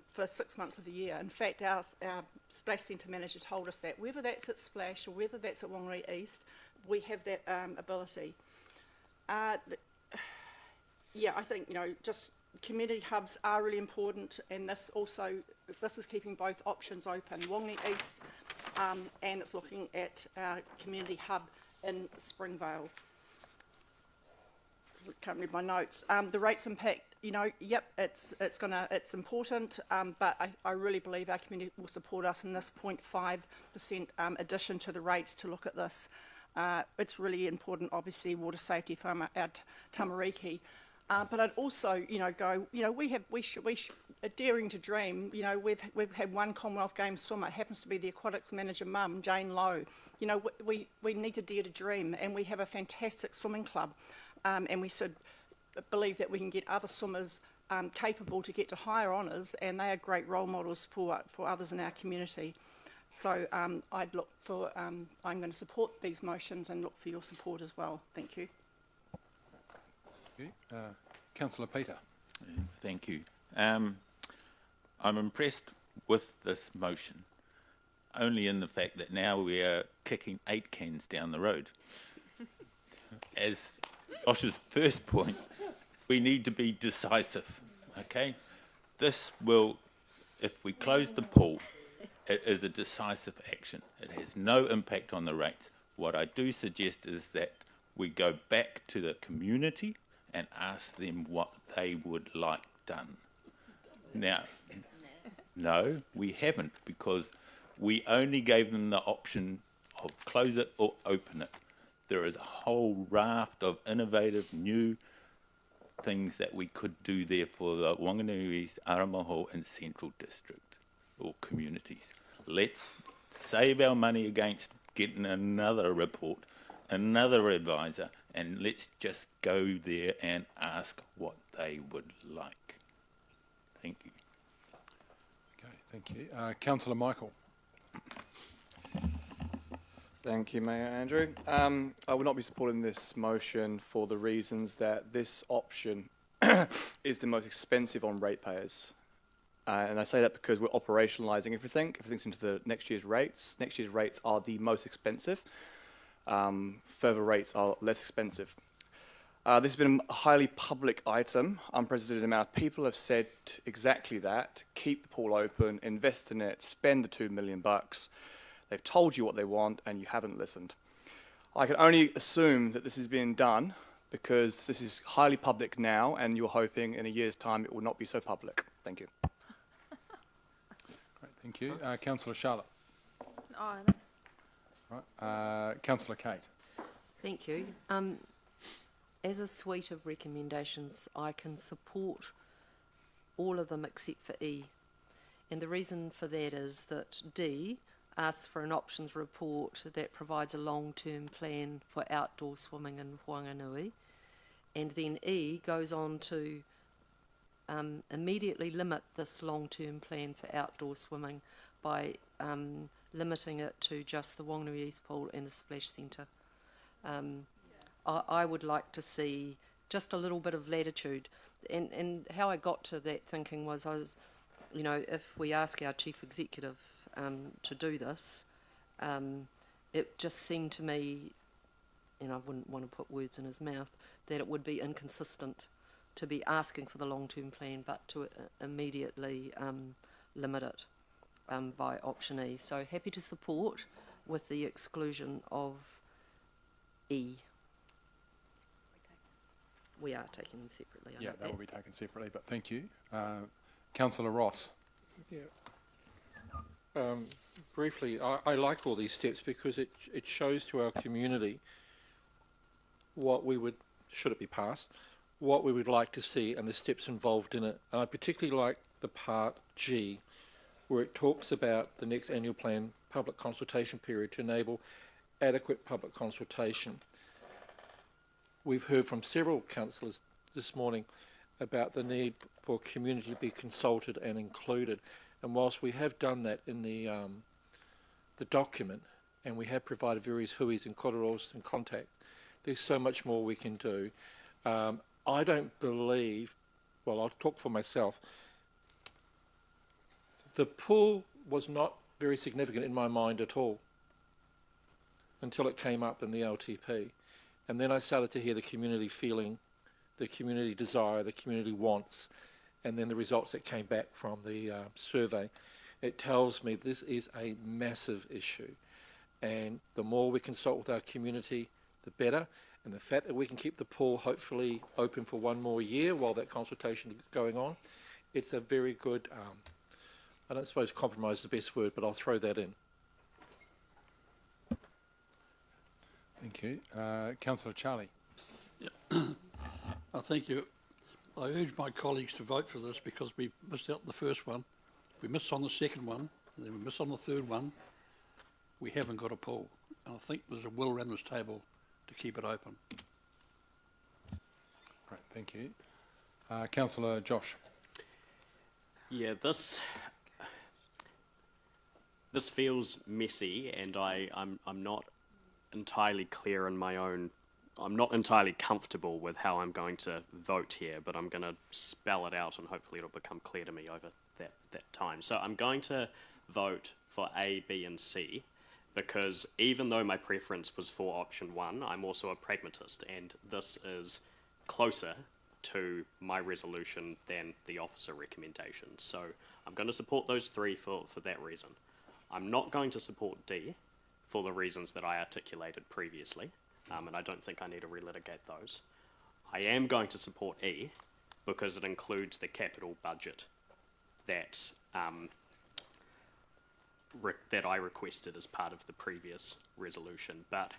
for 6 months of the year. In fact, our splash centre manager told us that whether that's at Splash or whether that's at Wanganui East, we have that ability. Yeah, I think just community hubs are really important, and this is keeping both options open. Wanganui East, and it's looking at our community hub in Springvale. Can't read my notes. The rates impact you know, yep, it's important, but I really believe our community will support us in this 0.5% addition to the rates to look at this. It's really important, obviously, water safety for our tamariki. But I'd also, you know, go, you know, we should daring to dream. You know, we've had one Commonwealth Games swimmer. It happens to be the aquatics manager mum, Jane Lowe. You know, we need to dare to dream, and we have a fantastic swimming club, and we should believe that we can get other swimmers capable to get to higher honours, and they are great role models for others in our community. So I'd look for, I'm going to support these motions and look for your support as well. Thank you. Councillor Peter. Thank you. I'm impressed with this motion, only in the fact that now we are kicking 8 cans down the road. As Josh's first point, we need to be decisive, okay? This will, if we close the pool, it is a decisive action. It has no impact on the rates. What I do suggest is that we go back to the community and ask them what they would like done. Now, no, we haven't, because we only gave them the option of close it or open it. There is a whole raft of innovative new things that we could do there for the Wanganui East, Aramaho and Central District or communities. Let's save our money against getting another report, another advisor, and let's just go there and ask what they would like. Thank you. Okay, thank you. Councillor Michael. Thank you, Mayor Andrew. I will not be supporting this motion for the reasons that this option is the most expensive on ratepayers. And I say that because we're operationalising everything. Everything's into the next year's rates. Next year's rates are the most expensive. Further rates are less expensive. This has been a highly public item. Unprecedented amount of people have said exactly that. Keep the pool open, invest in it, spend the $2 million. They've told you what they want, and you haven't listened. I can only assume that this is being done because this is highly public now, and you're hoping in a year's time it will not be so public. Thank you. Great, thank you. Councillor Charlotte. Oh, Right. Councillor Kate. thank you. As a suite of recommendations, I can support all of them except for E. And the reason for that is that D asks for an options report that provides a long-term plan for outdoor swimming in Whanganui. And then E goes on to immediately limit this long-term plan for outdoor swimming by limiting it to just the Wanganui East Pool and the Splash Centre. I would like to see just a little bit of latitude. And how I got to that thinking was you know, if we ask our chief executive to do this, it just seemed to me, and I wouldn't want to put words in his mouth, that it would be inconsistent to be asking for the long-term plan but to immediately limit it by option E. So happy to support with the exclusion of E. We are taking them separately. Yeah, that will be taken separately, but thank you. Councillor Ross. Yeah. Briefly, I like all these steps because it shows to our community what we would, should it be passed, what we would like to see and the steps involved in it. And I particularly like the part G, where it talks about the next annual plan public consultation period to enable adequate public consultation. We've heard from several councillors this morning about the need for community to be consulted and included. And whilst we have done that in the document, and we have provided various huis and kororos and contact, there's so much more we can do. I don't believe, well, I'll talk for myself, the pool was not very significant in my mind at all until it came up in the LTP. And then I started to hear the community feeling, the community desire, the community wants, and then the results that came back from the survey. It tells me this is a massive issue. And the more we consult with our community, the better. And the fact that we can keep the pool hopefully open for one more year while that consultation is going on, it's a very good, I don't suppose compromise is the best word, but I'll throw that in. Thank you. Councillor Charlie. Thank you. I urge my colleagues to vote for this because we missed out the first one. We missed on the second one, and then we missed on the third one. We haven't got a pool. And I think there's a will around this table to keep it open. Right, thank you. Councillor Josh. Yeah, this feels messy, and I'm not entirely clear in my own. I'm not entirely comfortable with how I'm going to vote here, but I'm going to spell it out, and hopefully it'll become clear to me over that time. So I'm going to vote for A, B, and C, because even though my preference was for option 1, I'm also a pragmatist, and this is closer to my resolution than the officer recommendations. So I'm going to support those 3 for that reason. I'm not going to support D for the reasons that I articulated previously, and I don't think I need to relitigate those. I am going to support E because it includes the capital budget that that I requested as part of the previous resolution, but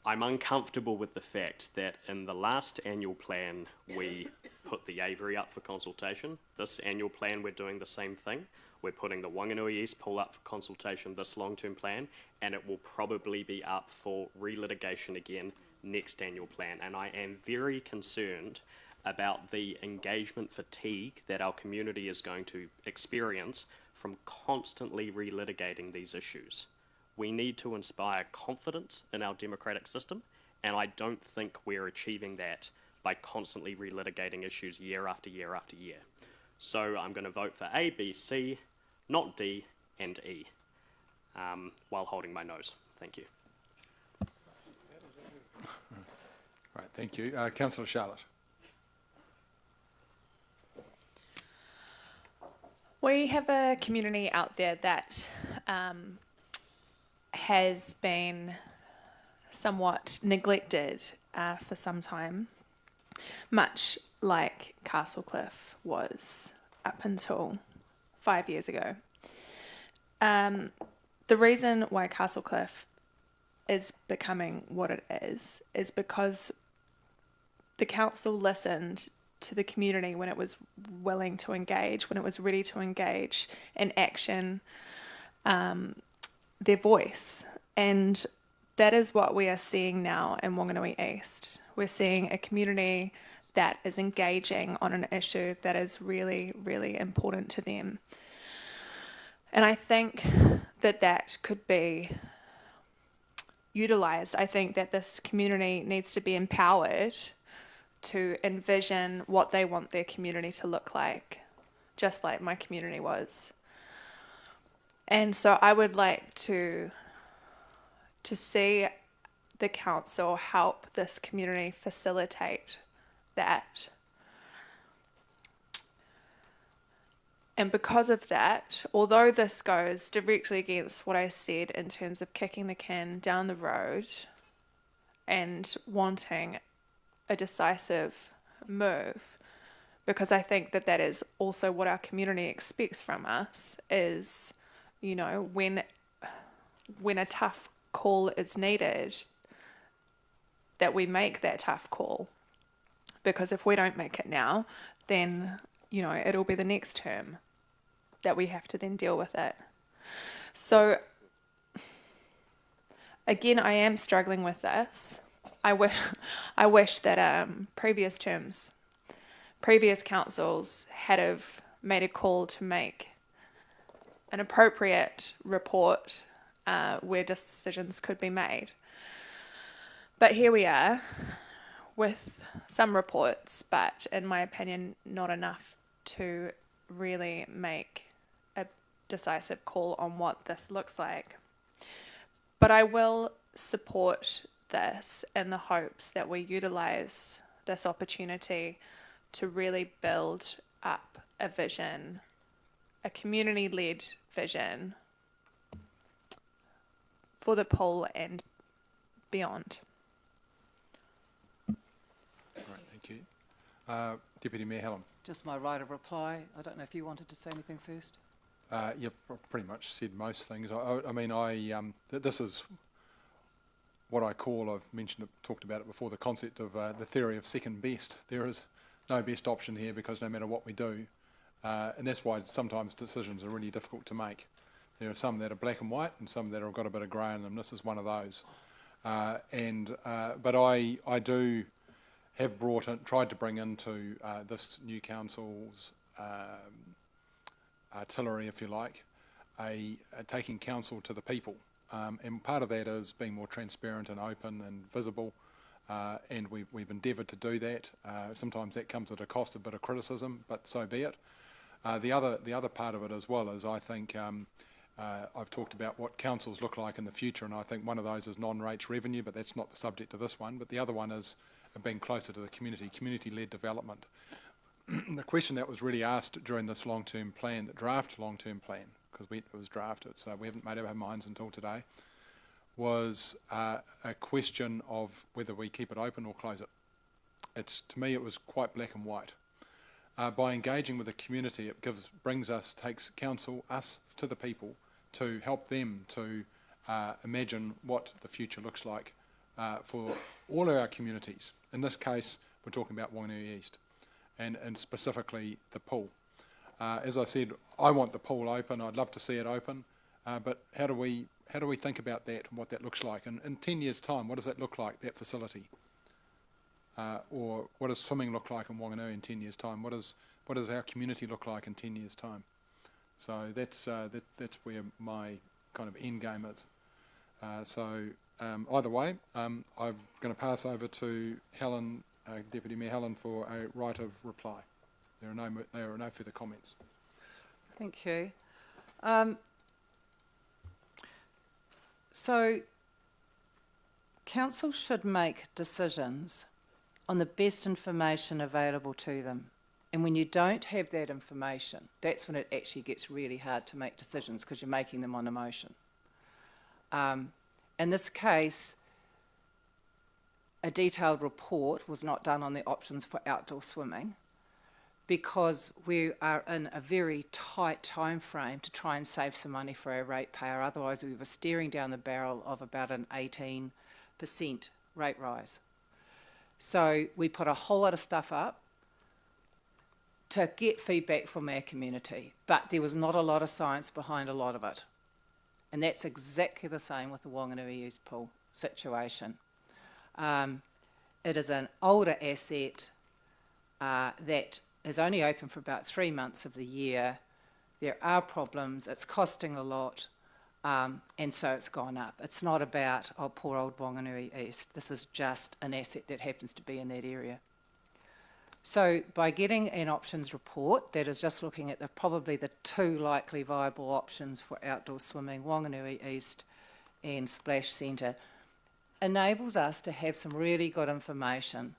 I'm uncomfortable with the fact that in the last annual plan we put the aviary up for consultation. This annual plan we're doing the same thing. We're putting the Wanganui East pool up for consultation, this long-term plan, and it will probably be up for relitigation again next annual plan. And I am very concerned about the engagement fatigue that our community is going to experience from constantly relitigating these issues. We need to inspire confidence in our democratic system, and I don't think we're achieving that by constantly relitigating issues year after year after year. So I'm going to vote for A, B, C, not D and E, while holding my nose. Thank you. Right, thank you. Councillor Charlotte. We have a community out there that has been somewhat neglected for some time, much like Castlecliff was up until 5 years ago. The reason why Castlecliff is becoming what it is because the council listened to the community when it was willing to engage, when it was ready to engage in action, their voice. And that is what we are seeing now in Wanganui East. We're seeing a community that is engaging on an issue that is really, really important to them. And I think that that could be utilised. I think that this community needs to be empowered to envision what they want their community to look like, just like my community was. And so I would like to see the council help this community facilitate that. And because of that, although this goes directly against what I said in terms of kicking the can down the road and wanting a decisive move, because I think that that is also what our community expects from us is, you know, when a tough call is needed, that we make that tough call. Because if we don't make it now, then, you know, it'll be the next term that we have to then deal with it. So, again, I am struggling with this. I wish that previous councils had have made a call to make an appropriate report where decisions could be made. But here we are with some reports, but in my opinion, not enough to really make a decisive call on what this looks like. But I will support this in the hopes that we utilise this opportunity to really build up a vision, a community-led vision for the pool and beyond. Thank you. Deputy Mayor Helen. Just my right of reply. I don't know if you wanted to say anything first. You've pretty much said most things. This is what I call, I've mentioned it, talked about it before, the concept of the theory of second best. There is no best option here because no matter what we do, and that's why sometimes decisions are really difficult to make. There are some that are black and white and some that have got a bit of grey in them. This is one of those. But I do have tried to bring into this new council's artillery, if you like, taking council to the people. And part of that is being more transparent and open and visible, and we've endeavoured to do that. Sometimes that comes at a cost, a bit of criticism, but so be it. The other part of it as well is I think I've talked about what councils look like in the future, and I think one of those is non-rates revenue, but that's not the subject of this one. But the other one is being closer to the community-led development. The question that was really asked during this long-term plan, the draft long-term plan, because it was drafted, so we haven't made up our minds until today, was a question of whether we keep it open or close it. To me, it was quite black and white. By engaging with the community, it takes council, us, to the people, to help them to imagine what the future looks like for all of our communities. In this case, we're talking about Whanganui East, and specifically the pool. As I said, I want the pool open. I'd love to see it open, but how do we think about that and what that looks like? And in 10 years' time, what does that look like, that facility? Or what does swimming look like in Whanganui in 10 years' time? What does our community look like in 10 years' time? So that's where my kind of end game is. Either way, I'm going to pass over to Helen, Deputy Mayor Helen, for a right of reply. There are no further comments. Thank you. So, council should make decisions on the best information available to them. And when you don't have that information, that's when it actually gets really hard to make decisions because you're making them on emotion. In this case, a detailed report was not done on the options for outdoor swimming because we are in a very tight time frame to try and save some money for our ratepayer. Otherwise, we were staring down the barrel of about an 18% rate rise. So we put a whole lot of stuff up to get feedback from our community, but there was not a lot of science behind a lot of it. And that's exactly the same with the Whanganui East Pool situation. It is an older asset that is only open for about 3 months of the year. There are problems, it's costing a lot, and so it's gone up. It's not about, oh, poor old Whanganui East. This is just an asset that happens to be in that area. So by getting an options report that is just looking at probably the 2 likely viable options for outdoor swimming, Whanganui East and Splash Centre, enables us to have some really good information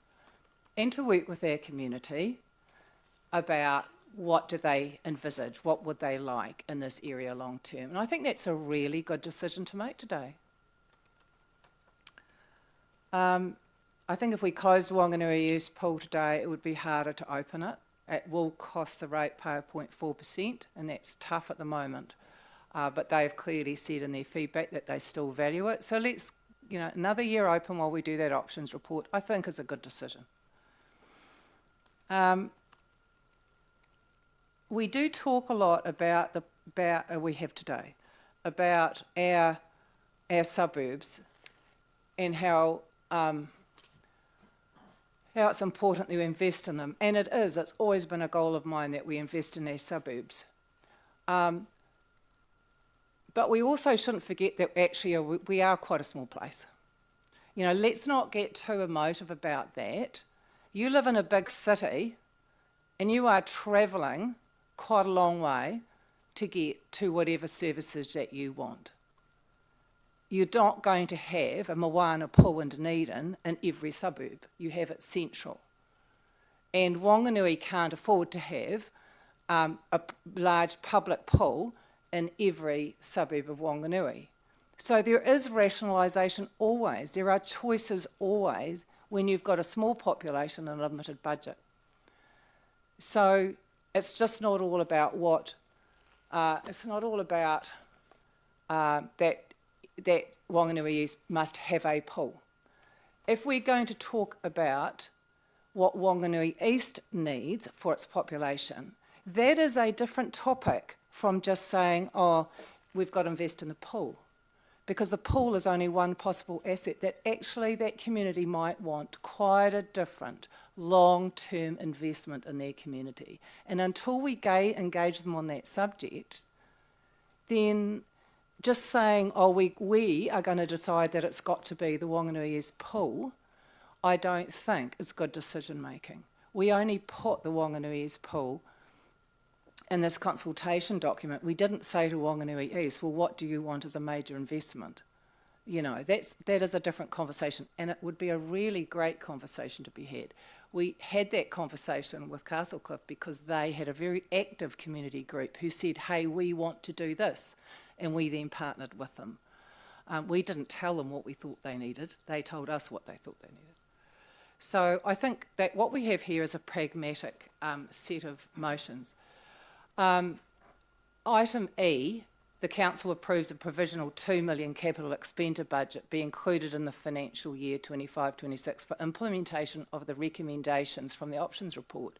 and to work with our community about what do they envisage, what would they like in this area long term. And I think that's a really good decision to make today. I think if we closed Whanganui East Pool today, it would be harder to open it. It will cost the ratepayer 0.4%, and that's tough at the moment. But they've clearly said in their feedback that they still value it. So let's, another year open while we do that options report, I think is a good decision. We do talk a lot about we have today, about our suburbs and how it's important that we invest in them. And it is. It's always been a goal of mine that we invest in our suburbs. But we also shouldn't forget that actually we are quite a small place. Let's not get too emotive about that. You live in a big city and you are travelling quite a long way to get to whatever services that you want. You're not going to have a Moana pool in Dunedin in every suburb. You have it central. And Whanganui can't afford to have a large public pool in every suburb of Whanganui. So there is rationalisation always. There are choices always when you've got a small population and a limited budget. So it's just not all about what, it's not all about that Whanganui East must have a pool. If we're going to talk about what Whanganui East needs for its population, that is a different topic from just saying, oh, we've got to invest in the pool. Because the pool is only one possible asset that actually that community might want quite a different long-term investment in their community. And until we engage them on that subject, then just saying, oh, we are going to decide that it's got to be the Whanganui East pool, I don't think is good decision making. We only put the Whanganui East pool in this consultation document. We didn't say to Whanganui East, well, what do you want as a major investment? You know, that is a different conversation, and it would be a really great conversation to be had. We had that conversation with Castlecliff because they had a very active community group who said, hey, we want to do this, and we then partnered with them. We didn't tell them what we thought they needed. They told us what they thought they needed. So I think that what we have here is a pragmatic set of motions. Item E, the Council approves a provisional $2 million capital expenditure budget be included in the financial year 25-26 for implementation of the recommendations from the options report.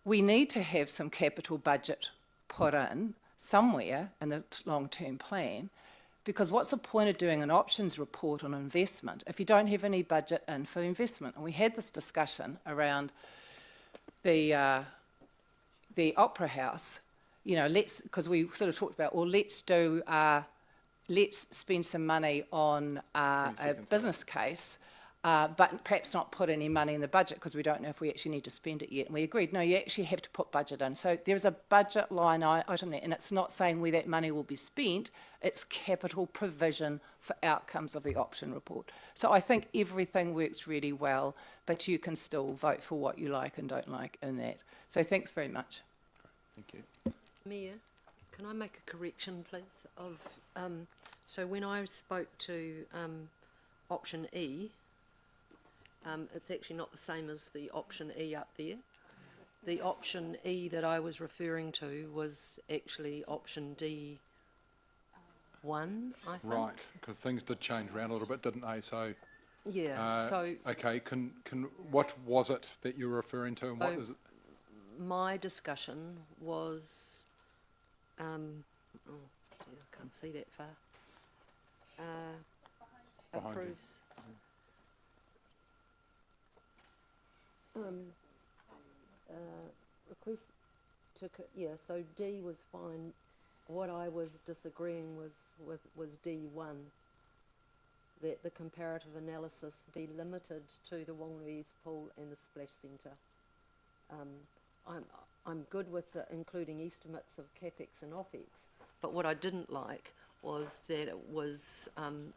We need to have some capital budget put in somewhere in the long-term plan, because what's the point of doing an options report on investment if you don't have any budget in for investment? And we had this discussion around the Opera House, you know, because we sort of talked about, well, let's spend some money on a business case, but perhaps not put any money in the budget because we don't know if we actually need to spend it yet. And we agreed, no, you actually have to put budget in. So there's a budget line item there, and it's not saying where that money will be spent, it's capital provision for outcomes of the option report. So I think everything works really well, but you can still vote for what you like and don't like in that. So thanks very much. Thank you. Mayor, can I make a correction, please? So when I spoke to option E, it's actually not the same as the option E up there. The option E that I was referring to was actually option D1, I think. Right, because things did change around a little bit, didn't they? So yeah. Okay. Can what was it that you were referring to, and what is it? My discussion was, oh, geez, I can't see that far. Approves. Request to, so D was fine. What I was disagreeing was D1, that the comparative analysis be limited to the Whanganui East pool and the splash centre. I'm good with including estimates of capex and opex, but what I didn't like was that it was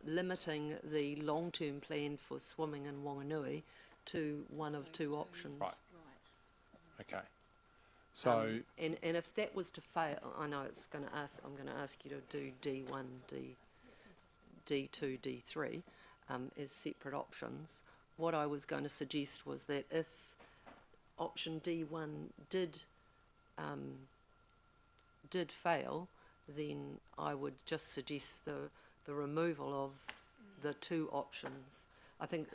limiting the long-term plan for swimming in Whanganui to one of two options. Right. Okay. So and if that was to fail, I know I'm going to ask you to do D1, D2, D3 as separate options. What I was going to suggest was that if option D1 did fail, then I would just suggest the removal of the two options. I think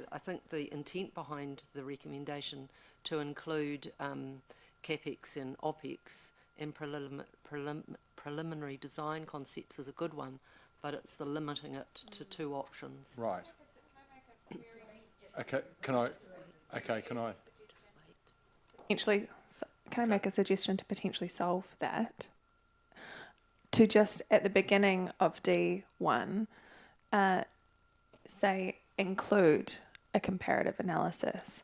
the intent behind the recommendation to include capex and opex and preliminary design concepts is a good one, but it's the limiting it to two options. right. Okay. Can I? Potentially, can I make a suggestion to potentially solve that? To just at the beginning of D1, say include a comparative analysis,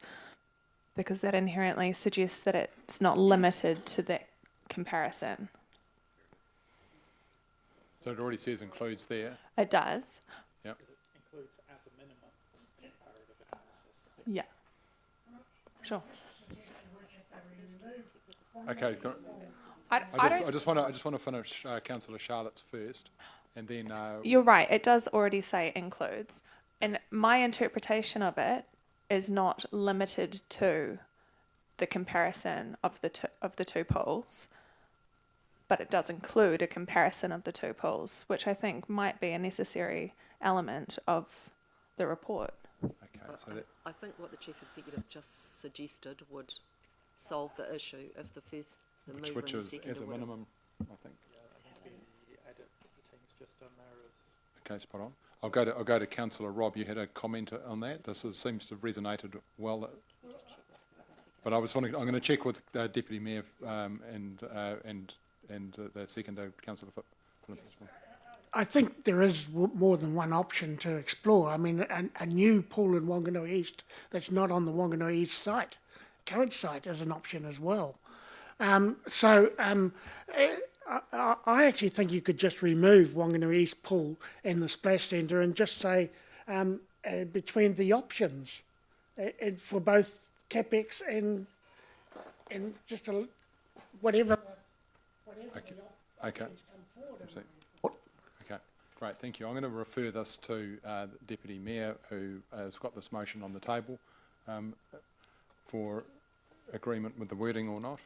because that inherently suggests that it's not limited to that comparison. So it already says includes there. It does. Yep. It includes as a minimum comparative analysis. Yeah. Sure. Okay. I just want to finish Councillor Charlotte's first, and then. You're right. It does already say includes, and my interpretation of it is not limited to the comparison of the two pools, but it does include a comparison of the two pools, which I think might be a necessary element of the report. Okay, so that, I think what the Chief Executive just suggested would solve the issue if the mover which and is the seconder as a would have- minimum, I think. The team's just done there as Okay, spot on. I'll go to Councillor Rob. You had a comment on that. Seems to have resonated well. But I'm going to check with Deputy Mayor and the seconder, Councillor Phillips. I think there is more than one option to explore. I mean, a new pool in Wanganui East that's not on the Wanganui East site, current site, is an option as well. I actually think you could just remove Wanganui East pool and the splash centre and just say between the options and for both CapEx and just whatever. Okay. The options come forward. Okay, great, thank you. I'm going to refer this to the Deputy Mayor, who has got this motion on the table for agreement with the wording or not.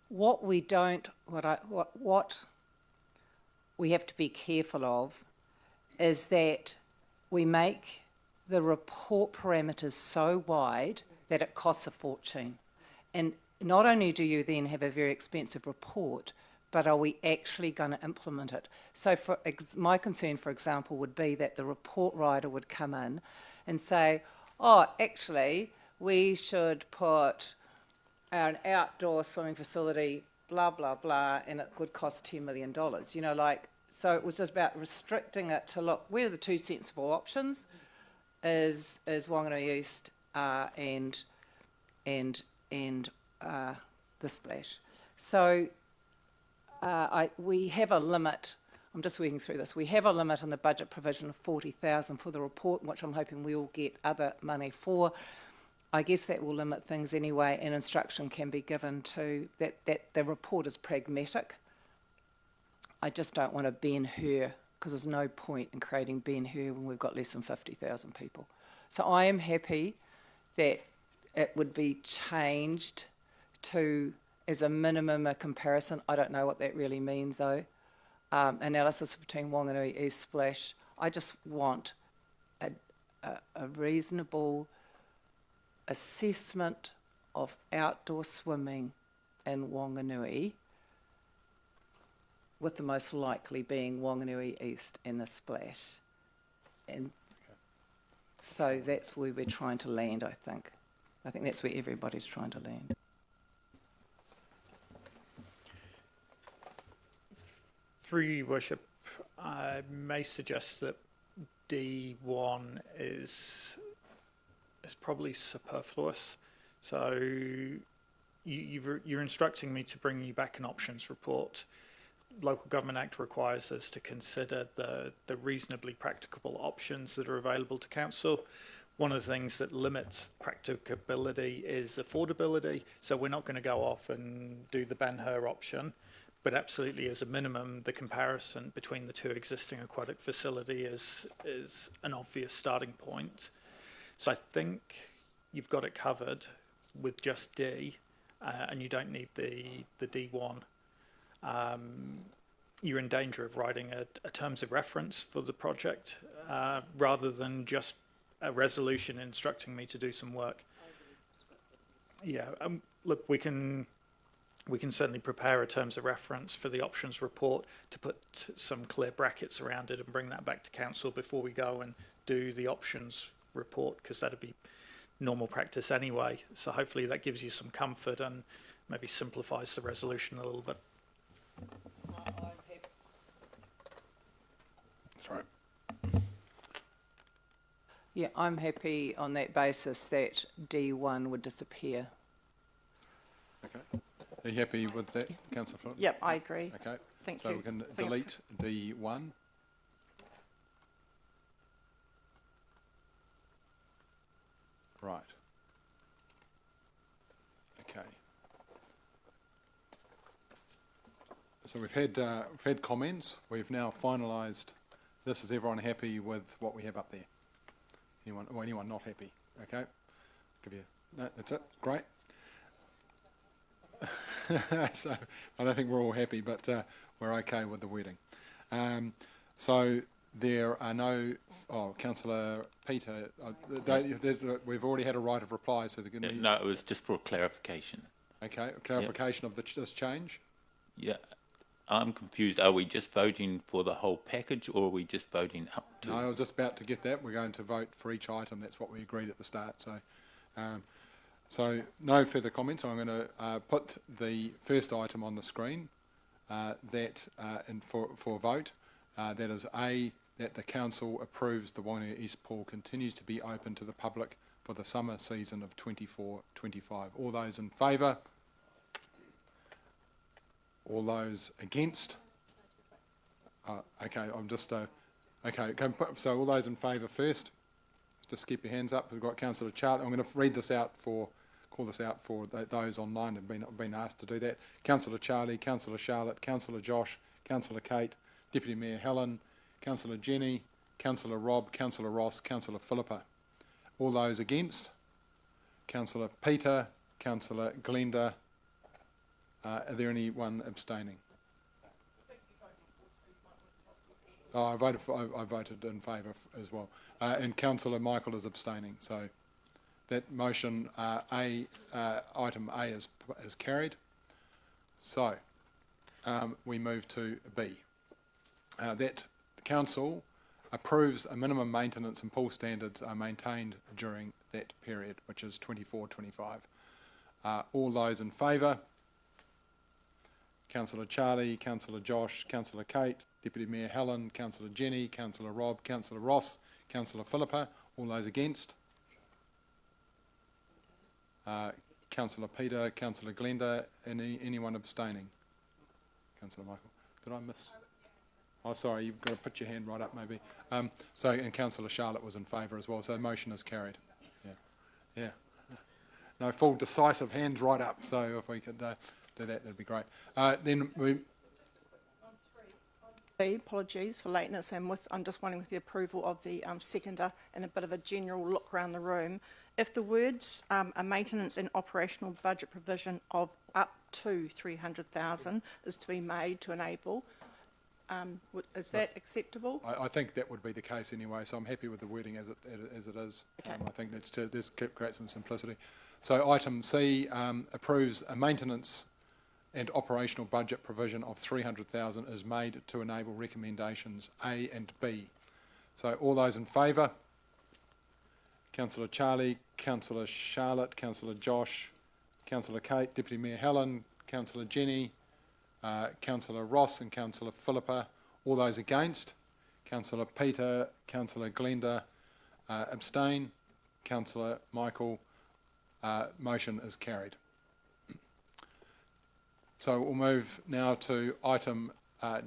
What we have to be careful of is that we make the report parameters so wide that it costs a fortune. And not only do you then have a very expensive report, but are we actually going to implement it? So my concern, for example, would be that the report writer would come in and say, oh, actually, we should put an outdoor swimming facility, blah, blah, blah, and it would cost $10 million. You know, like, so it was just about restricting it to look, where are the two sensible options? Is Wanganui East and the splash. So we have a limit. I'm just working through this. We have a limit on the budget provision of 40,000 for the report, which I'm hoping we will get other money for. I guess that will limit things anyway, and instruction can be given to that the report is pragmatic. I just don't want to Ben-Hur, because there's no point in creating Ben-Hur when we've got less than 50,000 people. So I am happy that it would be changed to, as a minimum, a comparison. I don't know what that really means, though. Analysis between Wanganui East Splash. I just want a reasonable assessment of outdoor swimming in Wanganui, with the most likely being Wanganui East and the splash. And so that's where we're trying to land, I think. I think that's where everybody's trying to land. Through you, Worship, I may suggest that D1 is probably superfluous. So you're instructing me to bring you back an options report. Local Government Act requires us to consider the reasonably practicable options that are available to council. One of the things that limits practicability is affordability. So we're not going to go off and do the Ben-Hur option, but absolutely as a minimum, the comparison between the two existing aquatic facility is an obvious starting point. So I think you've got it covered with just D, and you don't need the D1. You're in danger of writing a terms of reference for the project rather than just a resolution instructing me to do some work. Yeah, look, we can certainly prepare a terms of reference for the options report to put some clear brackets around it and bring that back to council before we go and do the options report, because that'd be normal practice anyway. So hopefully that gives you some comfort and maybe simplifies the resolution a little bit. Sorry. Yeah, I'm happy on that basis that D1 would disappear. Okay. Are you happy with that, Councillor Phillips? Yep, I agree. Okay. Thank so you. we can I think it's delete D1. Right. Okay. So we've had comments. We've now finalised this, is everyone happy with what we have up there? Anyone not happy? Okay. Give you, no, that's it. Great. So I don't think we're all happy, but we're okay with the wording. So there are no. Oh, Councillor Peter, we've already had a right of reply, so they're going to. No, it was just for clarification. Okay, clarification of this change. Yeah, I'm confused. Are we just voting for the whole package, or are we just voting up to? No, I was just about to get that. We're going to vote for each item. That's what we agreed at the start. So, so no further comments. I'm going to put the first item on the screen. For vote. That is A, that the council approves the Wainua East Pool continues to be open to the public for the summer season of 24-25. All those in favour? All those against? Okay, I'm just... okay, so all those in favour first. Just keep your hands up. We've got Councillor Charlie. I'm going to read this out for... Call this out for those online who have been asked to do that. Councillor Charlie, Councillor Charlotte, Councillor Josh, Councillor Kate, Deputy Mayor Helen, Councillor Jenny, Councillor Rob, Councillor Ross, Councillor Philippa. All those against? Councillor Peter, Councillor Glenda. Are there anyone abstaining? Oh, I voted in favour as well. And Councillor Michael is abstaining. So that motion, item A is carried. So we move to B. That the council approves a minimum maintenance and pool standards are maintained during that period, which is 24-25. All those in favour? Councillor Charlie, Councillor Josh, Councillor Kate, Deputy Mayor Helen, Councillor Jenny, Councillor Rob, Councillor Ross, Councillor Philippa. All those against? Councillor Peter, Councillor Glenda, anyone abstaining? Councillor Michael. Did I miss? Oh, sorry, you've got to put your hand right up maybe. And Councillor Charlotte was in favour as well, so the motion is carried. Yeah. No, full decisive hands right up, so if we could do that, that'd be great. Then we... Apologies for lateness, and I'm just wondering with the approval of the seconder and a bit of a general look around the room, if the words a maintenance and operational budget provision of up to 300,000 is to be made to enable, is that acceptable? I think that would be the case anyway, so I'm happy with the wording as it is. Okay. I think that's to create some simplicity. So item C approves a maintenance and operational budget provision of 300,000 is made to enable recommendations A and B. So all those in favour? Councillor Charlie, Councillor Charlotte, Councillor Josh, Councillor Kate, Deputy Mayor Helen, Councillor Jenny, Councillor Ross and Councillor Philippa. All those against? Councillor Peter, Councillor Glenda, abstain. Councillor Michael, motion is carried. So we'll move now to item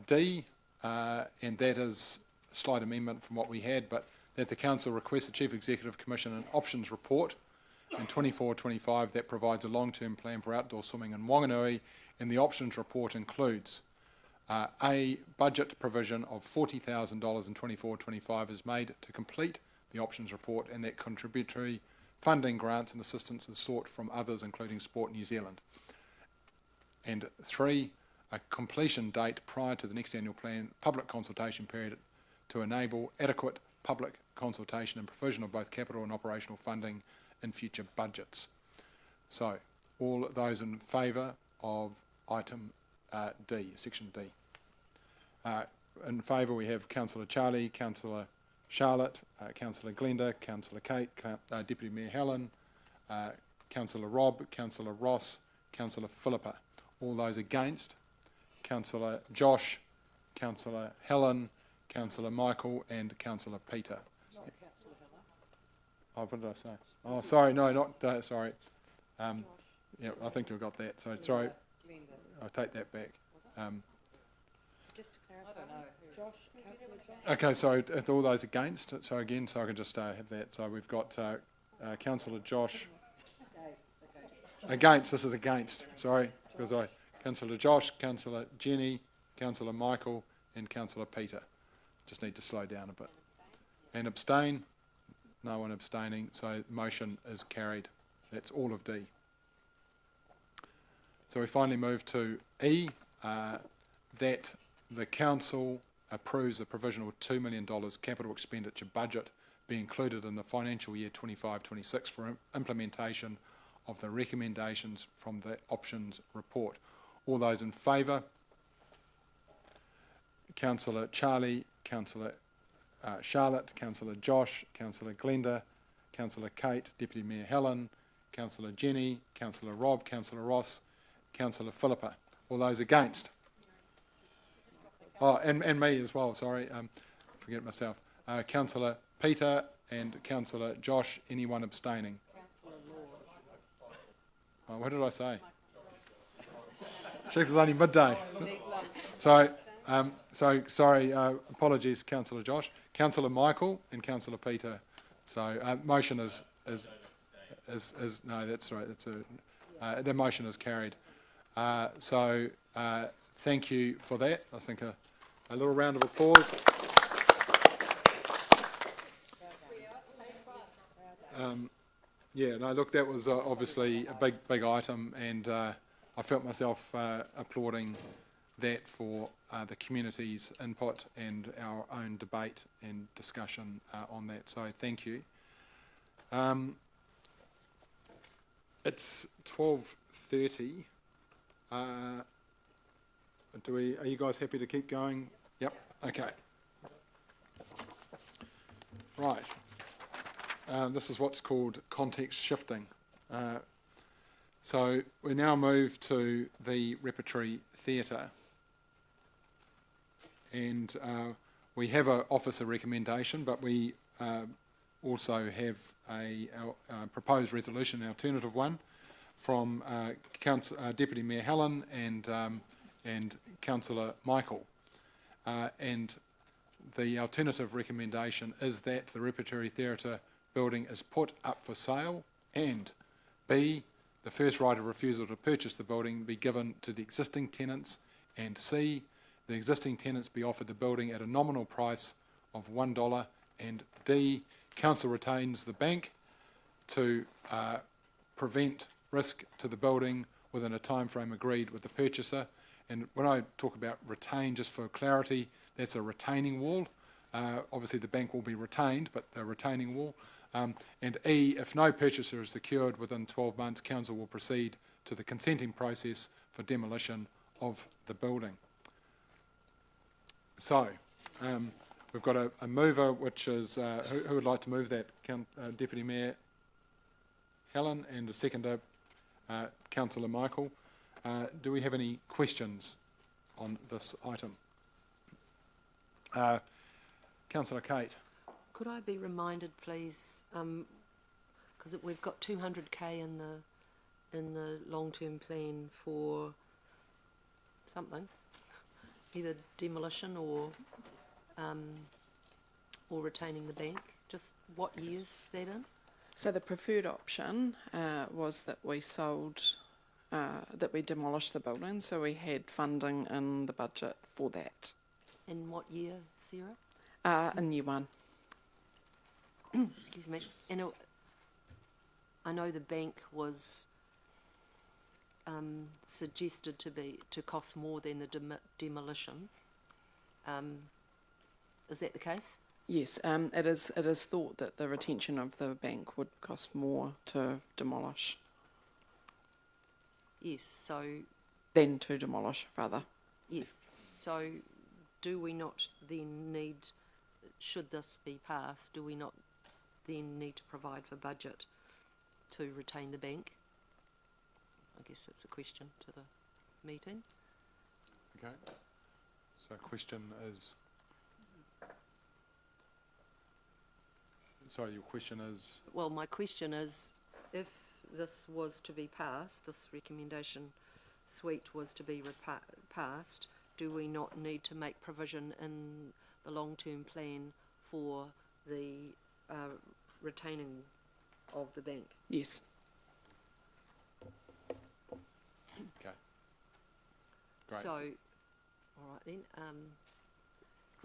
D, and that is a slight amendment from what we had, but that the Council requests the Chief Executive Commission an options report in 24-25 that provides a long-term plan for outdoor swimming in Wanganui, and the options report includes a budget provision of $40,000 in 24-25 is made to complete the options report, and that contributory funding, grants and assistance is sought from others, including Sport New Zealand. And 3, a completion date prior to the next annual plan public consultation period to enable adequate public consultation and provision of both capital and operational funding in future budgets. So, all those in favour of item D, section D. In favour we have Councillor Charlie, Councillor Charlotte, Councillor Glenda, Councillor Kate, Deputy Mayor Helen, Councillor Rob, Councillor Ross, Councillor Philippa. All those against? Councillor Josh, Councillor Helen, Councillor Michael and Councillor Peter. Not Councillor Helen. Oh, what did I say? Oh, sorry, no, not, sorry. Yeah, I think you've got that. So, sorry, I'll take that back. Just to clarify. I don't know. Josh, Councillor Josh. Okay, so all those against, so again, so I can just have that. So we've got Councillor Josh. Against, this is against, sorry, because Councillor Josh, Councillor Jenny, Councillor Michael and Councillor Peter. just need to slow down a bit. And abstain? No one abstaining, so motion is carried. That's all of D. So we finally move to E, that the council approves a provisional $2 million capital expenditure budget be included in the financial year 25-26 for implementation of the recommendations from the options report. All those in favour? Councillor Charlie, Councillor Charlotte, Councillor Josh, Councillor Glenda, Councillor Kate, Deputy Mayor Helen, Councillor Jenny, Councillor Rob, Councillor Ross, Councillor Philippa. All those against? Oh, and me as well, sorry, forget myself. Councillor Peter and Councillor Josh, anyone abstaining? Oh, what did I say? Chief, it was only midday. Sorry, apologies, Councillor Josh. Councillor Michael and Councillor Peter. So motion is no, that's right. The motion is carried. Thank you for that. I think a little round of applause. Yeah, no, look, that was obviously a big item, and I felt myself applauding that for the community's input and our own debate and discussion on that. So thank you. It's 12:30. Are you guys happy to keep going? Yep. Okay. Right. This is what's called context shifting. So we now move to the repertory theatre, and we have an officer recommendation, but we also have a proposed resolution, an alternative one, from Deputy Mayor Helen and Councillor Michael. And the alternative recommendation is that the repertory theatre building is put up for sale, and B, the first right of refusal to purchase the building be given to the existing tenants, and C, the existing tenants be offered the building at a nominal price of $1, and D, council retains the bank to prevent risk to the building within a time frame agreed with the purchaser. And when I talk about retain, just for clarity, that's a retaining wall. Obviously the bank will be retained, but the retaining wall. And E, if no purchaser is secured within 12 months, council will proceed to the consenting process for demolition of the building. So, we've got a mover, which is, who would like to move that? Deputy Mayor Helen, and a seconder, Councillor Michael. Do we have any questions on this item? Councillor Kate. Could I be reminded, please, because we've got 200k in the long-term plan for something, either demolition or retaining the bank. Just what year's that in? So the preferred option was that we sold, that we demolished the building. So we had funding in the budget for that. In what year, Sarah? A new one. Excuse me. And I know the bank was suggested to cost more than the demolition. Is that the case? Yes, it is thought that the retention of the bank would cost more to demolish. Yes, so... Than to demolish, rather. Yes, so do we not then need, should this be passed, do we not then need to provide for budget to retain the bank? I guess that's a question to the meeting. Okay, so question is... Sorry, your question is... Well, my question is, if this was to be passed, this recommendation suite was to be passed, do we not need to make provision in the long-term plan for the retaining of the bank? Yes. Okay. Great. So, all right then.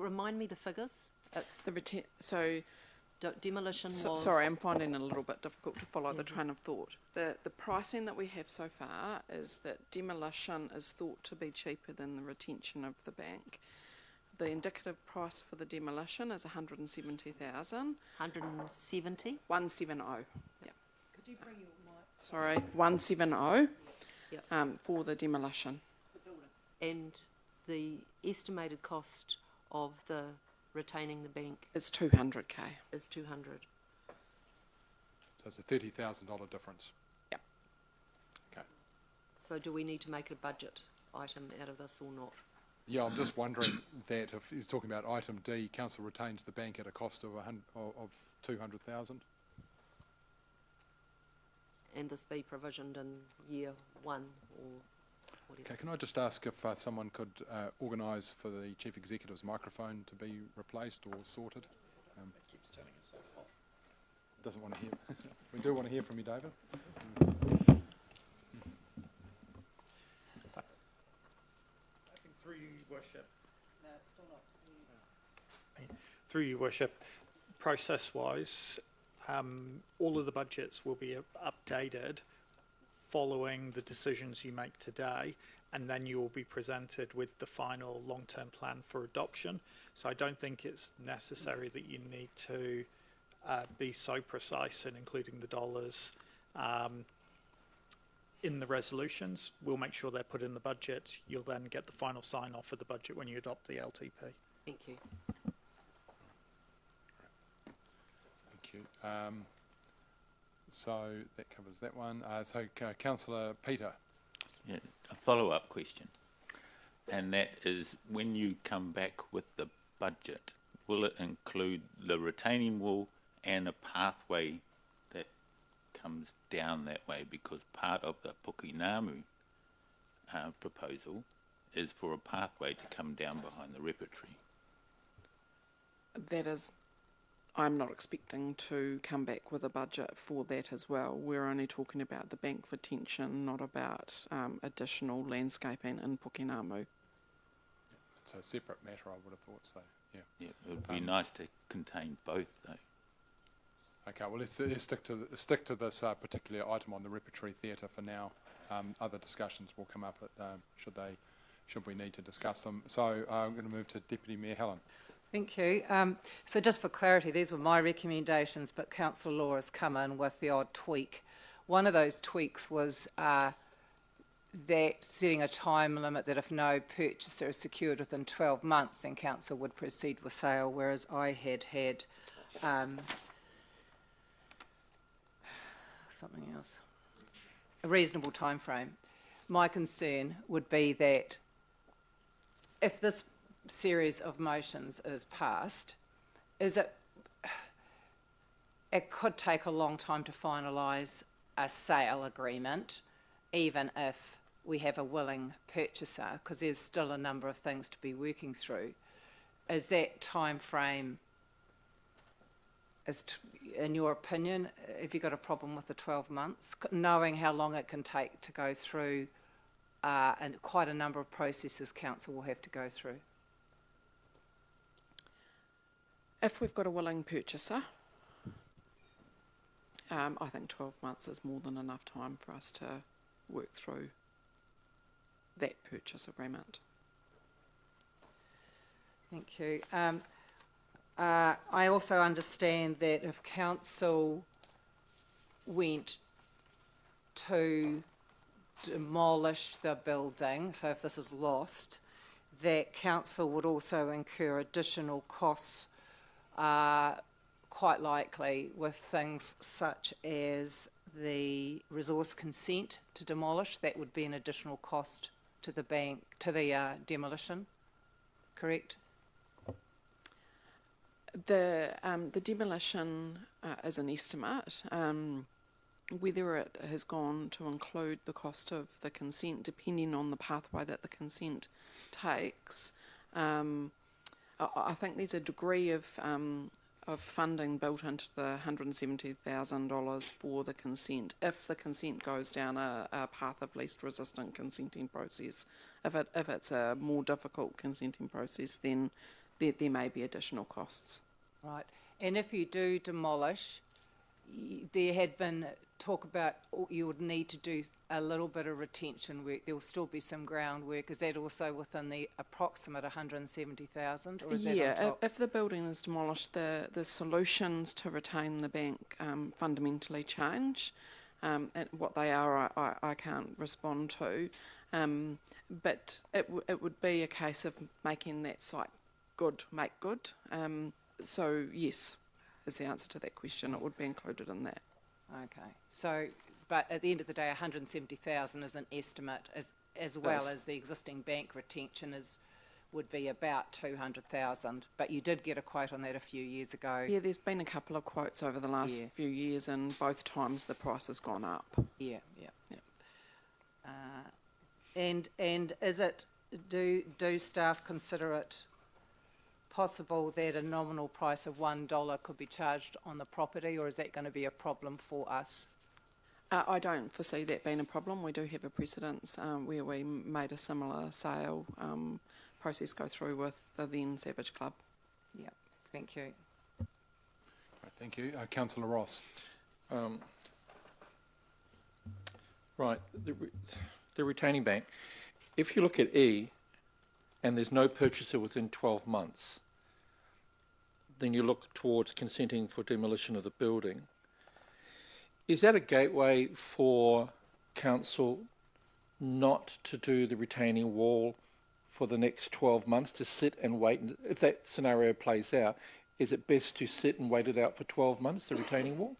remind me the figures. It's demolition was... Sorry, I'm finding it a little bit difficult to follow the train of thought. The pricing that we have so far is that demolition is thought to be cheaper than the retention of the bank. The indicative price for the demolition is 170,000. 170? 170. Yeah. Could you bring your mic? Sorry, 170. Yep. For the demolition. And the estimated cost of the retaining the bank is 200k. Is 200. So it's a $30,000 difference. Yep. Okay. So do we need to make a budget item out of this or not? Yeah, I'm just wondering that if you're talking about item D, council retains the bank at a cost of 200,000. And this be provisioned in year 1 or whatever. Okay, can I just ask if someone could organise for the Chief Executive's microphone to be replaced or sorted? It keeps turning itself off. Doesn't want to hear. We do want to hear from you, David. I think through you, Worship. No, it's still not. Through you, Worship, process-wise, all of the budgets will be updated following the decisions you make today, and then you will be presented with the final long-term plan for adoption. So I don't think it's necessary that you need to be so precise in including the dollars in the resolutions. We'll make sure they're put in the budget. You'll then get the final sign-off of the budget when you adopt the LTP. Thank you. Thank you. So that covers that one. Councillor Peter. Yeah, a follow-up question, and that is, when you come back with the budget, will it include the retaining wall and a pathway that comes down that way? Because part of the Pukinamu proposal is for a pathway to come down behind the repertory. That is, I'm not expecting to come back with a budget for that as well. We're only talking about the bank retention, not about additional landscaping in Pukinamu. It's a separate matter, I would have thought so, yeah. Yeah, it would be nice to contain both, though. Okay, well, let's stick to this particular item on the repertory theatre for now. Other discussions will come up should we need to discuss them. So I'm going to move to Deputy Mayor Helen. Thank you. So just for clarity, these were my recommendations, but Councillor Law has come in with the odd tweak. One of those tweaks was that setting a time limit that if no purchaser is secured within 12 months, then Council would proceed with sale, whereas I had something else, a reasonable time frame. My concern would be that if this series of motions is passed, it could take a long time to finalise a sale agreement, even if we have a willing purchaser, because there's still a number of things to be working through. Is that time frame, in your opinion, have you got a problem with the 12 months, knowing how long it can take to go through and quite a number of processes Council will have to go through? If we've got a willing purchaser, I think 12 months is more than enough time for us to work through that purchase agreement. Thank you. I also understand that if Council went to demolish the building, so if this is lost, that Council would also incur additional costs, quite likely with things such as the resource consent to demolish. That would be an additional cost to the bank, to the demolition, correct? The demolition is an estimate. Whether it has gone to include the cost of the consent, depending on the pathway that the consent takes, I think there's a degree of funding built into the $170,000 for the consent, if the consent goes down a path of least resistant consenting process. If it's a more difficult consenting process, then there may be additional costs. Right. And if you do demolish, there had been talk about you would need to do a little bit of retention work. There will still be some groundwork. Is that also within the approximate 170,000, or is that on Yeah, top? if the building is demolished, the solutions to retain the bank fundamentally change. And what they are, I can't respond to. But it would be a case of making that site good, make good. So yes, is the answer to that question. It would be included in that. Okay. So, but at the end of the day, 170,000 is an estimate, as well Yes. as the existing bank retention would be about 200,000. But you did get a quote on that a few years ago. Yeah, there's been a couple of quotes over the last Yeah. few years, and both times the price has gone up. Yeah. And is it, do staff consider it possible that a nominal price of $1 could be charged on the property, or is that going to be a problem for us? I don't foresee that being a problem. We do have a precedence where we made a similar sale process go through with the then Savage Club. Yeah, thank you. Right, thank you. Councillor Ross. Right, the retaining bank. If you look at E, and there's no purchaser within 12 months, then you look towards consenting for demolition of the building. Is that a gateway for council not to do the retaining wall for the next 12 months, to sit and wait? And if that scenario plays out, is it best to sit and wait it out for 12 months, the retaining wall?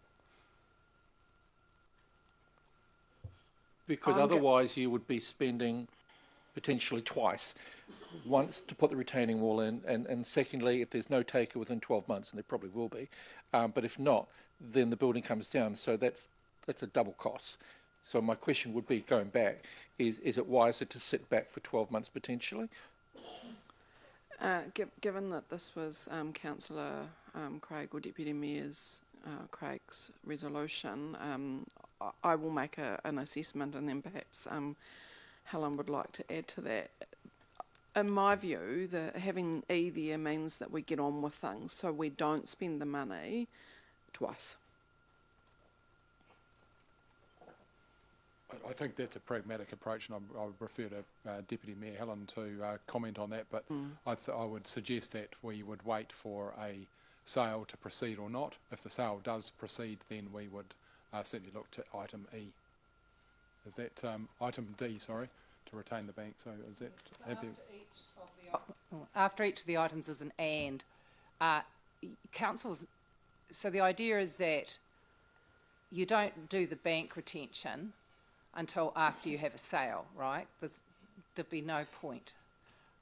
Because otherwise you would be spending potentially twice. Once to put the retaining wall in, and secondly, if there's no taker within 12 months, and there probably will be, but if not, then the building comes down. So that's a double cost. So my question would be, going back, is it wiser to sit back for 12 months potentially? Given that this was Councillor Craig, or Deputy Mayor's Craig's resolution, I will make an assessment, and then perhaps Helen would like to add to that. In my view, having E there means that we get on with things, so we don't spend the money twice. I think that's a pragmatic approach, and I would refer to Deputy Mayor Helen to comment on that, but I would suggest that we would wait for a sale to proceed or not. If the sale does proceed, then we would certainly look to item E. Is that item D, sorry, to retain the bank? So is that happy? After each of the items is an and. Councils, so the idea is that you don't do the bank retention until after you have a sale, right? There'd be no point.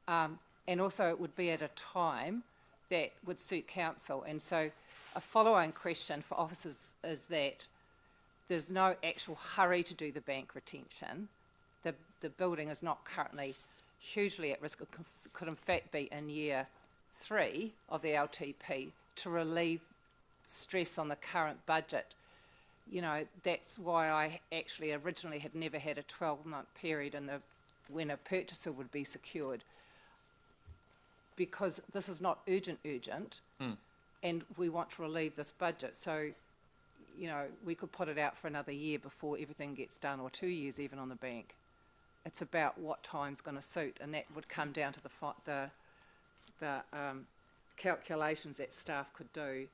And also it would be at a time that would suit council. And so a follow-on question for officers is that there's no actual hurry to do the bank retention. The building is not currently hugely at risk. It could in fact be in year 3 of the LTP to relieve stress on the current budget. You know, that's why I actually originally had never had a 12-month period when a purchaser would be secured, because this is not urgent, and we want to relieve this budget. So, you know, we could put it out for another year before everything gets done, or 2 years even on the bank. It's about what time's going to suit, and that would come down to the calculations that staff could do.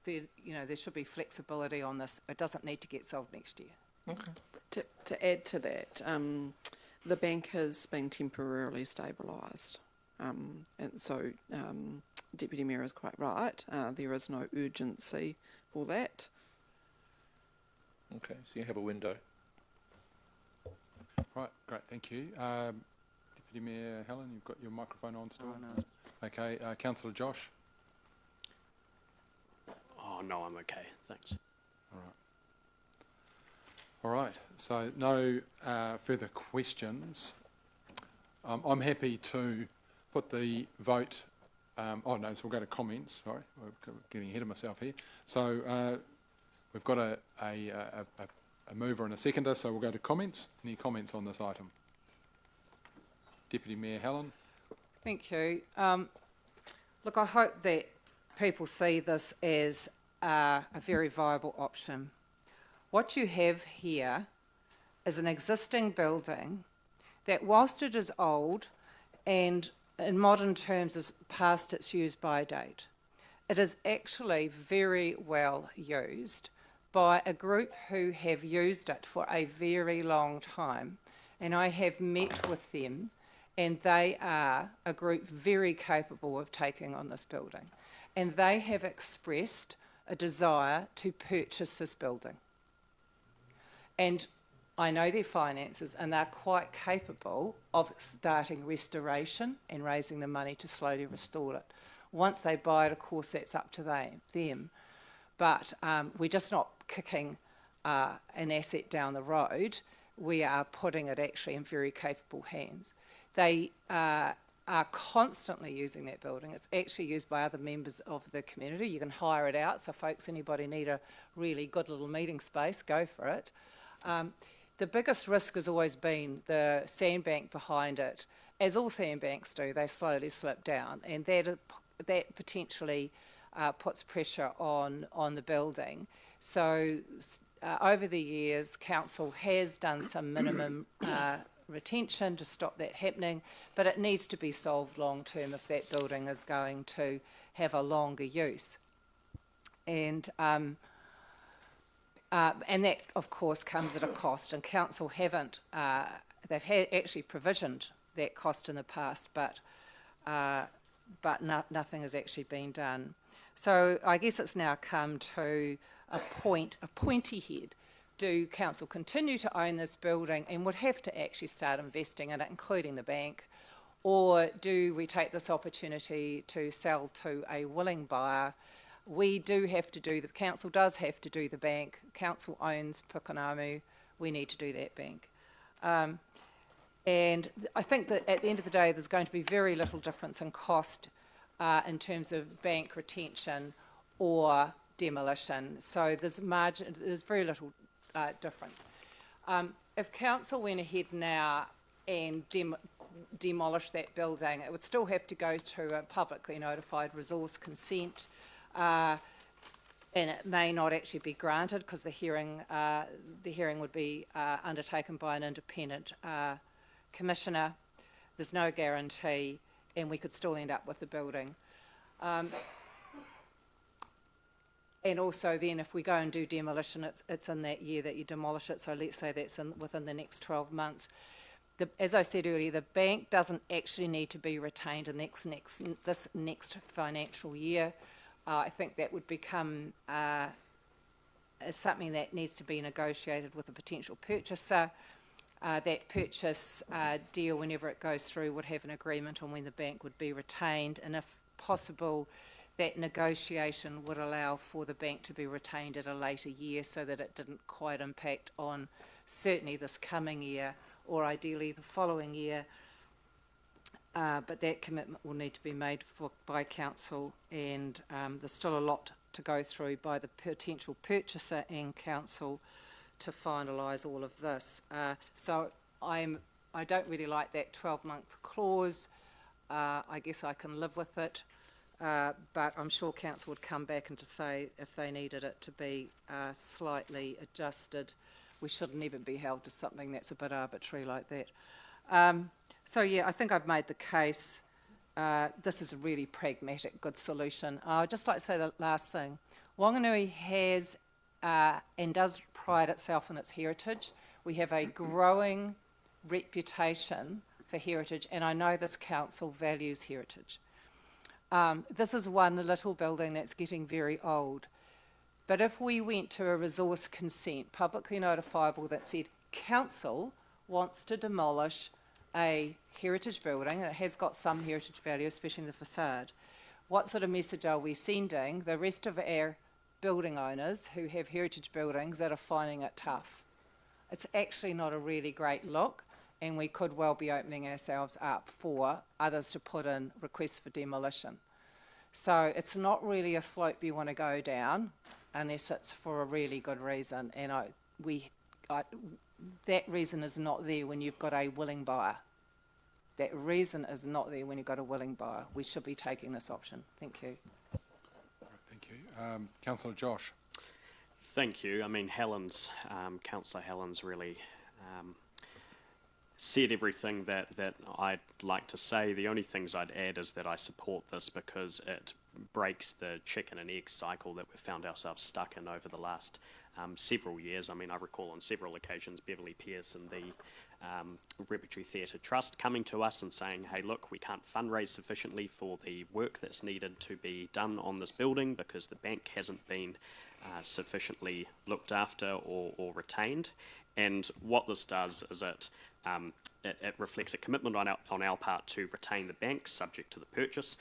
There should be flexibility on this. It doesn't need to get sold next year. Okay. To add to that, the bank has been temporarily stabilised, and so Deputy Mayor is quite right. There is no urgency for that. Okay, so you have a window. Right, great, thank you. Deputy Mayor Helen, you've got your microphone on still? Oh, no. Okay, Councillor Josh? Oh, no, I'm okay, thanks. All right, so no further questions. I'm happy to put the vote, so we'll go to comments, sorry, we're getting ahead of myself here. So we've got a mover and a seconder, so we'll go to comments. Any comments on this item? Deputy Mayor Helen? Thank you. Look, I hope that people see this as a very viable option. What you have here is an existing building that, whilst it is old and in modern terms is past its use-by date, it is actually very well used by a group who have used it for a very long time. And I have met with them, and they are a group very capable of taking on this building. And they have expressed a desire to purchase this building. And I know their finances, and they're quite capable of starting restoration and raising the money to slowly restore it. Once they buy it, of course, that's up to them. But we're just not kicking an asset down the road. We are putting it actually in very capable hands. They are constantly using that building. It's actually used by other members of the community. You can hire it out, so folks, anybody need a really good little meeting space, go for it. The biggest risk has always been the sandbank behind it. As all sandbanks do, they slowly slip down, and that potentially puts pressure on the building. So over the years, council has done some minimum retention to stop that happening, but it needs to be solved long term if that building is going to have a longer use. And that, of course, comes at a cost, and council haven't, they've actually provisioned that cost in the past, but nothing has actually been done. So I guess it's now come to a pointy head. Do council continue to own this building and would have to actually start investing in it, including the bank, or do we take this opportunity to sell to a willing buyer? We do have to do, the council does have to do the bank. Council owns Pukenamu. We need to do that bank. And I think that at the end of the day, there's going to be very little difference in cost in terms of bank retention or demolition. So there's very little difference. If council went ahead now and demolished that building, it would still have to go to a publicly notified resource consent, and it may not actually be granted because the hearing would be undertaken by an independent commissioner. There's no guarantee, and we could still end up with the building. And also then if we go and do demolition, it's in that year that you demolish it, so let's say that's within the next 12 months. As I said earlier, the bank doesn't actually need to be retained in this next financial year. I think that would become something that needs to be negotiated with a potential purchaser. That purchase deal, whenever it goes through, would have an agreement on when the bank would be retained, and if possible, that negotiation would allow for the bank to be retained at a later year so that it didn't quite impact on certainly this coming year or ideally the following year. But that commitment will need to be made by council, and there's still a lot to go through by the potential purchaser and council to finalise all of this. So I don't really like that 12-month clause. I guess I can live with it. But I'm sure council would come back and to say if they needed it to be slightly adjusted. We shouldn't even be held to something that's a bit arbitrary like that. So yeah, I think I've made the case. This is a really pragmatic, good solution. I'd just like to say the last thing. Wanganui has and does pride itself in its heritage. We have a growing reputation for heritage, and I know this council values heritage. This is one little building that's getting very old. But if we went to a resource consent, publicly notifiable, that said council wants to demolish a heritage building, and it has got some heritage value, especially in the facade, what sort of message are we sending the rest of our building owners who have heritage buildings that are finding it tough? It's actually not a really great look, and we could well be opening ourselves up for others to put in requests for demolition. So it's not really a slope you want to go down unless it's for a really good reason, and that reason is not there when you've got a willing buyer. that reason is not there when you've got a willing buyer. We should be taking this option. Thank you. Thank you. Councillor Josh. Thank you. I mean, Councillor Helen's really said everything that I'd like to say. The only things I'd add is that I support this because it breaks the chicken and egg cycle that we've found ourselves stuck in over the last several years. I mean, I recall on several occasions Beverly Pearce and the Repertory Theatre Trust coming to us and saying, hey, look, we can't fundraise sufficiently for the work that's needed to be done on this building because the bank hasn't been sufficiently looked after or retained. And what this does is it reflects a commitment on our part to retain the bank subject to the purchase,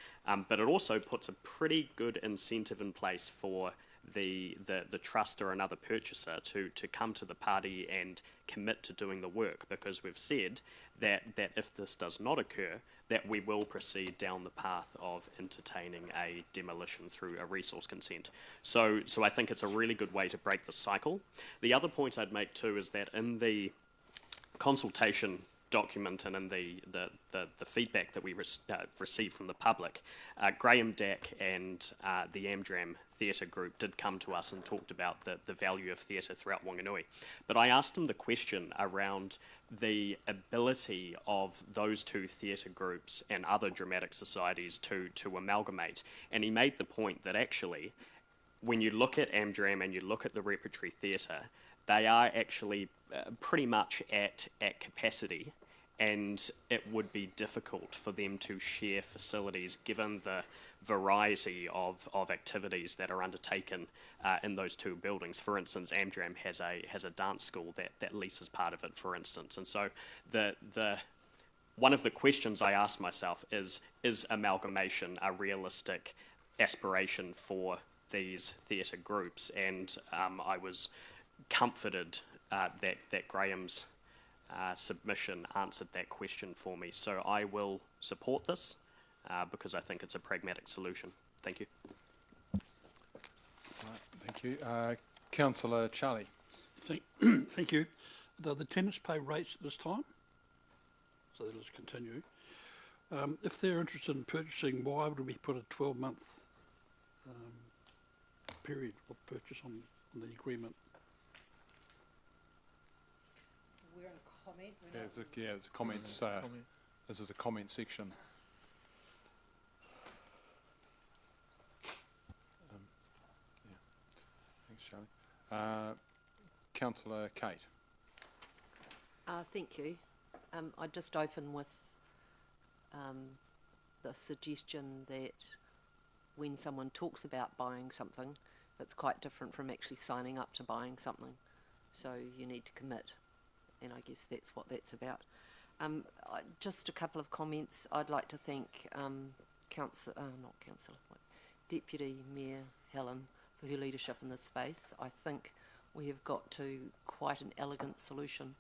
but it also puts a pretty good incentive in place for the trust or another purchaser to come to the party and commit to doing the work, because we've said that if this does not occur, that we will proceed down the path of entertaining a demolition through a resource consent. So I think it's a really good way to break the cycle. The other point I'd make too is that in the consultation document and in the feedback that we received from the public, Graham Dack and the Amdram Theatre Group did come to us and talked about the value of theatre throughout Wanganui. But I asked him the question around the ability of those two theatre groups and other dramatic societies to amalgamate, and he made the point that actually when you look at Amdram and you look at the Repertory Theatre, they are actually pretty much at capacity, and it would be difficult for them to share facilities given the variety of activities that are undertaken in those two buildings. For instance, Amdram has a dance school that leases part of it, for instance. And so one of the questions I asked myself is amalgamation a realistic aspiration for these theatre groups? And I was comforted that Graham's submission answered that question for me. So I will support this because I think it's a pragmatic solution. Thank you. Thank you. Councillor Charlie. Thank you. The tenants pay rates at this time, so let us continue. If they're interested in purchasing, why would we put a 12-month period of purchase on the agreement? We're in comment. It's a comments. This is a comment section. Thanks, Charlie. Councillor Kate. Thank you. I'd just open with the suggestion that when someone talks about buying something, it's quite different from actually signing up to buying something. So you need to commit, and I guess that's what that's about. Just a couple of comments. I'd like to thank Deputy Mayor Helen for her leadership in this space. I think we have got to quite an elegant solution.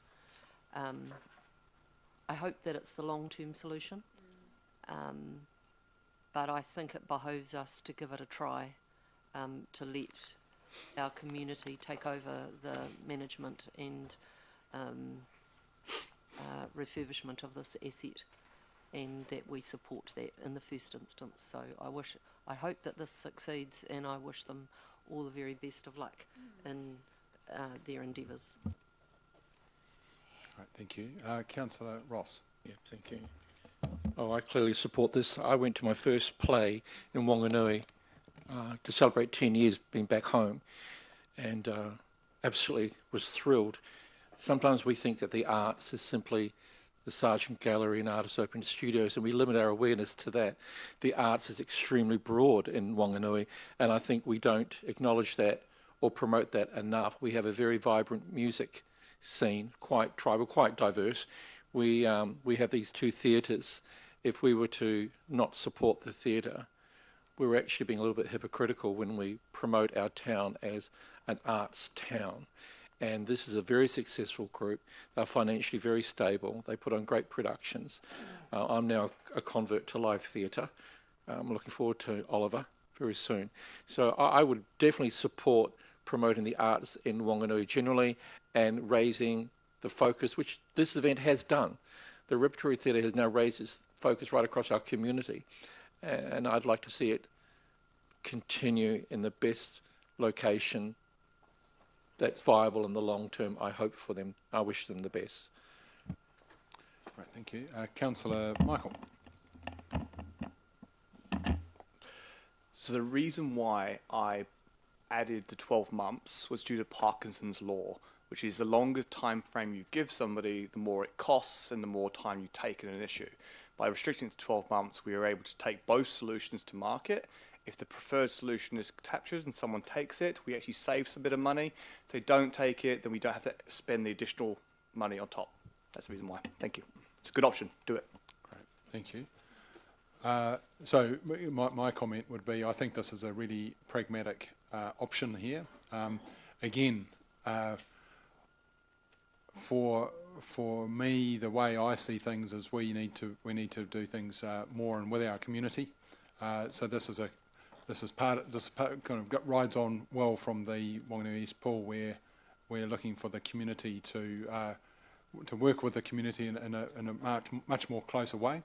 I hope that it's the long-term solution, but I think it behoves us to give it a try, to let our community take over the management and refurbishment of this asset, and that we support that in the first instance. So I hope that this succeeds, and I wish them all the very best of luck in their endeavours. Right, thank you. Councillor Ross. Yeah, thank you. Oh, I clearly support this. I went to my first play in Wanganui to celebrate 10 years being back home, and absolutely was thrilled. Sometimes we think that the arts is simply the Sargent Gallery and Artists Open Studios, and we limit our awareness to that. The arts is extremely broad in Wanganui, and I think we don't acknowledge that or promote that enough. We have a very vibrant music scene, quite tribal, quite diverse. We have these two theatres. If we were to not support the theatre, we're actually being a little bit hypocritical when we promote our town as an arts town. And this is a very successful group. They're financially very stable. They put on great productions. I'm now a convert to live theatre. I'm looking forward to Oliver very soon. So I would definitely support promoting the arts in Wanganui generally and raising the focus, which this event has done. the Repertory Theatre has now raised its focus right across our community, and I'd like to see it continue in the best location that's viable in the long term. I hope for them. I wish them the best. Right, thank you. Councillor Michael. So the reason why I added the 12 months was due to Parkinson's law, which is the longer time frame you give somebody, the more it costs and the more time you take in an issue. By restricting it to 12 months, we are able to take both solutions to market. If the preferred solution is captured and someone takes it, we actually save some bit of money. If they don't take it, then we don't have to spend the additional money on top. That's the reason why. Thank you. It's a good option. Do it. Great, thank you. So my comment would be, I think this is a really pragmatic option here. Again, for me, the way I see things is we need to do things more and with our community. So this kind of rides on well from the Wanganui East Pool, where we're looking for the community to work with the community in a much more closer way.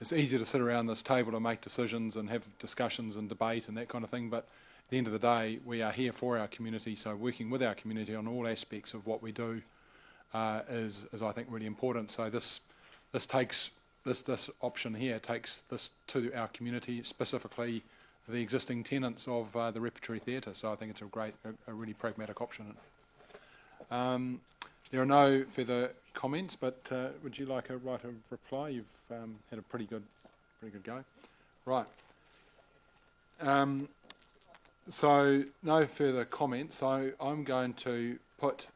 It's easy to sit around this table and make decisions and have discussions and debate and that kind of thing, but at the end of the day, we are here for our community, so working with our community on all aspects of what we do is I think really important. So this option here takes this to our community, specifically the existing tenants of the Repertory Theatre. So I think it's a really pragmatic option. There are no further comments, but would you like a right of reply? You've had a pretty good go. Right. So no further comments. So I'm going to put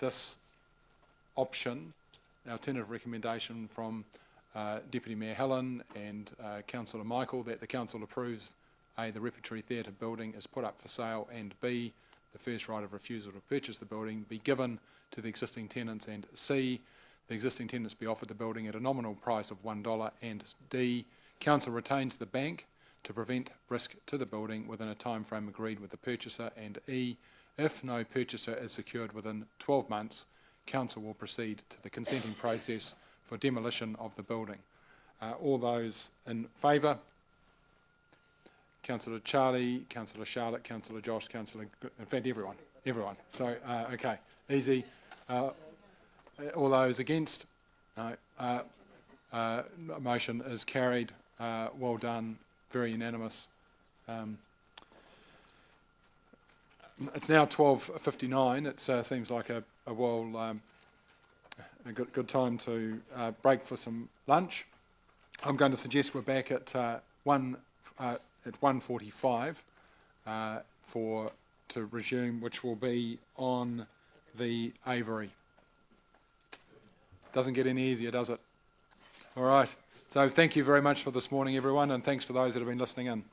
this option, our alternative recommendation from Deputy Mayor Helen and Councillor Michael, that the council approves A, the Repertory Theatre building is put up for sale, and B, the first right of refusal to purchase the building be given to the existing tenants, and C, the existing tenants be offered the building at a nominal price of $1, and D, council retains the bank to prevent risk to the building within a time frame agreed with the purchaser, and E, if no purchaser is secured within 12 months, council will proceed to the consenting process for demolition of the building. All those in favour? Councillor Charlie, Councillor Charlotte, Councillor Josh, Councillor... In fact, everyone. So, okay, easy. All those against? No. Motion is carried. Well done. Very unanimous. It's now 12:59. It seems like a good time to break for some lunch. I'm going to suggest we're back at 1:45 to resume, which will be on the Aviary. Doesn't get any easier, does it? All right. So thank you very much for this morning, everyone, and thanks for those that have been listening in.